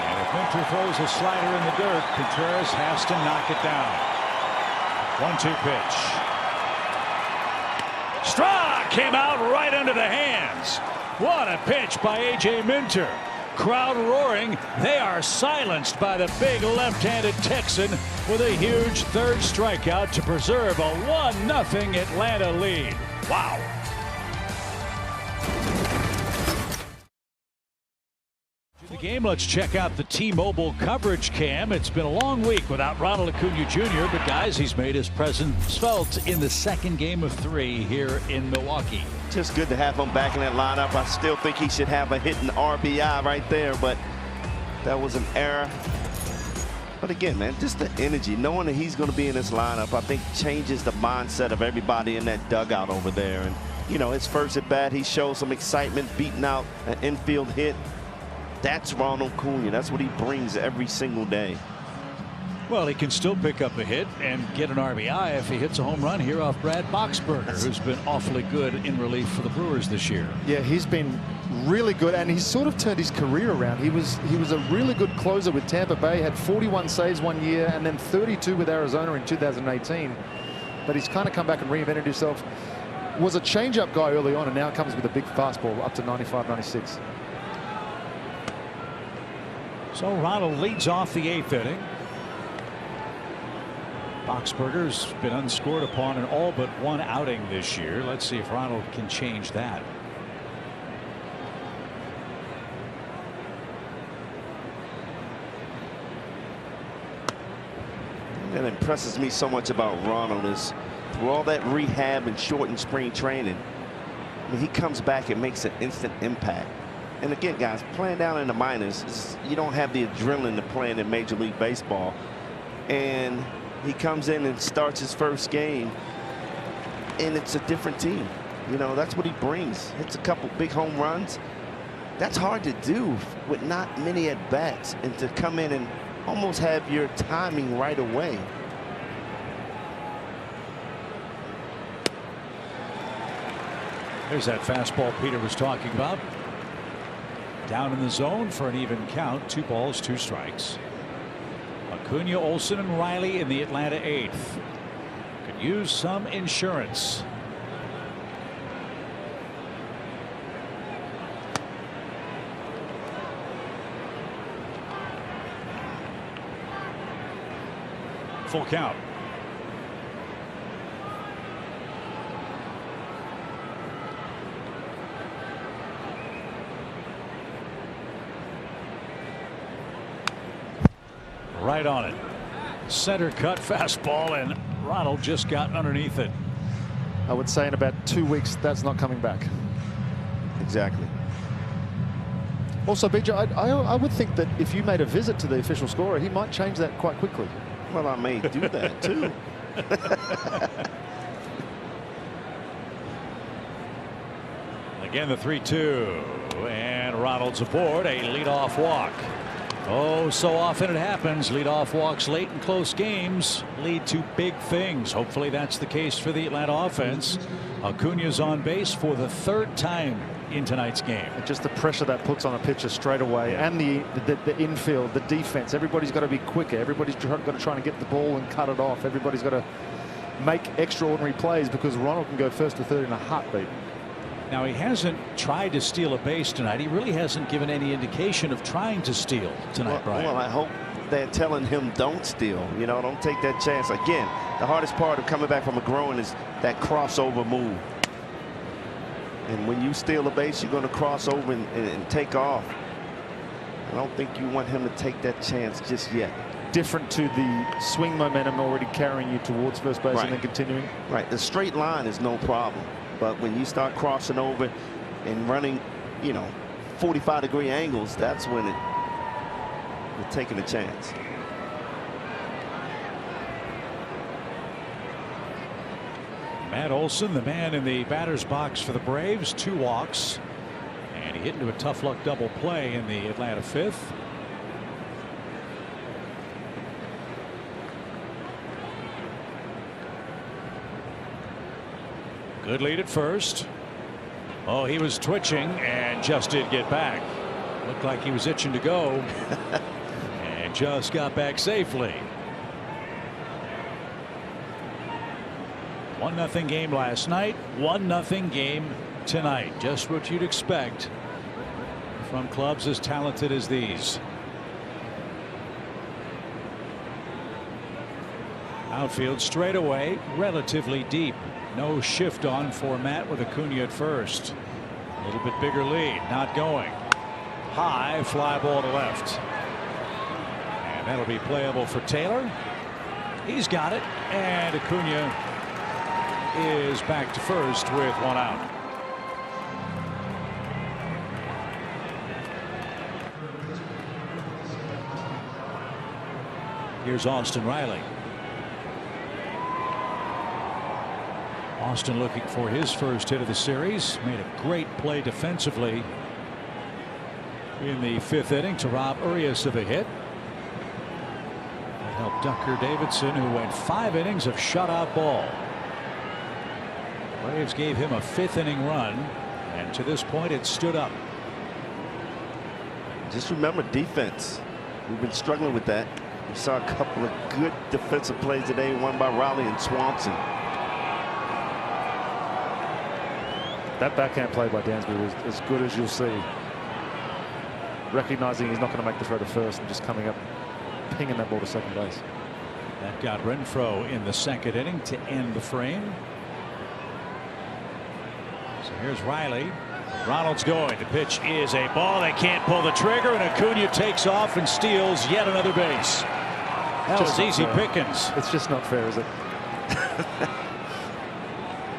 And if Minter throws a slider in the dirt, Contreras has to knock it down. 1-2 pitch. Struck! Came out right under the hands. What a pitch by A.J. Minter. Crowd roaring. They are silenced by the big left-handed Texan with a huge third strikeout to preserve a 1-0 Atlanta lead. Wow. The game, let's check out the T-Mobile coverage cam. It's been a long week without Ronald Acuna Jr., but guys, he's made his presence felt in the second game of 3 here in Milwaukee. Just good to have him back in that lineup. I still think he should have a hitting RBI right there, but that was an error. But again, man, just the energy, knowing that he's going to be in this lineup, I think changes the mindset of everybody in that dugout over there. And, you know, his first at bat, he showed some excitement, beating out an infield hit. That's Ronald Acuna. That's what he brings every single day. Well, he can still pick up a hit and get an RBI if he hits a home run here off Brad Boxberger, who's been awfully good in relief for the Brewers this year. Yeah, he's been really good, and he's sort of turned his career around. He was a really good closer with Tampa Bay, had 41 saves one year and then 32 with Arizona in 2018. But he's kind of come back and reinvented himself. Was a changeup guy early on, and now comes with a big fastball up to 95, 96. So Ronald leads off the 8th inning. Boxberger's been unscored upon in all but 1 outing this year. Let's see if Ronald can change that. That impresses me so much about Ronald is through all that rehab and shortened spring training, I mean, he comes back and makes an instant impact. And again, guys, playing down in the minors, you don't have the adrenaline to playing in Major League Baseball. And he comes in and starts his first game, and it's a different team. You know, that's what he brings. Hits a couple big home runs. That's hard to do with not many at-bats, and to come in and almost have your timing right away. There's that fastball Peter was talking about. Down in the zone for an even count. 2 balls, 2 strikes. Acuna, Olsen, and Riley in the Atlanta 8th. Could use some insurance. Full count. Right on it. Center cut fastball, and Ronald just got underneath it. I would say in about 2 weeks that's not coming back. Exactly. Also, BJ, I would think that if you made a visit to the official scorer, he might change that quite quickly. Well, I may do that too. Again, the 3-2, and Ronald's aboard, a leadoff walk. Oh, so often it happens. Leadoff walks late in close games lead to big things. Hopefully that's the case for the Atlanta offense. Acuna's on base for the 3rd time in tonight's game. Just the pressure that puts on a pitcher straight away, and the infield, the defense. Everybody's got to be quicker. Everybody's got to try and get the ball and cut it off. Everybody's got to make extraordinary plays because Ronald can go first to third in a heartbeat. Now, he hasn't tried to steal a base tonight. He really hasn't given any indication of trying to steal tonight, Brian. Well, I hope they're telling him don't steal. You know, don't take that chance. Again, the hardest part of coming back from a groin is that crossover move. And when you steal a base, you're going to cross over and take off. I don't think you want him to take that chance just yet. Different to the swing momentum already carrying you towards first base and then continuing. Right. The straight line is no problem. But when you start crossing over and running, you know, 45-degree angles, that's when you're taking a chance. Matt Olson, the man in the batter's box for the Braves, 2 walks, and he hit into a tough luck double play in the Atlanta 5th. Good lead at first. Oh, he was twitching and just did get back. Looked like he was itching to go and just got back safely. 1-0 game last night, 1-0 game tonight. Just what you'd expect from clubs as talented as these. Outfield straight away, relatively deep. No shift on for Matt with Acuna at first. A little bit bigger lead, not going. High fly ball to left. And that'll be playable for Taylor. He's got it, and Acuna is back to first with 1 out. Here's Austin Riley. Austin looking for his first hit of the series. Made a great play defensively in the 5th inning to rob Urias of a hit. That helped Tucker Davidson, who went 5 innings of shutout ball. Braves gave him a 5th inning run, and to this point it stood up. Just remember defense. We've been struggling with that. We saw a couple of good defensive plays today, one by Raleigh and Swanson. That backhand play by Dansby was as good as you'll see. Recognizing he's not going to make the throw to first and just coming up, pinging that ball to second base. That got Renfroe in the 2nd inning to end the frame. So here's Riley. Ronald's going. The pitch is a ball. They can't pull the trigger, and Acuna takes off and steals yet another base. That was easy pickings. It's just not fair, is it?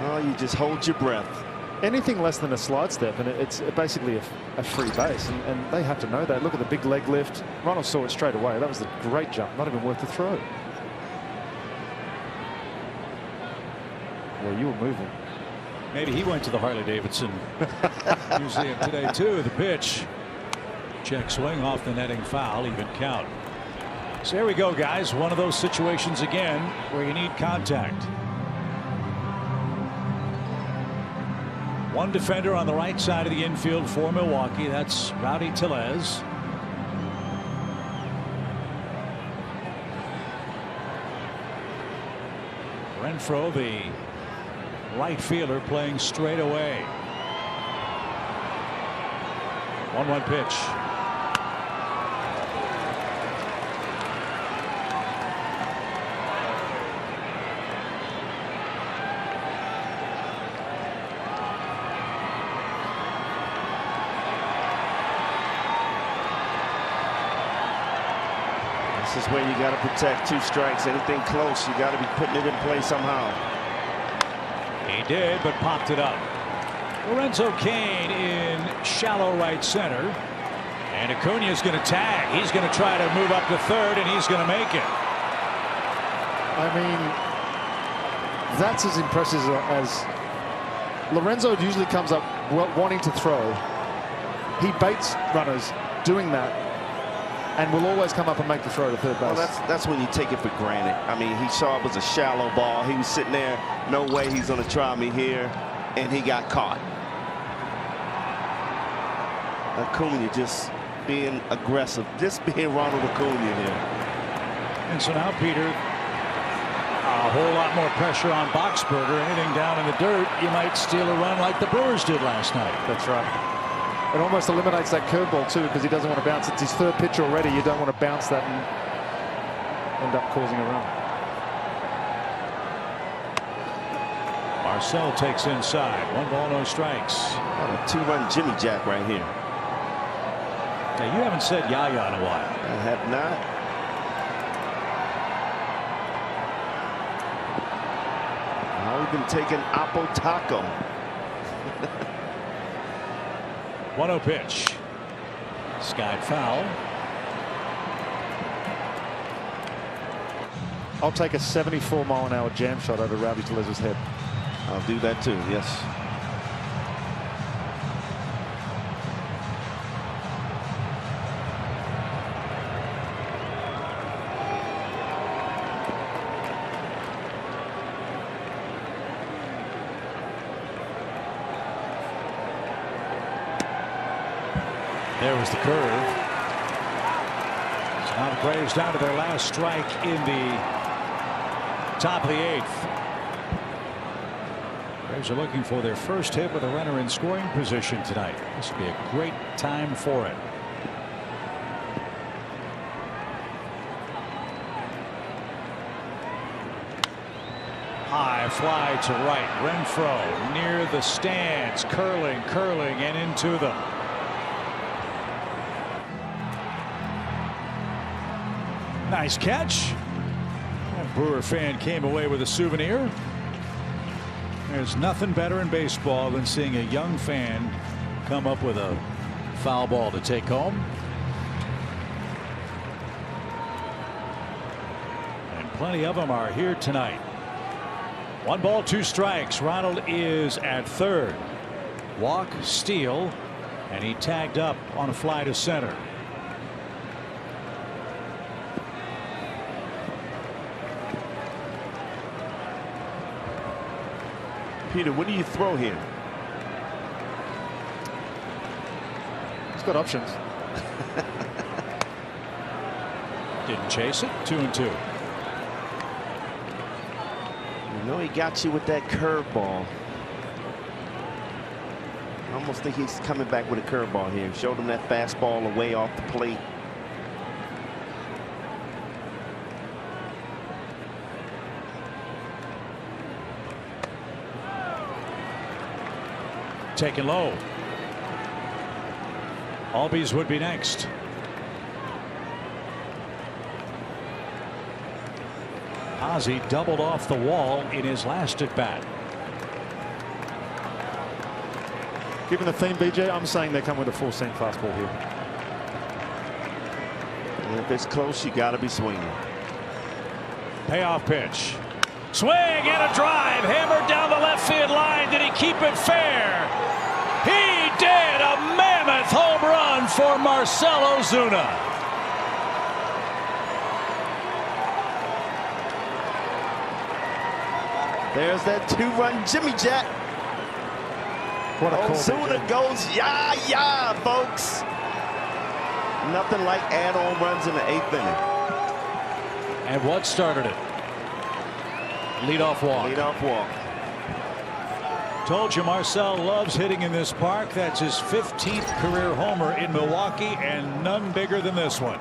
Oh, you just hold your breath. Anything less than a slide step, and it's basically a free base, and they have to know that. Look at the big leg lift. Ronald saw it straight away. That was a great jump. Not even worth the throw. Well, you were moving. Maybe he went to the Harley Davidson Museum today too. The pitch, check swing off the netting foul, even count. So there we go, guys. One of those situations again where you need contact. One defender on the right side of the infield for Milwaukee. That's Rowdy Tellez. Renfroe, the right fielder, playing straight away. 1-1 pitch. This is where you got to protect 2 strikes. Anything close, you got to be putting it in play somehow. He did, but popped it up. Lorenzo Cain in shallow right center, and Acuna is going to tag. He's going to try to move up to third, and he's going to make it. I mean, that's as impressive as Lorenzo usually comes up wanting to throw. He baits runners doing that and will always come up and make the throw to third base. Well, that's when you take it for granted. I mean, he saw it was a shallow ball. He was sitting there, no way he's going to try me here, and he got caught. Acuna just being aggressive, just being Ronald Acuna here. And so now, Peter, a whole lot more pressure on Boxberger. Anything down in the dirt, you might steal a run like the Brewers did last night. That's right. It almost eliminates that curveball too, because he doesn't want to bounce. It's his third pitch already. You don't want to bounce that and end up causing a run. Marcel takes inside. 1 ball, no strikes. What a 2-run Jimmy Jack right here. Now, you haven't said Yaya in a while. I have not. I've been taking Apo Taco. 1-0 pitch. Skied foul. I'll take a 74-mile-an-hour jam shot over Rowdy Tellez's head. I'll do that too, yes. There was the curve. So now the Braves down to their last strike in the top of the 8th. Braves are looking for their first hit with a runner in scoring position tonight. This would be a great time for it. High fly to right. Renfroe near the stands, curling, and into them. Nice catch. That Brewer fan came away with a souvenir. There's nothing better in baseball than seeing a young fan come up with a foul ball to take home. And plenty of them are here tonight. 1 ball, 2 strikes. Ronald is at third. Walk, steal, and he tagged up on a fly to center. Peter, what do you throw here? He's got options. Didn't chase it. 2-2. You know he got you with that curveball. I almost think he's coming back with a curveball here. Showed him that fastball away off the plate. Taken low. Albies would be next. Ozzie doubled off the wall in his last at bat. Given the theme, BJ, I'm saying they come with a 4-seam fastball here. And if it's close, you got to be swinging. Payoff pitch. Swing and a drive hammered down the left field line. Did he keep it fair? He did. A mammoth home run for Marcell Ozuna. There's that 2-run Jimmy Jack. What a call. Ozuna goes yeah, folks. Nothing like add-on runs in the 8th inning. And what started it? Leadoff walk. Leadoff walk. Told you Marcell loves hitting in this park. That's his 15th career homer in Milwaukee, and none bigger than this one.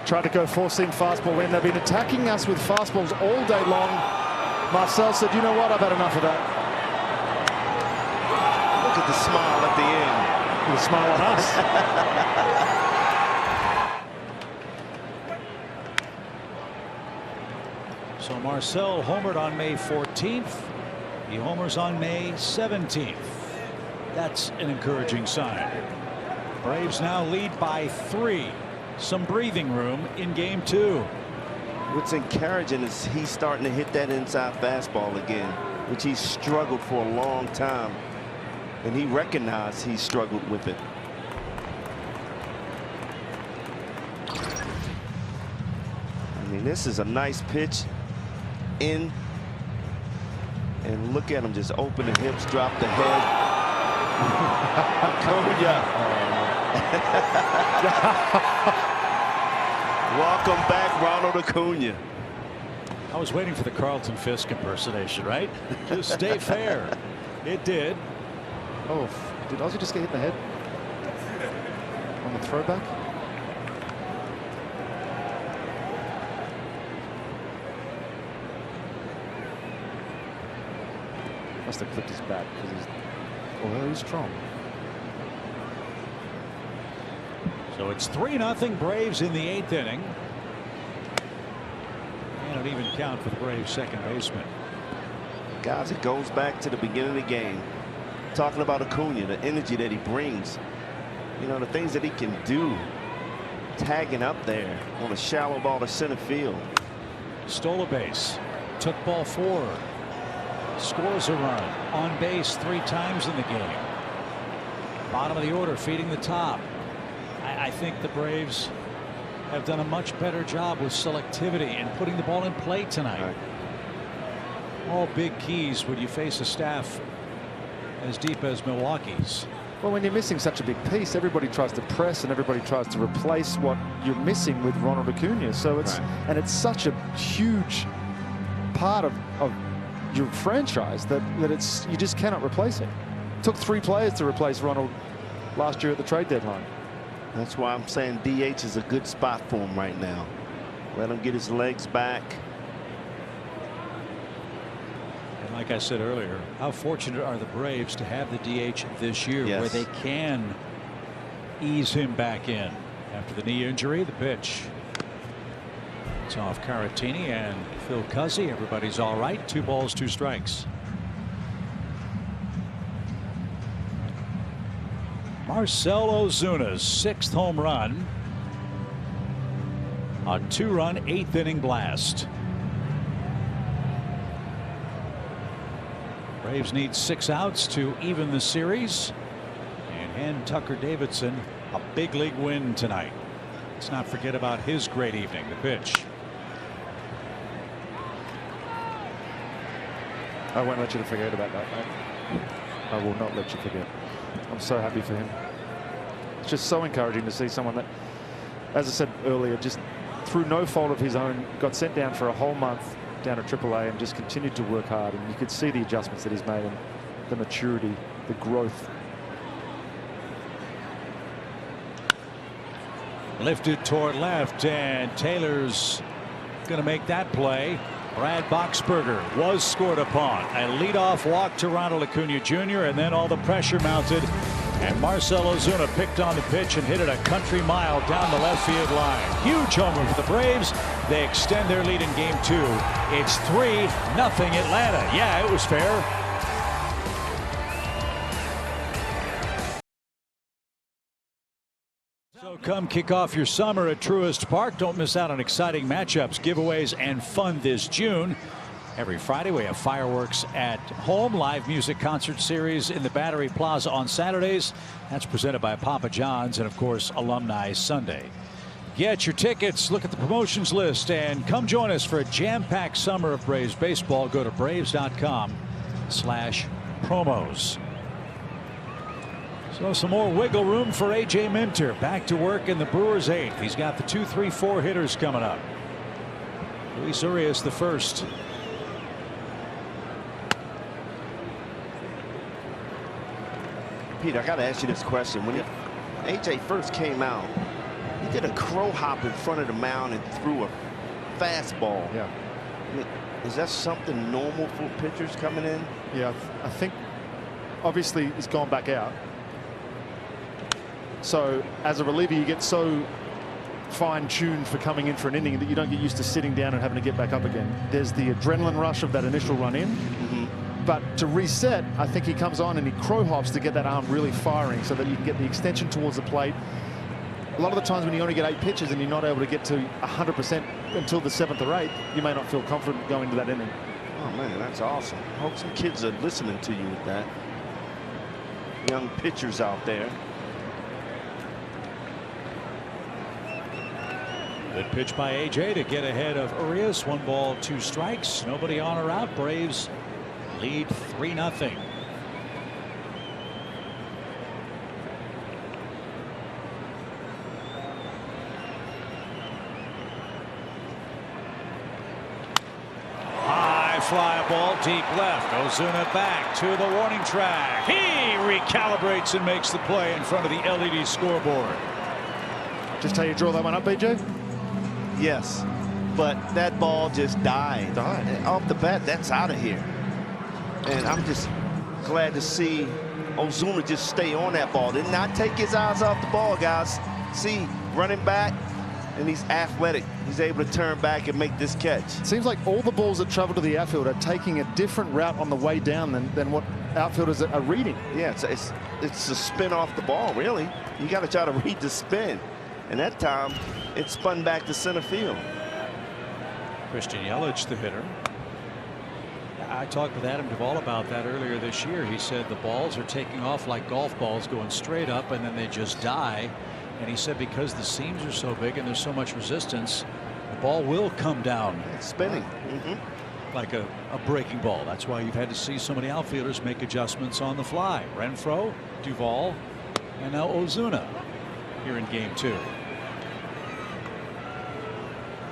Tried to go 4-seam fastball in. They've been attacking us with fastballs all day long. Marcell said, you know what, I've had enough of that. Look at the smile at the end. The smile on us. So Marcell homered on May 14th. He homers on May 17th. That's an encouraging sign. Braves now lead by 3. Some breathing room in game 2. What's encouraging is he's starting to hit that inside fastball again, which he's struggled for a long time, and he recognized he struggled with it. I mean, this is a nice pitch in, and look at him just open the hips, drop the head. Welcome back, Ronald Acuna. I was waiting for the Carlton Fisk impersonation, right? Just stay fair. It did. Oh, did Ozzie just get hit in the head on the throwback? Must have clipped his bat because he's strong. So it's 3-0 Braves in the 8th inning. And an even count for the Braves second baseman. Guys, it goes back to the beginning of the game. Talking about Acuna, the energy that he brings. You know, the things that he can do. Tagging up there on a shallow ball to center field. Stole a base. Took ball 4. Scores a run. On base 3 times in the game. Bottom of the order, feeding the top. I think the Braves have done a much better job with selectivity and putting the ball in play tonight. Right. All big keys when you face a staff as deep as Milwaukee's. Well, when you're missing such a big piece, everybody tries to press and everybody tries to replace what you're missing with Ronald Acuna. So it's and it's such a huge part of your franchise that it's you just cannot replace it. It took 3 players to replace Ronald last year at the trade deadline. That's why I'm saying DH is a good spot for him right now. Let him get his legs back. And like I said earlier, how fortunate are the Braves to have the DH this year where they can ease him back in after the knee injury. The pitch. It's off Caratini and Phil Cuzzy. Everybody's all right. 2 balls, 2 strikes. Marcell Ozuna's 6th home run. A 2-run 8th inning blast. Braves need 6 outs to even the series and hand Tucker Davidson a big league win tonight. Let's not forget about his great evening. The pitch. I won't let you forget about that, mate. I will not let you forget. I'm so happy for him. It's just so encouraging to see someone that, as I said earlier, just through no fault of his own, got sent down for a whole month down to AAA and just continued to work hard. And you could see the adjustments that he's made and the maturity, the growth. Lifted toward left, and Taylor's going to make that play. Brad Boxberger was scored upon. A leadoff walk to Ronald Acuna Jr. and then all the pressure mounted. And Marcell Ozuna picked on the pitch and hit it a country mile down the left field line. Huge homer for the Braves. They extend their lead in game 2. It's 3-0 Atlanta. Yeah, it was fair. So come kick off your summer at Truist Park. Don't miss out on exciting matchups, giveaways, and fun this June. Every Friday we have fireworks at home, live music concert series in the Battery Plaza on Saturdays. That's presented by Papa John's, and of course Alumni Sunday. Get your tickets, look at the promotions list, and come join us for a jam-packed summer of Braves baseball. Go to braves.com/promos. So some more wiggle room for A.J. Minter. Back to work in the Brewers 8th. He's got the 2, 3, 4 hitters coming up. Luis Urias the first. Pete, I got to ask you this question. When A.J. first came out, he did a crow hop in front of the mound and threw a fastball. Yeah. I mean, is that something normal for pitchers coming in? Yeah, I think obviously he's gone back out. So as a reliever, you get so fine-tuned for coming in for an inning that you don't get used to sitting down and having to get back up again. There's the adrenaline rush of that initial run in. But to reset, I think he comes on and he crow hops to get that arm really firing so that you can get the extension towards the plate. a lot of the times when you only get 8 pitches and you're not able to get to 100% until the 7th or 8th, you may not feel confident going into that inning. Oh, man, that's awesome. I hope some kids are listening to you with that. Young pitchers out there. Good pitch by A.J. to get ahead of Urias. 1 ball, 2 strikes. Nobody on or out. Braves lead 3-0. High fly ball deep left. Ozuna back to the warning track. He recalibrates and makes the play in front of the LED scoreboard. Just how you draw that one up, BJ? Yes, but that ball just died. Off the bat, that's out of here. And I'm just glad to see Ozuna just stay on that ball. Did not take his eyes off the ball, guys. See, running back, and he's athletic. He's able to turn back and make this catch. Seems like all the balls that travel to the outfield are taking a different route on the way down than what outfielders are reading. Yeah, it's a spin off the ball, really. You got to try to read the spin. And that time, it spun back to center field. Christian Yelich, the hitter. I talked with Adam Duvall about that earlier this year. He said the balls are taking off like golf balls, going straight up, and then they just die. And he said because the seams are so big and there's so much resistance, the ball will come down. It's spinning. Like a breaking ball. That's why you've had to see so many outfielders make adjustments on the fly. Renfroe, Duvall, and now Ozuna here in game 2.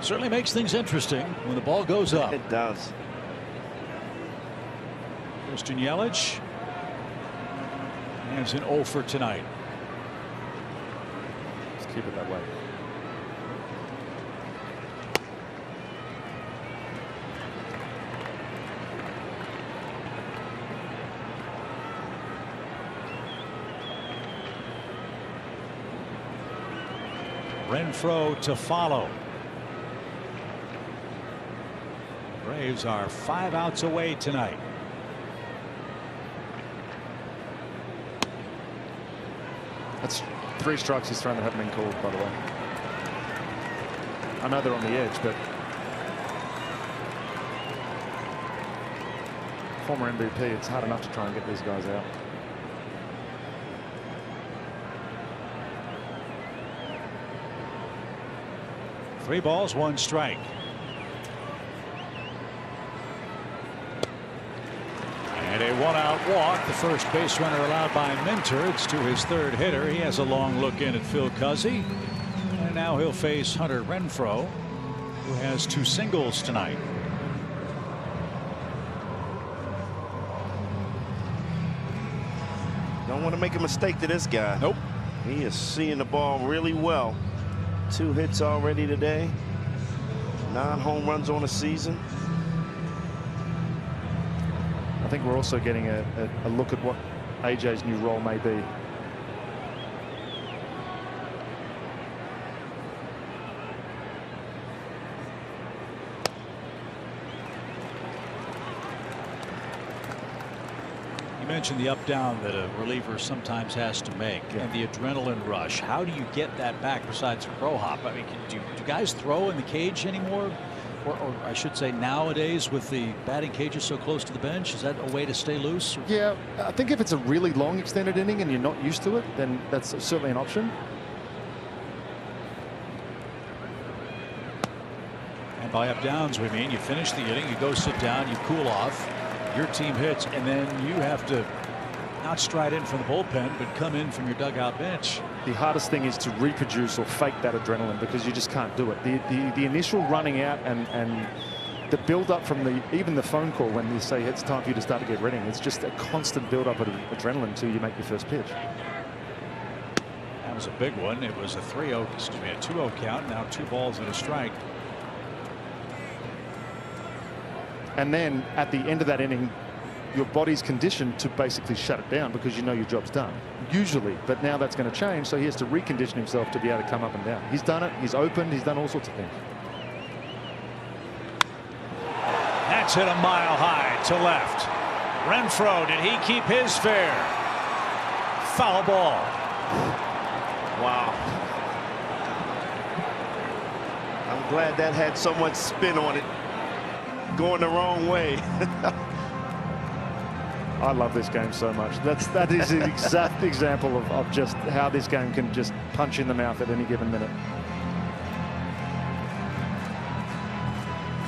Certainly makes things interesting when the ball goes up. It does. Christian Yelich has an 0 for tonight. Let's keep it that way. Renfroe to follow. Braves are 5 outs away tonight. That's 3 strikes he's thrown that haven't been called, by the way. I know they're on the edge, but former MVP, it's hard enough to try and get these guys out. Three balls, 1 strike. And a 1-out walk. The first base runner allowed by Minter. It's to his 3rd hitter. He has a long look in at Phil Cuzzy. And now he'll face Hunter Renfroe, who has 2 singles tonight. Don't want to make a mistake to this guy. Nope. He is seeing the ball really well. 2 hits already today. 9 home runs on the season. I think we're also getting a look at what AJ's new role may be. You mentioned the up down that a reliever sometimes has to make, and the adrenaline rush. How do you get that back besides a crow hop? I mean, do guys throw in the cage anymore? Or I should say nowadays with the batting cages so close to the bench? Is that a way to stay loose? Yeah, I think if it's a really long extended inning and you're not used to it, then that's certainly an option. And by up downs, we mean you finish the inning, you go sit down, you cool off, your team hits, and then you have to not stride in from the bullpen, but come in from your dugout bench. The hardest thing is to reproduce or fake that adrenaline because you just can't do it. The initial running out and the build up from even the phone call when you say it's time for you to start to get ready. It's just a constant build up of adrenaline until you make your first pitch. That was a big one. It was a 3-0, excuse me, a 2-0 count. Now 2 balls and a strike. And then at the end of that inning, your body's conditioned to basically shut it down because you know your job's done. Usually, but now that's going to change, so he has to recondition himself to be able to come up and down. He's done it, he's opened, he's done all sorts of things. That's hit a mile high to left. Renfroe, did he keep his fare? Foul ball. Wow. glad that had so much spin on it, going the wrong way. I love this game so much. That is an exact example of just how this game can just punch in the mouth at any given minute.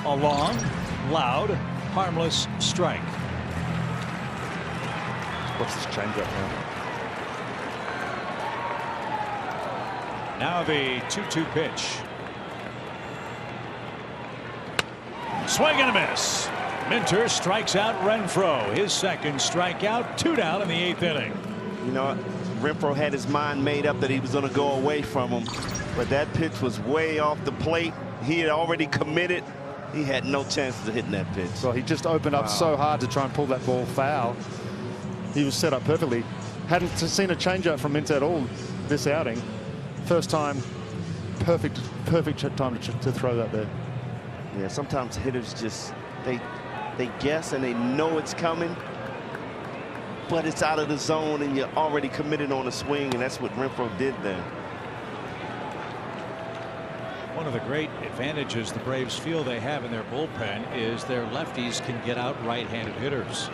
A long, loud, harmless strike. What's this changeup now? Now the 2-2 pitch. Swing and a miss. Minter strikes out Renfroe. His second strikeout. 2 down in the 8th inning. You know, Renfroe had his mind made up that he was going to go away from him, but that pitch was way off the plate. He had already committed. He had no chances of hitting that pitch. Well, he just opened up so hard to try and pull that ball foul. He was set up perfectly. Hadn't seen a changeup from Minter at all this outing. First time, perfect time to throw that there. Yeah, sometimes hitters just, they guess and they know it's coming, but it's out of the zone and you're already committed on a swing, and that's what Renfroe did there. One of the great advantages the Braves feel they have in their bullpen is their lefties can get out right-handed hitters.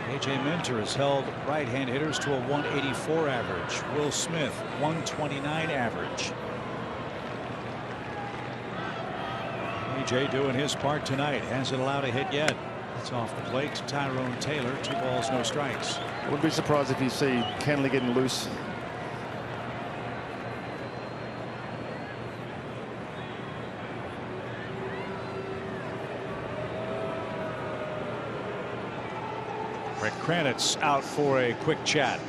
A.J. Minter has held right-hand hitters to a 184 average. Will Smith, 129 average. A.J. doing his part tonight. Hasn't allowed a hit yet. It's off the plate to Tyrone Taylor. 2 balls, no strikes. Wouldn't be surprised if you see Kenley getting loose. Rick Kranitz out for a quick chat.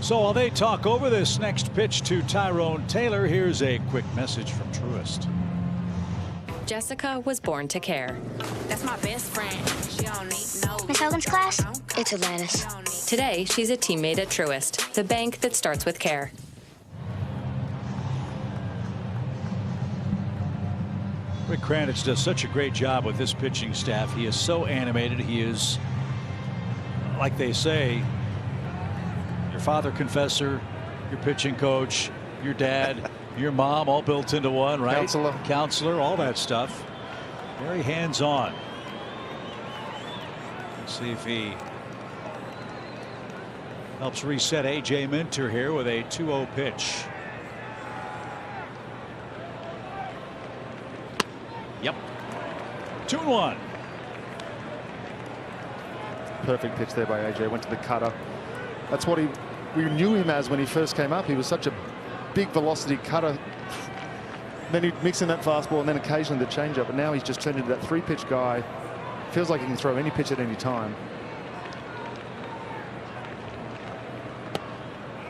So while they talk over this next pitch to Tyrone Taylor, here's a quick message from Truist. Jessica was born to care. That's my best friend. She don't need no. Miss Hogan's class? It's Atlantis. Today, she's a teammate at Truist, the bank that starts with care. Rick Kranitz does such a great job with this pitching staff. He is so animated. He is, like they say, your father confessor, your pitching coach, your dad, your mom, all built into one, right? Counselor, all that stuff. Very hands-on. Let's see if he helps reset A.J. Minter here with a 2-0 pitch. Yep. 2-1. Perfect pitch there by AJ. Went to the cutter. That's what we knew him as when he first came up. He was such a big velocity cutter. Then he'd mix in that fastball and then occasionally the changeup. But now he's just turned into that 3-pitch guy. Feels like he can throw any pitch at any time.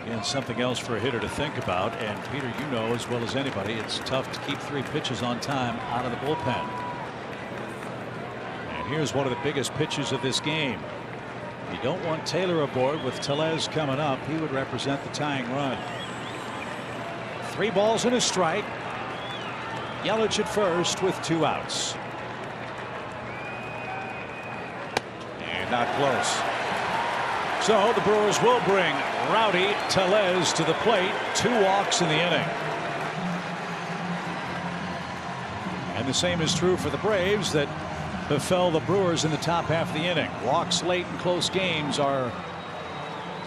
And something else for a hitter to think about. And Peter, you know as well as anybody, it's tough to keep 3 pitches on time out of the bullpen. And here's one of the biggest pitches of this game. You don't want Taylor aboard with Tellez coming up. He would represent the tying run. 3 balls and a strike. Yelich at first with 2 outs. And not close. So the Brewers will bring Rowdy Tellez to the plate. 2 walks in the inning. And the same is true for the Braves that befell the Brewers in the top half of the inning. Walks late in close games are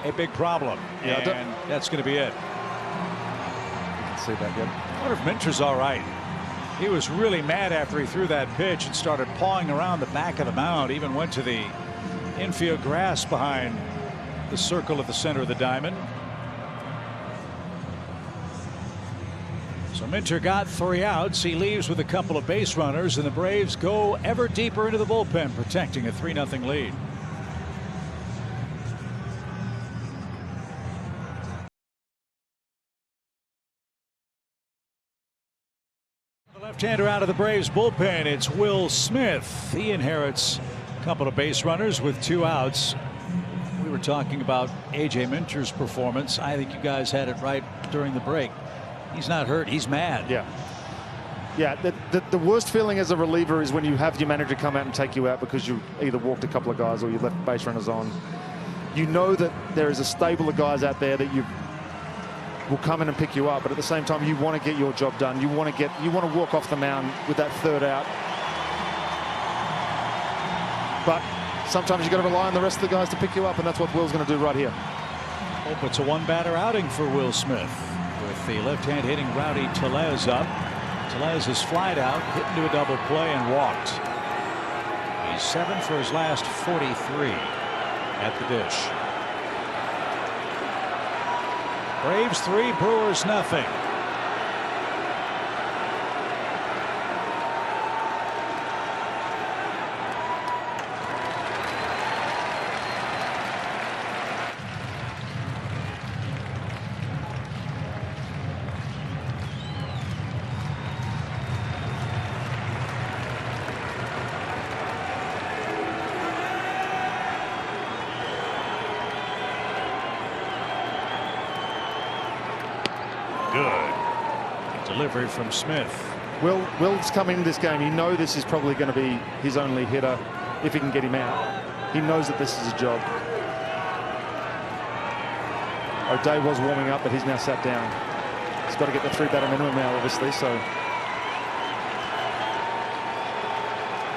a big problem. Yeah, and that's going to be it. You can see that good. I wonder if Minter's all right. He was really mad after he threw that pitch and started pawing around the back of the mound. Even went to the infield grass behind the circle at the center of the diamond. So Minter got 3 outs. He leaves with a couple of base runners, and the Braves go ever deeper into the bullpen, protecting a 3-0 lead. The left-hander out of the Braves bullpen, it's Will Smith. He inherits a couple of base runners with 2 outs. We were talking about A.J. Minter's performance. I think you guys had it right during the break. He's not hurt. He's mad. Yeah. Yeah. The worst feeling as a reliever is when you have your manager come out and take you out because you either walked a couple of guys or you left base runners on. you know that there is a stable of guys out there that you will come in and pick you up, but at the same time you want to get your job done. You want to walk off the mound with that third out. But sometimes you got to rely on the rest of the guys to pick you up, and that's what Will's going to do right here. Hope it's a one-batter outing for Will Smith with the left-hand hitting Rowdy Tellez up. Tellez is flied out, hit into a double play, and walked. He's 7 for his last 43 at the dish. Braves 3, Brewers nothing. Good delivery from Smith. Will's coming into this game. You know this is probably going to be his only hitter if he can get him out. He knows that this is a job. O'Day was warming up, but he's now sat down. He's got to get the 3-batter minimum now, obviously. So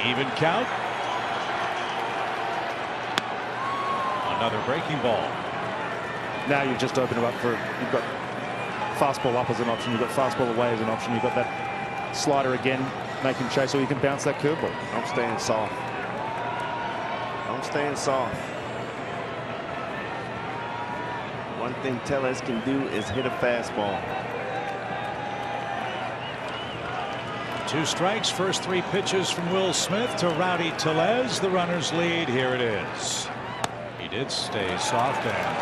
Even count. Another breaking ball. now you've just opened it up for, you've got fastball up as an option, you've got fastball away as an option, you've got that slider again, make him chase, or you can bounce that curveball. I'm staying soft. I'm staying soft. One thing Tellez can do is hit a fastball. 2 strikes, first 3 pitches from Will Smith to Rowdy Tellez. The runner's lead. Here it is. He did stay soft, and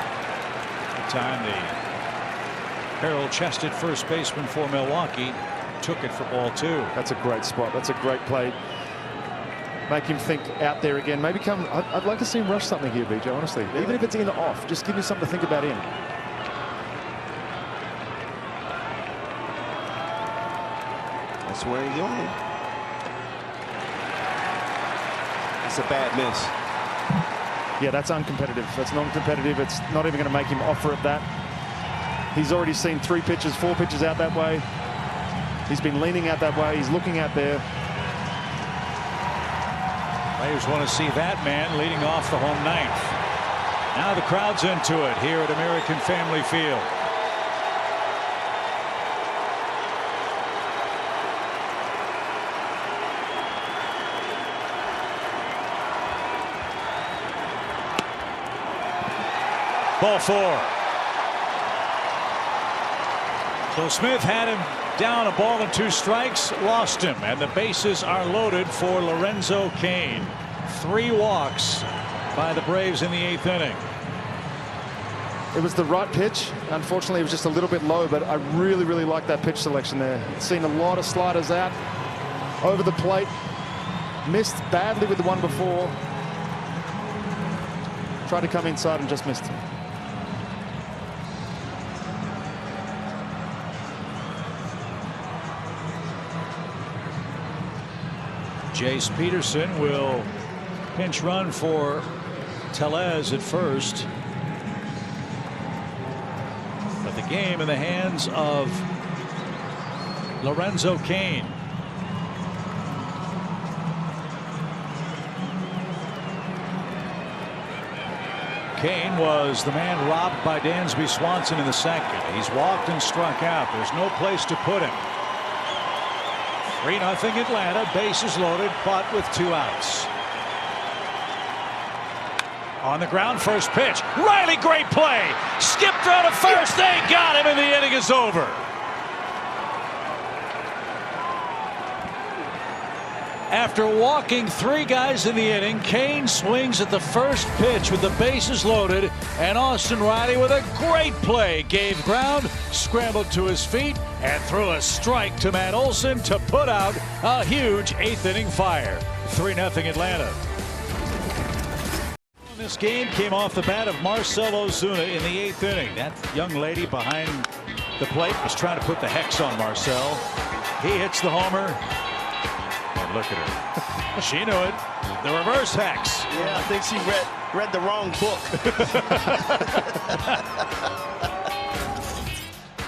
the time the barrel-chested first baseman for Milwaukee took it for ball 2. That's a great spot. That's a great play. Make him think out there again. Maybe come. I'd like to see him rush something here, BJ, honestly. Really? Even if it's in or off, just give me something to think about in. That's where he's going. That's a bad miss. Yeah, that's uncompetitive. That's non-competitive. It's not even going to make him offer it that. He's already seen 3 pitches, 4 pitches out that way. He's been leaning out that way. He's looking out there. Players want to see that man leading off the home ninth. Now the crowd's into it here at American Family Field. Ball 4. So Smith had him down, a ball and 2 strikes, lost him, and the bases are loaded for Lorenzo Cain. 3 walks by the Braves in the 8th inning. It was the right pitch. Unfortunately, it was just a little bit low, but I really like that pitch selection there. Seen a lot of sliders out over the plate. Missed badly with the one before. Tried to come inside and just missed him. Jace Peterson will pinch run for Tellez at first. But the game in the hands of Lorenzo Cain. Cain was the man robbed by Dansby Swanson in the 2nd. He's walked and struck out. There's no place to put him. 3-0 Atlanta, bases loaded, but with 2 outs. On the ground, first pitch. Riley, great play. Skipped throw to first. They got him, and the inning is over. After walking 3 guys in the inning, Cain swings at the first pitch with the bases loaded, and Austin Riley with a great play gave ground, scrambled to his feet, and threw a strike to Matt Olson to put out a huge 8th inning fire. 3-0 Atlanta. This game came off the bat of Marcell Ozuna in the 8th inning. That young lady behind the plate was trying to put the hex on Marcell. He hits the homer. And look at her. She knew it. The reverse hex. Yeah, I think she read the wrong book.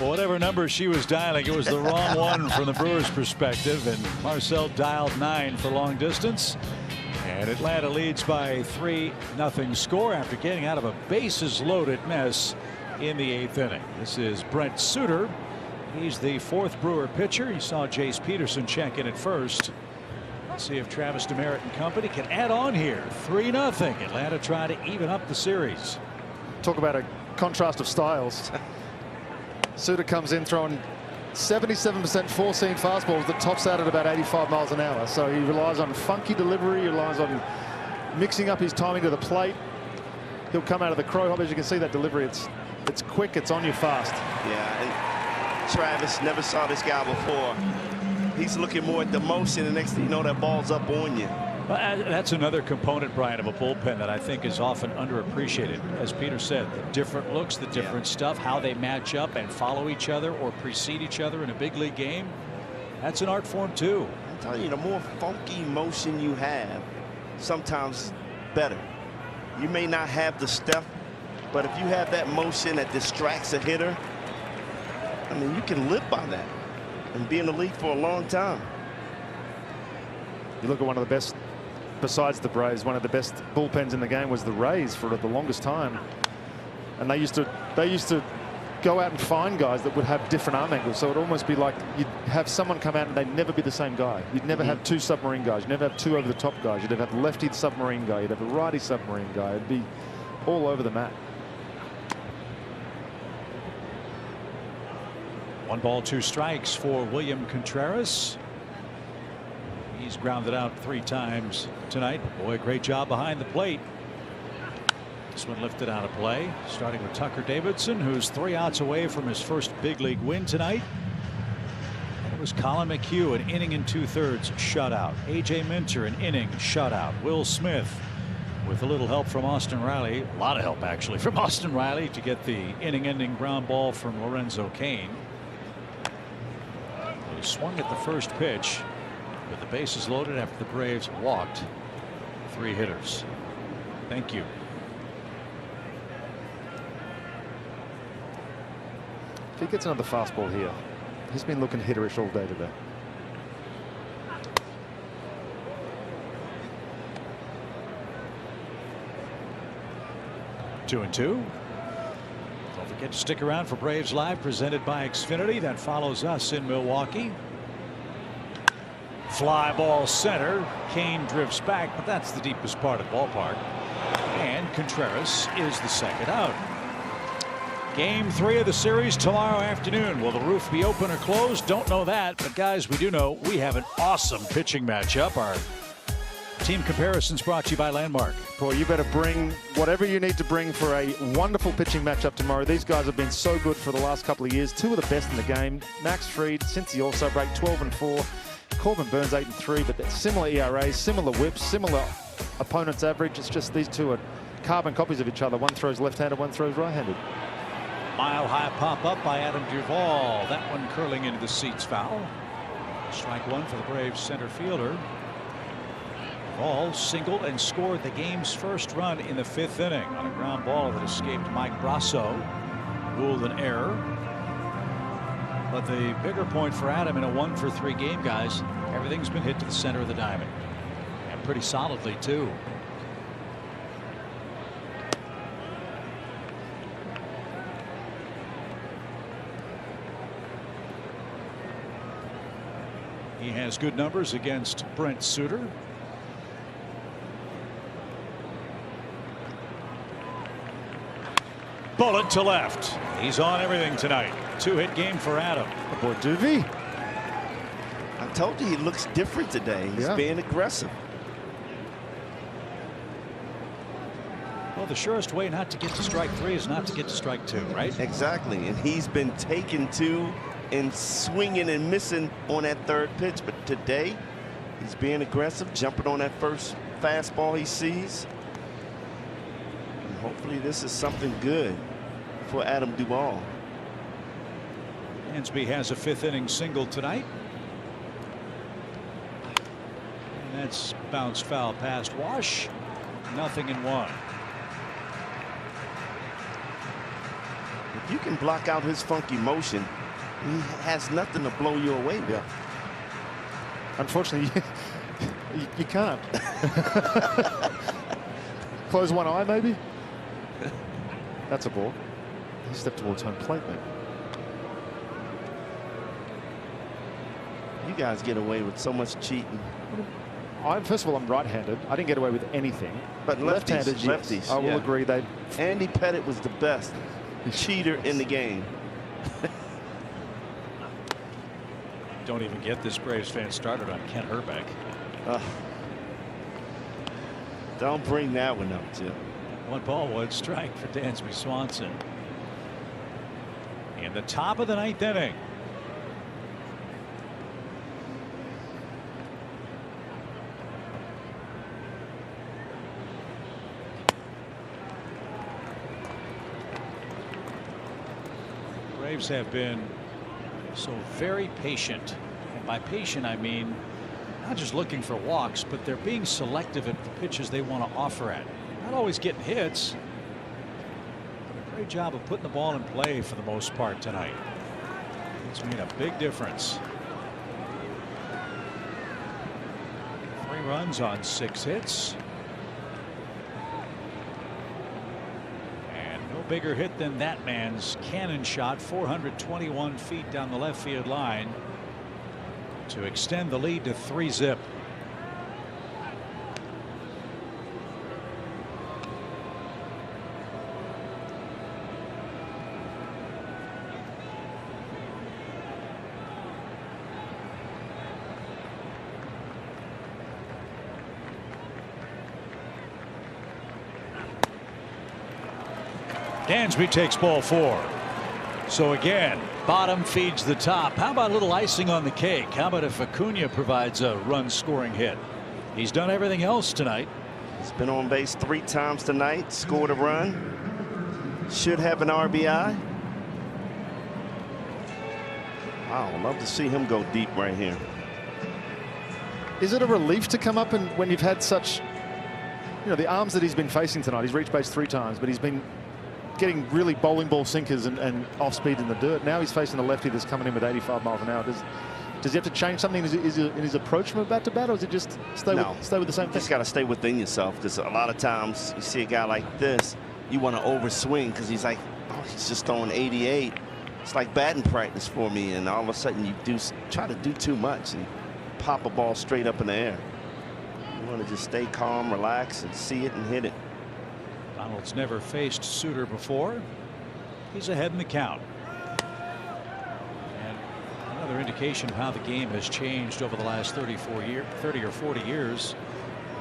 Well, whatever number she was dialing, it was the wrong one from the Brewers' perspective, and Marcel dialed 9 for long distance. And Atlanta leads by 3-0 score after getting out of a bases-loaded mess in the 8th inning. This is Brent Suter. He's the 4th Brewer pitcher. You saw Jace Peterson check in at first. Let's see if Travis Demeritte and company can add on here. 3-0. Atlanta trying to even up the series. Talk about a contrast of styles. Suter comes in throwing 77% four-seam fastballs that tops out at about 85 miles an hour. So he relies on funky delivery. He relies on mixing up his timing to the plate. He'll come out of the crow hop. As you can see, that delivery, it's quick, it's on you fast. Yeah, and Travis never saw this guy before. He's looking more at the motion, and next thing you know, that ball's up on you. Well, that's another component, Brian, of a bullpen that I think is often underappreciated. As Peter said, the different looks, the different stuff, how they match up and follow each other or precede each other in a big league game. That's an art form, too. I'm telling you, the more funky motion you have, sometimes better. You may not have the stuff, but if you have that motion that distracts a hitter, I mean, you can live by that and be in the league for a long time. You look at one of the best, besides the Braves, one of the best bullpens in the game was the Rays for the longest time. And they used to go out and find guys that would have different arm angles. So it'd almost be like you'd have someone come out and they'd never be the same guy. You'd never have 2 submarine guys. You'd never have 2 over-the-top guys. You'd have a lefty submarine guy. You'd have a righty submarine guy. It'd be all over the map. 1 ball, 2 strikes for William Contreras. He's grounded out 3 times tonight. Boy, great job behind the plate. This one lifted out of play, starting with Tucker Davidson, who's 3 outs away from his first big league win tonight. And it was Colin McHugh, an inning and 2/3 shutout. A.J. Minter, an inning shutout. Will Smith, with a little help from Austin Riley, a lot of help actually from Austin Riley, to get the inning-ending ground ball from Lorenzo Cain. He swung at the first pitch, with the bases loaded after the Braves walked 3 hitters. Thank you. If he gets another fastball here, he's been looking hitterish all day today. Two and two. Don't forget to stick around for Braves Live, presented by Xfinity. That follows us in Milwaukee. Fly ball center. Cain drifts back, but that's the deepest part of the ballpark. And Contreras is the second out. Game 3 of the series tomorrow afternoon. Will the roof be open or closed? Don't know that, but guys, we do know we have an awesome pitching matchup. Our team comparisons brought to you by Landmark. Boy, you better bring whatever you need to bring for a wonderful pitching matchup tomorrow. These guys have been so good for the last couple of years. 2 of the best in the game. Max Fried, since the All-Star break, 12-4. Corbin Burns, 8-3, but that's similar ERAs, similar whips, similar opponent's average. It's just these two are carbon copies of each other. One throws left-handed, one throws right-handed. Mile high pop up by Adam Duvall. That one curling into the seats, foul. Strike 1 for the Braves center fielder. Duvall singled and scored the game's first run in the 5th inning on a ground ball that escaped Mike Brasso. Ruled an error. But the bigger point for Adam in a 1-for-3 game, guys, everything's been hit to the center of the diamond. And pretty solidly, too. He has good numbers against Brent Suter. Bullet to left. He's on everything tonight. 2-hit game for Adam. Boy, Duvey. I told you he looks different today. He's being aggressive. Well, the surest way not to get to strike 3 is not to get to strike 2, right? Exactly. And he's been taken to and swinging and missing on that 3rd pitch. But today, he's being aggressive, jumping on that first fastball he sees. And hopefully this is something good for Adam Duvall. Hansby has a 5th inning single tonight. And that's bounced foul past Wash. 0-1. If you can block out his funky motion, he has nothing to blow you away with. Unfortunately, you can't. Close one eye, maybe. That's a ball. He stepped towards home plate there. You guys get away with so much cheating. First of all, I'm right-handed. I didn't get away with anything. But left-handed, lefties, yes. I will agree. Andy Pettit was the best cheater in the game. Don't even get this Braves fan started on Kent Herbeck. Don't bring that one up, Jim. 1-1 strike for Dansby Swanson. In the top of the 9th inning. Braves have been so very patient, and by patient I mean not just looking for walks, but they're being selective at the pitches they want to offer at. Not always getting hits, but a great job of putting the ball in play for the most part tonight. It's made a big difference. 3 runs on 6 hits. Bigger hit than that man's cannon shot 421 feet down the left field line to extend the lead to 3-0. Dansby takes ball 4. So again, bottom feeds the top. How about a little icing on the cake? How about if Acuna provides a run scoring hit? He's done everything else tonight. He's been on base 3 times tonight, scored a run, should have an RBI. Wow, I'd love to see him go deep right here. Is it a relief to come up and when you've had such, the arms that he's been facing tonight? He's reached base 3 times, but he's been getting really bowling ball sinkers and off speed in the dirt. Now he's facing a lefty that's coming in with 85 miles an hour. Does he have to change something in his approach from bat to bat, or is it just stay with the same thing? You just got to stay within yourself, because a lot of times you see a guy like this, you want to overswing because he's like, oh, he's just throwing 88. It's like batting practice for me, and all of a sudden you try to do too much and pop a ball straight up in the air. You want to just stay calm, relax, and see it and hit it. Donald's never faced Suter before. He's ahead in the count. And another indication of how the game has changed over the last 30 or 40 years.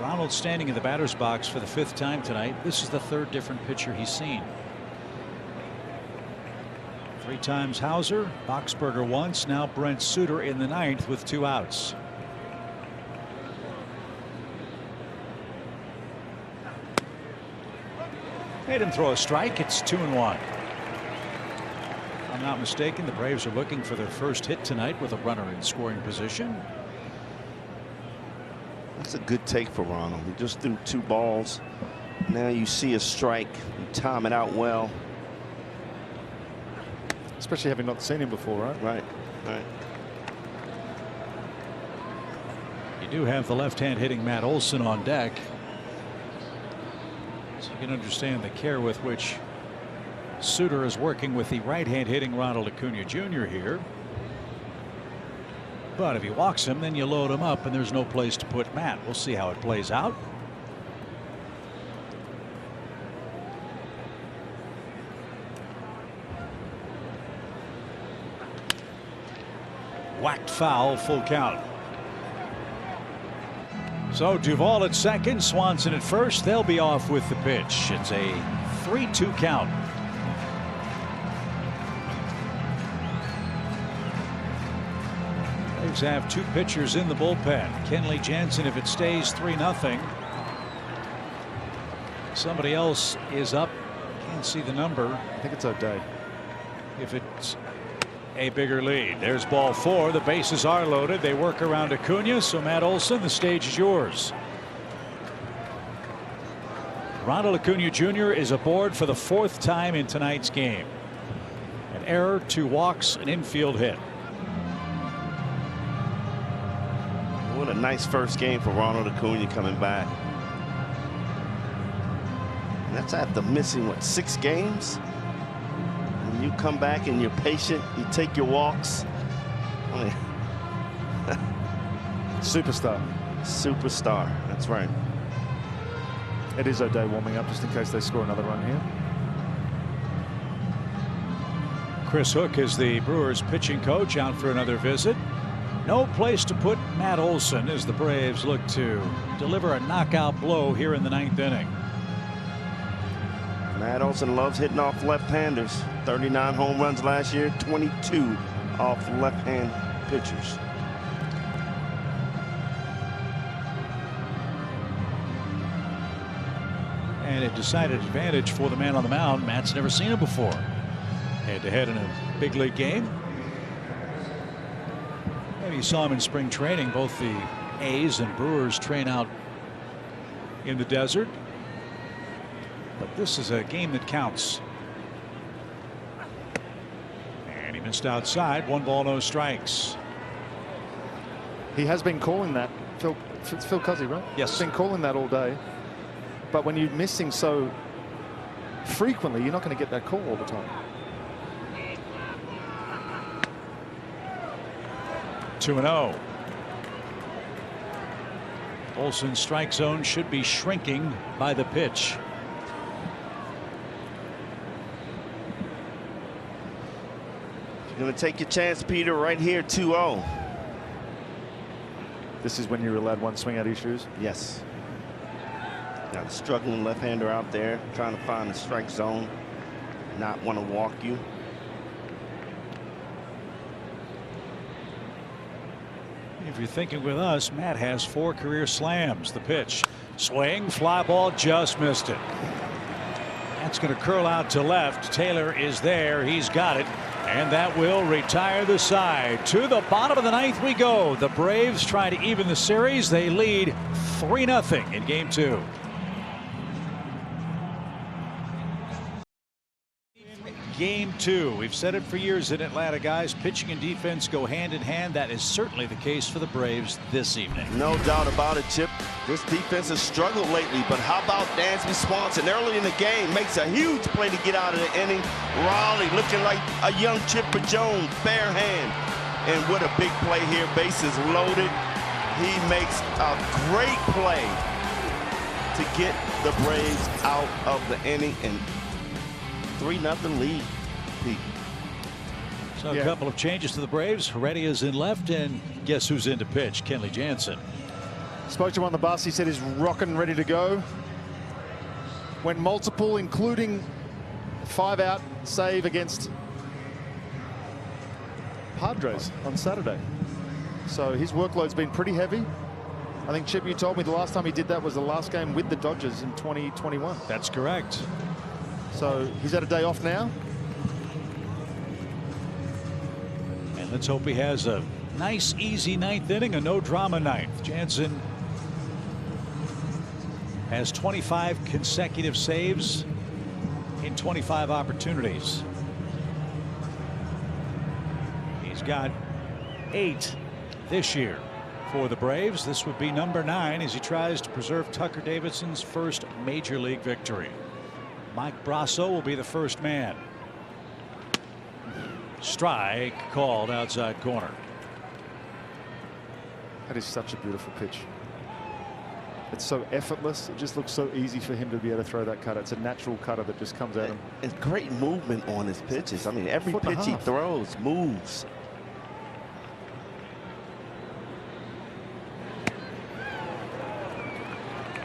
Ronald standing in the batter's box for the 5th time tonight. This is the 3rd different pitcher he's seen. 3 times Hauser, Boxberger once, now Brent Suter in the 9th with 2 outs. Made him throw a strike. It's 2-1. If I'm not mistaken, the Braves are looking for their first hit tonight with a runner in scoring position. That's a good take for Ronald. He just threw 2 balls. Now you see a strike. You time it out well. Especially having not seen him before, right? Right. You do have the left-hand hitting Matt Olson on deck. So you can understand the care with which Suter is working with the right-hand hitting Ronald Acuna Jr. here. But if he walks him, then you load him up and there's no place to put Matt. We'll see how it plays out. Whacked foul, full count. So Duvall at second, Swanson at first. They'll be off with the pitch. It's a 3-2 count. Braves have 2 pitchers in the bullpen. Kenley Jansen, if it stays 3-0. Somebody else is up. Can't see the number. I think it's O'Day. If it's a bigger lead. There's ball 4. The bases are loaded. They work around Acuna. So Matt Olson, the stage is yours. Ronald Acuna Jr. is aboard for the 4th time in tonight's game. An error, 2 walks, an infield hit. What a nice first game for Ronald Acuna coming back. And that's after missing, what, 6 games? When you come back and you're patient, you take your walks. I mean, superstar. Superstar, that's right. It is O'Day warming up just in case they score another run here. Chris Hook is the Brewers pitching coach, out for another visit. No place to put Matt Olson as the Braves look to deliver a knockout blow here in the 9th inning. Matt Olson loves hitting off left-handers. 39 home runs last year, 22 off left-hand pitchers. And a decided advantage for the man on the mound. Matt's never seen it before. Head-to-head in a big league game. And you saw him in spring training. Both the A's and Brewers train out in the desert. But this is a game that counts. And he missed outside. 1 ball, no strikes. He has been calling that. It's Phil Cuzzy, right? Yes. He's been calling that all day. But when you're missing so frequently, you're not going to get that call all the time. 2-0. Olson's strike zone should be shrinking by the pitch. You're going to take your chance, Peter, right here, 2-0. This is when you're allowed 1 swing out of your shoes? Yes. Got a struggling left-hander out there trying to find the strike zone, not want to walk you. If you're thinking with us, Matt has 4 career slams. The pitch, swing, fly ball, just missed it. That's going to curl out to left. Taylor is there. He's got it. And that will retire the side. To the bottom of the 9th we go. The Braves try to even the series. They lead 3-0 in game 2. Game 2. We've said it for years in Atlanta, guys. Pitching and defense go hand in hand. That is certainly the case for the Braves this evening. No doubt about it, Chip. This defense has struggled lately, but how about Dansby Swanson early in the game makes a huge play to get out of the inning. Raleigh looking like a young Chipper Jones, bare hand. And what a big play here, bases loaded. He makes a great play to get the Braves out of the inning, and 3-0 lead, Pete. So a couple of changes to the Braves. Heredia's in left, and guess who's in to pitch? Kenley Jansen. Spoke to him on the bus. He said he's rocking, ready to go. Went multiple, including 5-out save against Padres on Saturday. So his workload's been pretty heavy. I think, Chip, you told me the last time he did that was the last game with the Dodgers in 2021. That's correct. So he's had a day off now. And let's hope he has a nice, easy 9th inning, a no-drama 9th. Jansen has 25 consecutive saves in 25 opportunities. He's got 8 this year for the Braves. This would be number 9 as he tries to preserve Tucker Davidson's first major league victory. Mike Brasso will be the first man. Strike called outside corner. That is such a beautiful pitch. It's so effortless. It just looks so easy for him to be able to throw that cutter. It's a natural cutter that just comes at him. It's great movement on his pitches. I mean, every pitch he throws moves.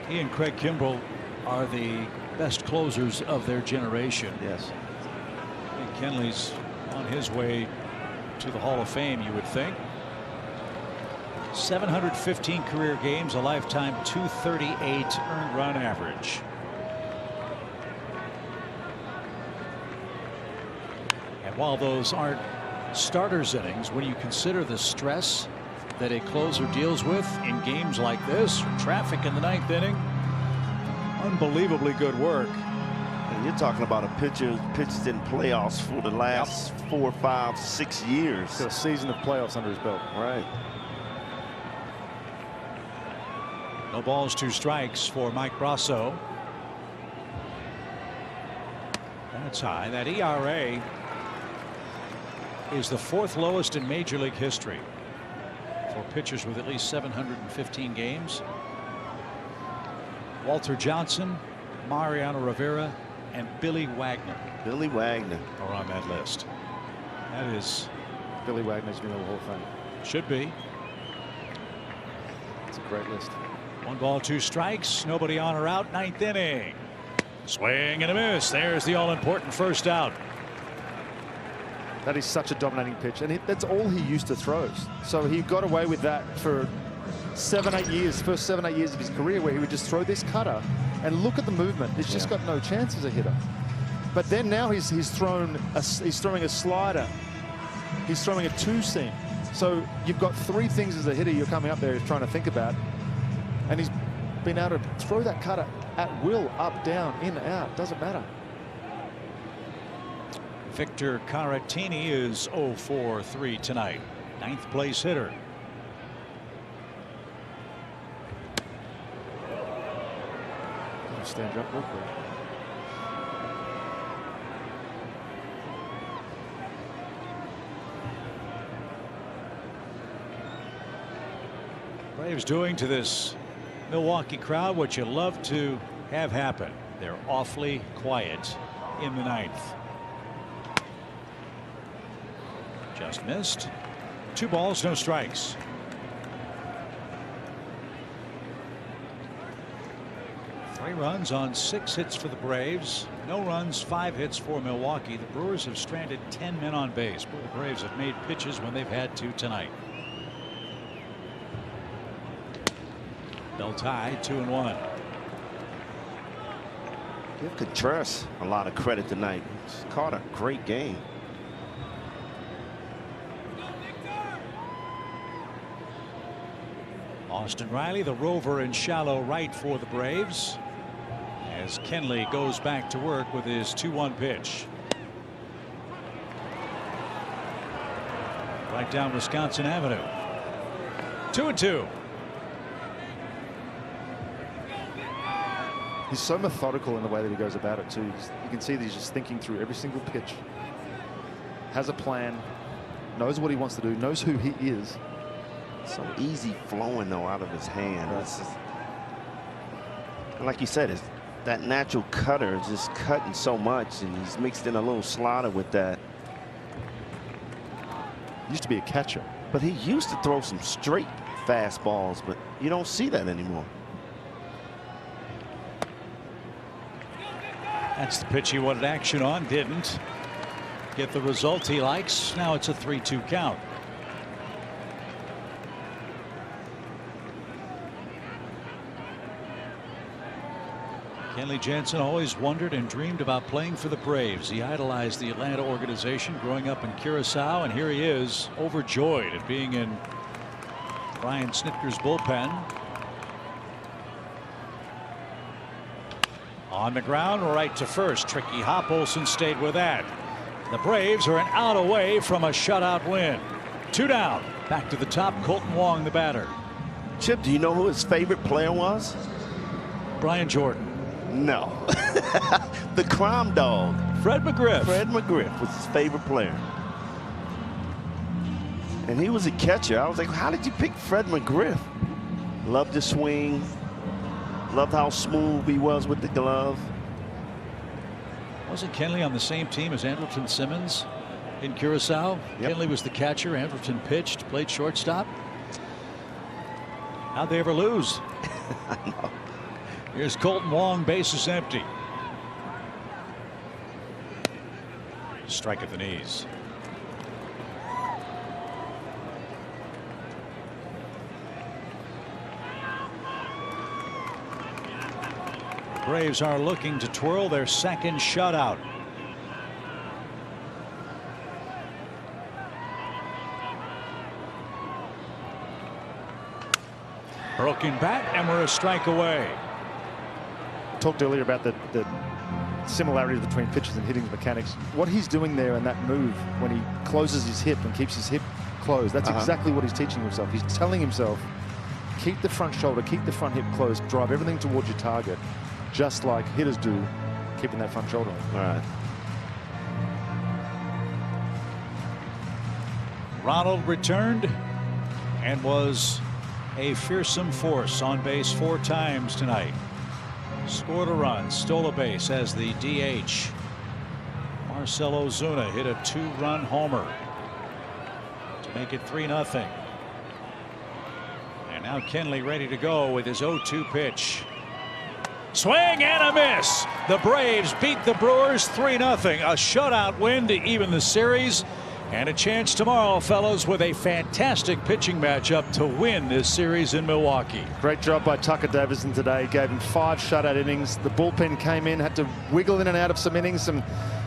He and Craig Kimbrell are the best closers of their generation. Yes. And Kenley's on his way to the Hall of Fame, you would think. 715 career games, a lifetime 238 earned run average. And while those aren't starter's innings, when you consider the stress that a closer deals with in games like this, traffic in the 9th inning, unbelievably good work. And you're talking about a pitcher pitched in playoffs for the last 4, 5, 6 years. Got a season of playoffs under his belt. Right. No balls, 2 strikes for Mike Brasso. That's high. That ERA is the 4th lowest in Major League history for pitchers with at least 715 games. Walter Johnson, Mariano Rivera, and Billy Wagner. Billy Wagner are on that list. That is. Billy Wagner's been in the Hall of Fame. Should be. It's a great list. 1 ball, 2 strikes. Nobody on or out. 9th inning. Swing and a miss. There's the all-important first out. That is such a dominating pitch, and that's all he used to throw. So he got away with that for 7, 8 years, first 7, 8 years of his career, where he would just throw this cutter and look at the movement. It's just got no chance as a hitter. But then now he's throwing a slider. He's throwing a 2-seam. So you've got 3 things as a hitter you're coming up there trying to think about, and he's been able to throw that cutter at will, up, down, in, out. Doesn't matter. Victor Caratini is 0 for 3 tonight. 9th place hitter. Stand up real quick. Braves doing to this Milwaukee crowd what you love to have happen. They're awfully quiet in the 9th. Just missed. 2 balls, no strikes. Three runs on 6 hits for the Braves. No runs, 5 hits for Milwaukee. The Brewers have stranded 10 men on base. But the Braves have made pitches when they've had to tonight. Bell tie, 2-1. Give Contreras a lot of credit tonight. He's caught a great game. Austin Riley, the rover in shallow right for the Braves, as Kenley goes back to work with his 2-1 pitch. Right down Wisconsin Avenue. 2-2. He's so methodical in the way that he goes about it too. You can see that he's just thinking through every single pitch. Has a plan. Knows what he wants to do. Knows who he is. So easy flowing though out of his hand. Like you said, that natural cutter is just cutting so much, and he's mixed in a little slider with that. Used to be a catcher, but he used to throw some straight fastballs, but you don't see that anymore. That's the pitch he wanted action on. Didn't get the result he likes. Now it's a 3-2 count. Kenley Jansen always wondered and dreamed about playing for the Braves. He idolized the Atlanta organization growing up in Curacao, and here he is, overjoyed at being in Brian Snitker's bullpen. On the ground, right to first. Tricky hop. Olsen stayed with that. The Braves are an out away from a shutout win. 2 down. Back to the top. Colton Wong, the batter. Chip, do you know who his favorite player was? Brian Jordan. No. The crime dog. Fred McGriff. Fred McGriff was his favorite player. And he was a catcher. I was like, how did you pick Fred McGriff? Loved his swing. Loved how smooth he was with the glove. Wasn't Kenley on the same team as Andrelton Simmons in Curacao? Yep. Kenley was the catcher. Andrelton pitched, played shortstop. How'd they ever lose? I know. Here's Colton Wong, bases empty. Strike at the knees. Braves are looking to twirl their second shutout. Broken bat, and we're a strike away. Talked earlier about the similarities between pitchers and hitting mechanics. What he's doing there in that move when he closes his hip and keeps his hip closed, that's exactly what he's teaching himself. He's telling himself, keep the front shoulder, keep the front hip closed, drive everything towards your target, just like hitters do, keeping that front shoulder on. All right. Ronald returned and was a fearsome force on base 4 times tonight. Scored a run, stole a base as the DH. Marcell Ozuna hit a 2-run homer to make it 3-0. And now Kenley ready to go with his 0-2 pitch. Swing and a miss. The Braves beat the Brewers 3-0. A shutout win to even the series. And a chance tomorrow, fellows, with a fantastic pitching matchup to win this series in Milwaukee. Great job by Tucker Davidson today. Gave him 5 shutout innings. The bullpen came in, had to wiggle in and out of some innings. Some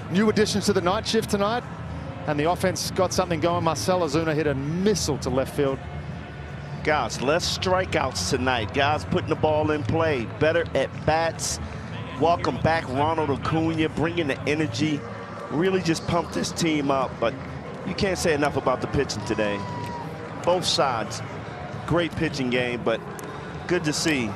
new additions to the night shift tonight. And the offense got something going. Marcell Ozuna hit a missile to left field. Guys, less strikeouts tonight. Guys putting the ball in play. Better at bats. Welcome back Ronald Acuna, bringing the energy. Really just pumped this team up. But you can't say enough about the pitching today. Both sides, great pitching game, but good to see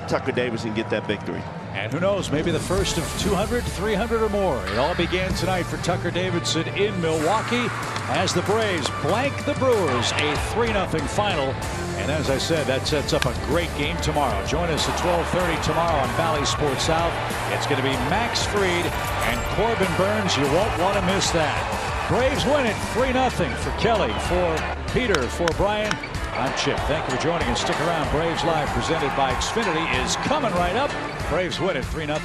Tucker Davidson get that victory. And who knows, maybe the first of 200, 300 or more. It all began tonight for Tucker Davidson in Milwaukee as the Braves blank the Brewers, a 3-0 final. And as I said, that sets up a great game tomorrow. Join us at 12:30 tomorrow on Bally Sports South. It's going to be Max Fried and Corbin Burns. You won't want to miss that. Braves win it 3-0 for Kelly, for Peter, for Brian. I'm Chip. Thank you for joining us. Stick around. Braves Live, presented by Xfinity, is coming right up. Braves win it 3-0.